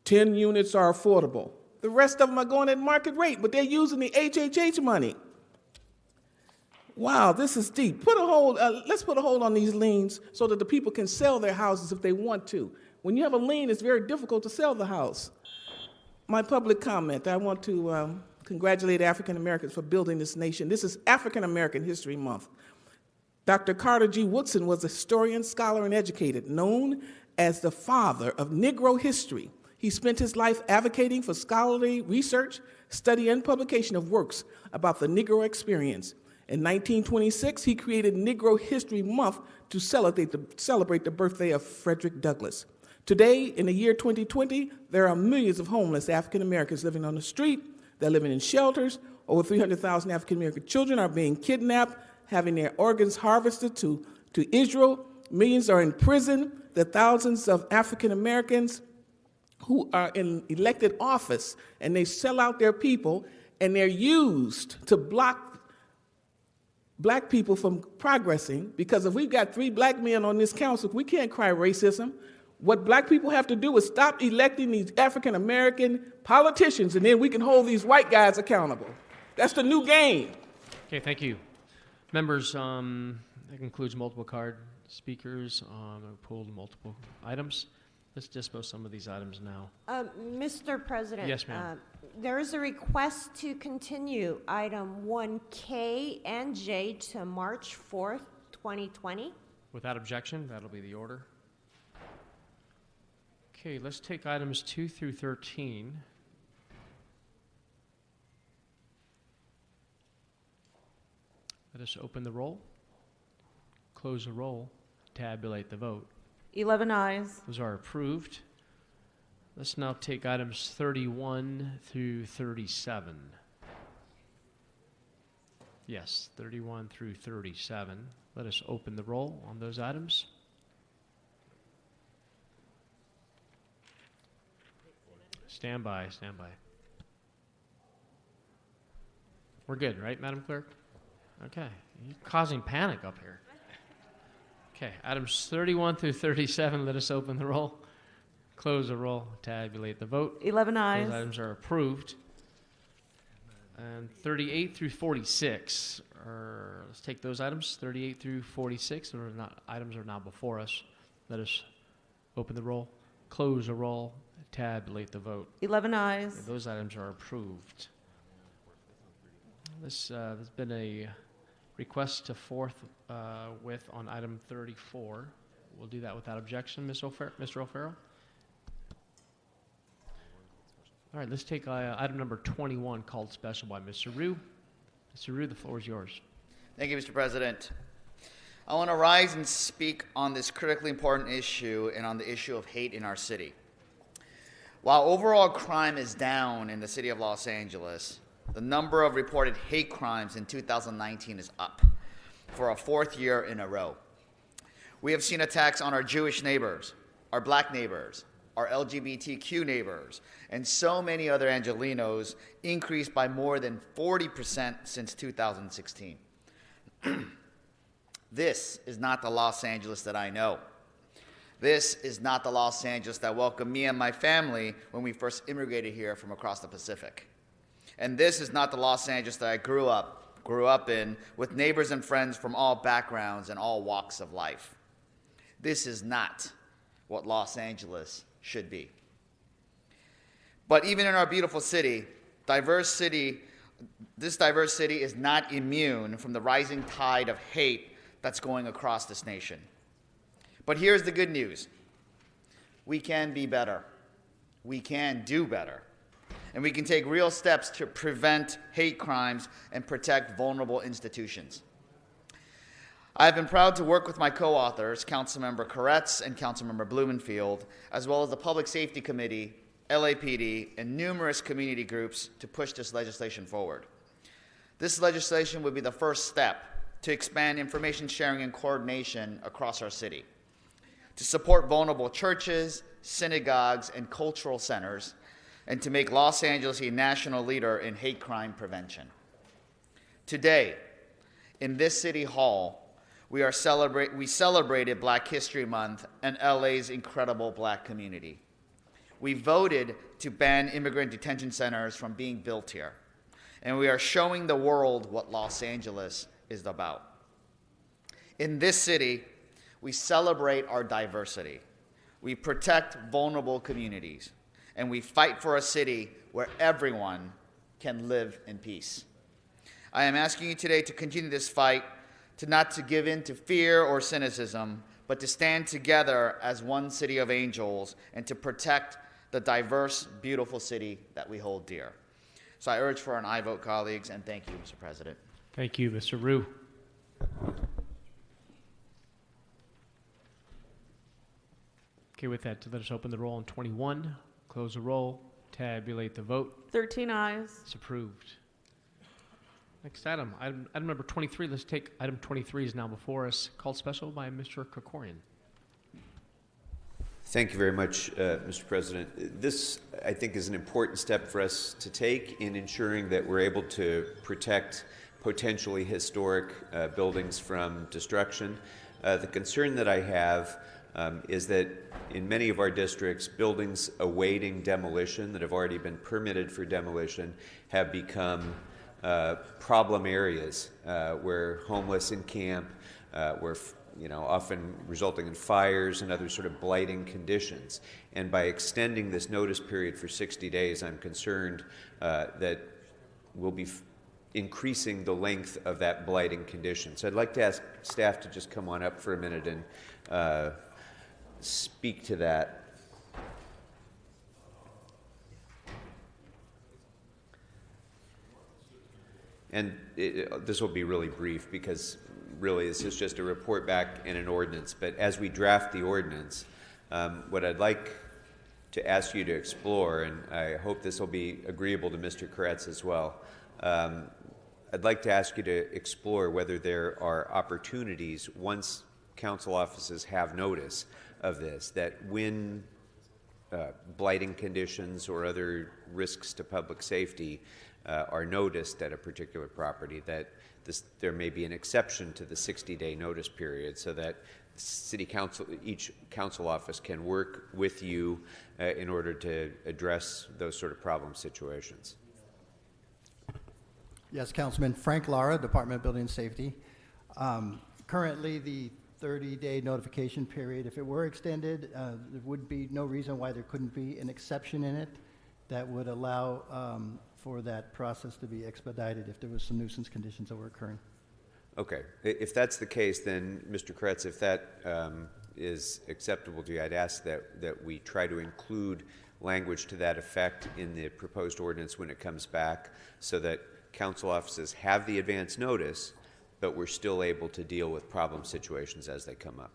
10 units are affordable. The rest of them are going at market rate, but they're using the HHH money. Wow, this is deep. Let's put a hold on these liens so that the people can sell their houses if they want to. When you have a lien, it's very difficult to sell the house. My public comment, I want to congratulate African Americans for building this nation. This is African American History Month. Dr. Carter G. Woodson was a historian, scholar, and educator, known as the father of Negro history. He spent his life advocating for scholarly research, study, and publication of works about the Negro experience. In 1926, he created Negro History Month to celebrate the birthday of Frederick Douglass. Today, in the year 2020, there are millions of homeless African Americans living on the street. They're living in shelters. Over 300,000 African American children are being kidnapped, having their organs harvested to Israel. Millions are in prison. There are thousands of African Americans who are in elected office, and they sell out their people, and they're used to block black people from progressing, because if we've got 3 black men on this council, we can't cry racism. What black people have to do is stop electing these African American politicians, and then we can hold these white guys accountable. That's the new game.
Okay, thank you. Members, that concludes multiple card speakers. I've pulled multiple items. Let's dispose some of these items now.
Mr. President.
Yes, ma'am.
There is a request to continue item 1K and J to March 4th, 2020.
Without objection, that'll be the order. Okay, let's take items 2 through 13. Let us open the roll, close the roll, tabulate the vote.
11 ayes.
Those are approved. Let's now take items 31 through 37. Yes, 31 through 37. Let us open the roll on those items. Stand by, stand by. We're good, right, Madam Clerk? Okay, you're causing panic up here. Okay, items 31 through 37, let us open the roll, close the roll, tabulate the vote.
11 ayes.
Those items are approved. And 38 through 46, let's take those items, 38 through 46, items are now before us. Let us open the roll, close the roll, tabulate the vote.
11 ayes.
Okay, those items are approved. There's been a request to forthwith on item 34. We'll do that without objection, Mr. O'Farrell. All right, let's take item number 21, called special by Mr. Rue. Mr. Rue, the floor is yours.
Thank you, Mr. President. I want to rise and speak on this critically important issue and on the issue of hate in our city. While overall crime is down in the city of Los Angeles, the number of reported hate crimes in 2019 is up for a 4th year in a row. We have seen attacks on our Jewish neighbors, our black neighbors, our LGBTQ neighbors, and so many other Angelenos increase by more than 40% since 2016. This is not the Los Angeles that I know. This is not the Los Angeles that welcomed me and my family when we first immigrated here from across the Pacific. And this is not the Los Angeles that I grew up in, with neighbors and friends from all backgrounds and all walks of life. This is not what Los Angeles should be. But even in our beautiful city, this diverse city is not immune from the rising tide of hate that's going across this nation. But here's the good news. We can be better. We can do better. And we can take real steps to prevent hate crimes and protect vulnerable institutions. I've been proud to work with my co-authors, Councilmember Koretz and Councilmember Blumenfield, as well as the Public Safety Committee, LAPD, and numerous community groups to push this legislation forward. This legislation would be the first step to expand information sharing and coordination across our city, to support vulnerable churches, synagogues, and cultural centers, and to make Los Angeles a national leader in hate crime prevention. Today, in this city hall, we celebrated Black History Month and LA's incredible black community. We voted to ban immigrant detention centers from being built here, and we are showing the world what Los Angeles is about. In this city, we celebrate our diversity. We protect vulnerable communities, and we fight for a city where everyone can live in peace. I am asking you today to continue this fight, not to give in to fear or cynicism, but to stand together as one city of angels and to protect the diverse, beautiful city that we hold dear. So I urge for an aye vote, colleagues, and thank you, Mr. President.
Thank you, Mr. Rue. Okay, with that, let us open the roll on 21, close the roll, tabulate the vote.
13 ayes.
It's approved. Next item number 23. Let's take item 23 is now before us, called special by Mr. Krikorian.
Thank you very much, Mr. President. This, I think, is an important step for us to take in ensuring that we're able to protect potentially historic buildings from destruction. The concern that I have is that in many of our districts, buildings awaiting demolition that have already been permitted for demolition have become problem areas where homeless encamp, where often resulting in fires and other sort of blighting conditions. And by extending this notice period for 60 days, I'm concerned that we'll be increasing the length of that blighting condition. So I'd like to ask staff to just come on up for a minute and speak to that. And this will be really brief because really this is just a report back and an ordinance. But as we draft the ordinance, what I'd like to ask you to explore, and I hope this will be agreeable to Mr. Koretz as well, I'd like to ask you to explore whether there are opportunities once council offices have notice of this, that when blighting conditions or other risks to public safety are noticed at a particular property, that there may be an exception to the 60-day notice period so that city council, each council office can work with you in order to address those sort of problem situations.
Yes, Councilman. Frank Lara, Department of Building and Safety. Currently, the 30-day notification period, if it were extended, there would be no reason why there couldn't be an exception in it that would allow for that process to be expedited if there was some nuisance conditions that were occurring.
Okay. If that's the case, then, Mr. Koretz, if that is acceptable to you, I'd ask that we try to include language to that effect in the proposed ordinance when it comes back so that council offices have the advance notice, but we're still able to deal with problem situations as they come up.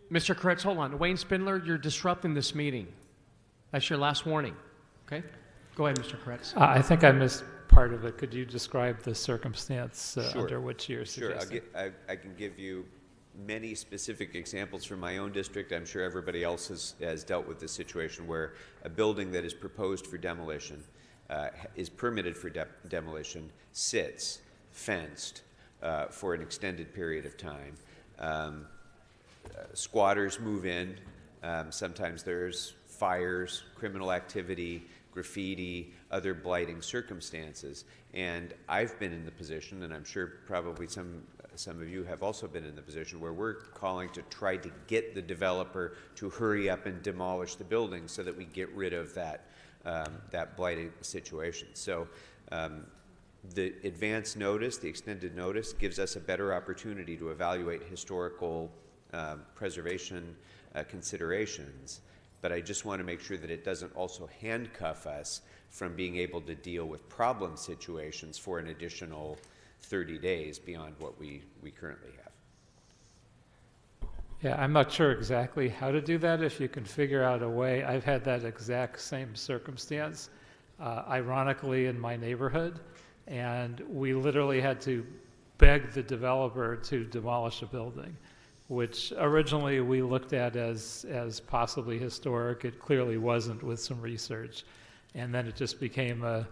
Mr. Koretz, hold on. Wayne Spindler, you're disrupting this meeting. That's your last warning. Okay? Go ahead, Mr. Koretz.
I think I missed part of it. Could you describe the circumstance
Sure.
under which you're suggesting?
Sure. I can give you many specific examples from my own district. I'm sure everybody else has dealt with this situation where a building that is proposed for demolition is permitted for demolition, sits fenced for an extended period of time. Squatters move in. Sometimes there's fires, criminal activity, graffiti, other blighting circumstances. And I've been in the position, and I'm sure probably some of you have also been in the position, where we're calling to try to get the developer to hurry up and demolish the building so that we get rid of that blighted situation. So the advance notice, the extended notice, gives us a better opportunity to evaluate historical preservation considerations. But I just want to make sure that it doesn't also handcuff us from being able to deal with problem situations for an additional 30 days beyond what we currently have.
Yeah, I'm not sure exactly how to do that. If you can figure out a way, I've had that exact same circumstance, ironically, in my neighborhood, and we literally had to beg the developer to demolish a building, which originally we looked at as possibly historic. It clearly wasn't with some research. And then it just became a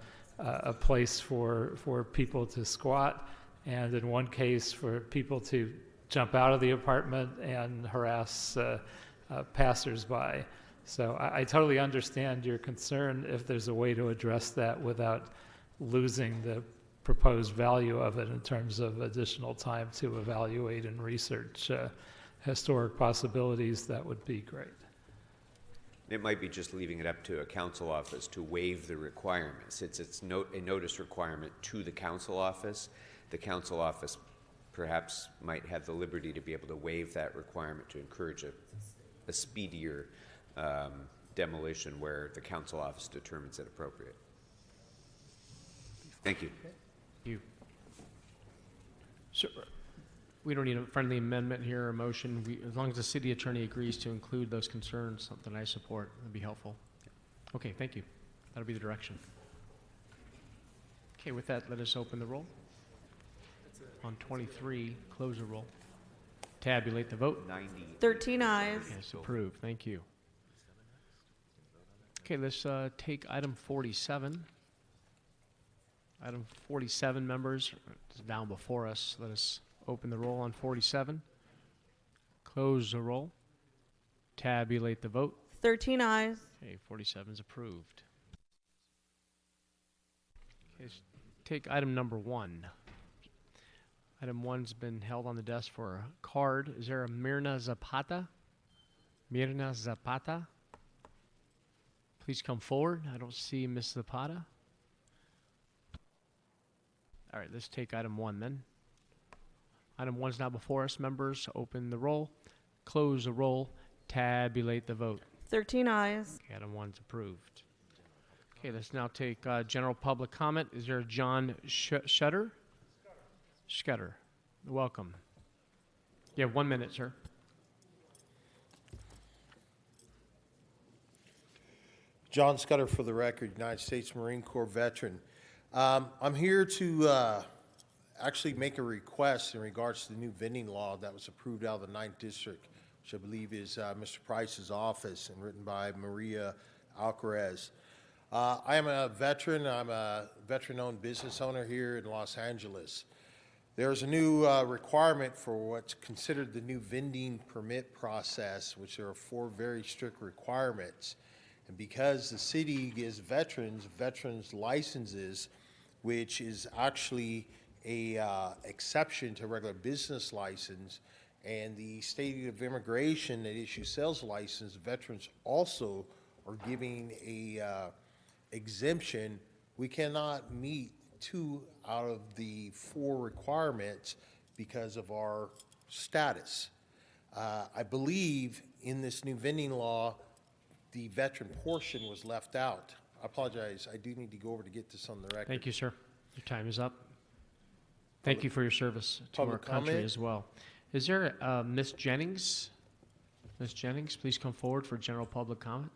place for people to squat, and in one case for people to jump out of the apartment and harass passersby. So I totally understand your concern if there's a way to address that without losing the proposed value of it in terms of additional time to evaluate and research historic possibilities. That would be great.
It might be just leaving it up to a council office to waive the requirements. It's a notice requirement to the council office. The council office perhaps might have the liberty to be able to waive that requirement to encourage a speedier demolition where the council office determines it appropriate. Thank you.
Thank you. So, we don't need a friendly amendment here or a motion. As long as the city attorney agrees to include those concerns, something I support, would be helpful. Okay, thank you. That'll be the direction. Okay, with that, let us open the roll. On 23, close the roll. Tabulate the vote.
13 ayes.
Yes, approved. Thank you. Okay, let's take item 47. Item 47, members, is down before us. Let us open the roll on 47. Close the roll. Tabulate the vote.
13 ayes.
Okay, 47 is approved. Okay, let's take item number 1. Item 1's been held on the desk for a card. Is there a Mirna Zapata? Mirna Zapata? Please come forward. I don't see Ms. Zapata. All right, let's take item 1 then. Item 1's now before us. Members, open the roll, close the roll, tabulate the vote.
13 ayes.
Okay, item 1's approved. Okay, let's now take general public comment. Is there a John Shutter? Scudder. Welcome. You have 1 minute, sir.
John Scudder, for the record, United States Marine Corps veteran. I'm here to actually make a request in regards to the new vending law that was approved out of the 9th District, which I believe is Mr. Price's office and written by Maria Alcaraz. I am a veteran. I'm a veteran-owned business owner here in Los Angeles. There's a new requirement for what's considered the new vending permit process, which there are 4 very strict requirements. And because the city gives veterans licenses, which is actually a exception to regular business license, and the state of immigration that issues sales license, veterans also are giving a exemption. We cannot meet 2 out of the 4 requirements because of our status. I believe in this new vending law, the veteran portion was left out. I apologize. I do need to go over to get this on the record.
Thank you, sir. Your time is up. Thank you for your service to our country as well. Is there Ms. Jennings? Ms. Jennings, please come forward for general public comment.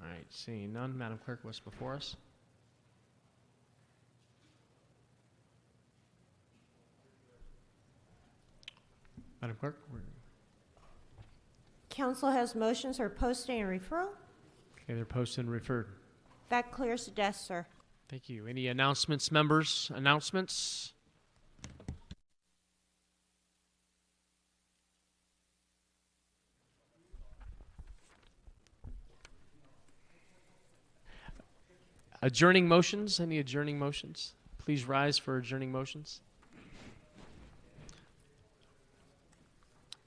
All right, seeing none. Madam Clerk, what's before us? Madam Clerk?
Council has motions for posting and referral.
Okay, they're posted and referred.
That clears the desk, sir.
Thank you. Any announcements, members? Announcements? Adjourning motions? Any adjourning motions? Please rise for adjourning motions.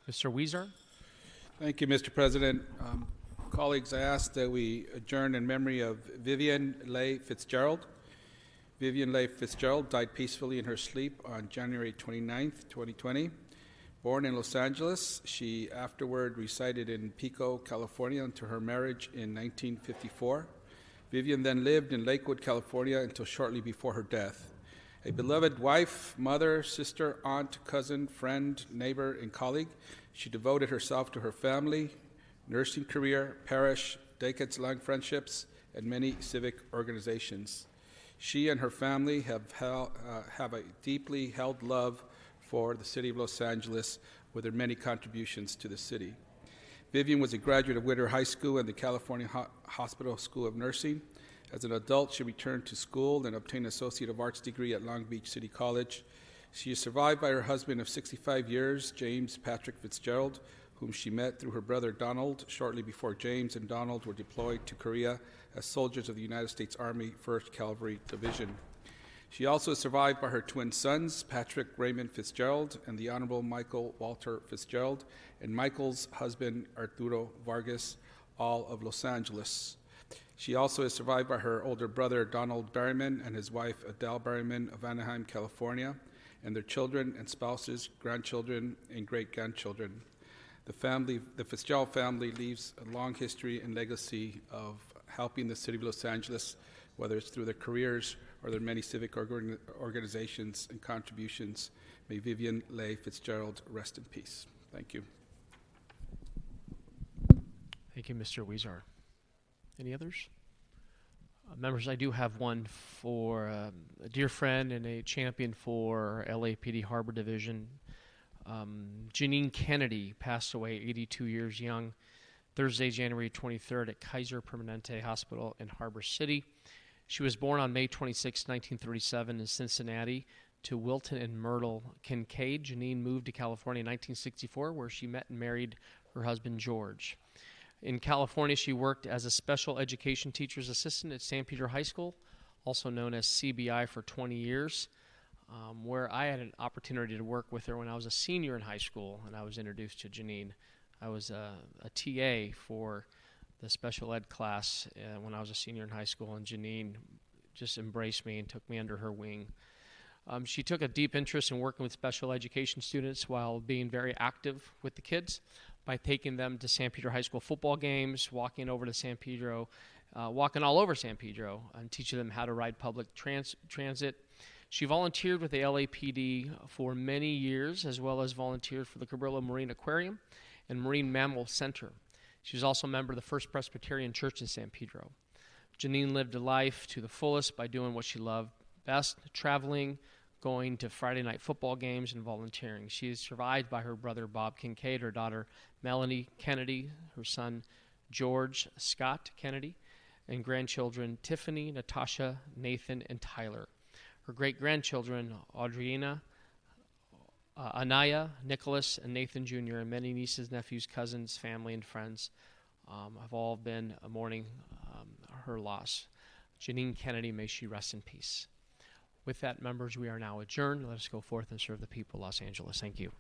Mr. Weezer?
Thank you, Mr. President. Colleagues, I ask that we adjourn in memory of Vivian Leigh Fitzgerald. Vivian Leigh Fitzgerald died peacefully in her sleep on January 29th, 2020. Born in Los Angeles, she afterward resided in Pico, California until her marriage in 1954. Vivian then lived in Lakewood, California until shortly before her death. A beloved wife, mother, sister, aunt, cousin, friend, neighbor, and colleague, she devoted herself to her family, nursing career, parish, decades-long friendships, and many civic organizations. She and her family have a deeply held love for the city of Los Angeles with her many contributions to the city. Vivian was a graduate of Whittier High School and the California Hospital School of Nursing. As an adult, she returned to school and obtained an Associate of Arts degree at Long Beach City College. She is survived by her husband of 65 years, James Patrick Fitzgerald, whom she met through her brother Donald shortly before James and Donald were deployed to Korea as soldiers of the United States Army 1st Cavalry Division. She also is survived by her twin sons, Patrick Raymond Fitzgerald and the Honorable Michael Walter Fitzgerald, and Michael's husband, Arturo Vargas, all of Los Angeles. She also is survived by her older brother, Donald Berryman, and his wife, Adele Berryman of Anaheim, California, and their children and spouses, grandchildren, and great-grandchildren. The Fitzgerald family leaves a long history and legacy of helping the city of Los Angeles, whether it's through their careers or their many civic organizations and contributions. May Vivian Leigh Fitzgerald rest in peace. Thank you.
Thank you, Mr. Weezer. Any others? Members, I do have one for a dear friend and a champion for LAPD Harbor Division. Janine Kennedy passed away 82 years young. Thursday, January 23rd at Kaiser Permanente Hospital in Harbor City. She was born on May 26, 1937 in Cincinnati to Wilton and Myrtle Kincaid. Janine moved to California in 1964, where she met and married her husband, George. In California, she worked as a special education teacher's assistant at San Pedro High School, also known as CBI, for 20 years, where I had an opportunity to work with her when I was a senior in high school, and I was introduced to Janine. I was a TA for the special ed class when I was a senior in high school, and Janine just embraced me and took me under her wing. She took a deep interest in working with special education students while being very active with the kids by taking them to San Pedro High School football games, walking over to San Pedro, walking all over San Pedro, and teaching them how to ride public transit. She volunteered with the LAPD for many years, as well as volunteered for the Cabrillo Marine Aquarium and Marine Mammal Center. She was also a member of the First Presbyterian Church in San Pedro. Janine lived a life to the fullest by doing what she loved best, traveling, going to Friday night football games, and volunteering. She is survived by her brother Bob Kincaid, her daughter Melanie Kennedy, her son George Scott Kennedy, and grandchildren Tiffany, Natasha, Nathan, and Tyler. Her great-grandchildren Audrina, Anaya, Nicholas, and Nathan Jr., and many nieces, nephews, cousins, family, and friends have all been mourning her loss. Janine Kennedy, may she rest in peace. With that, members, we are now adjourned. Let us go forth and serve the people of Los Angeles. Thank you.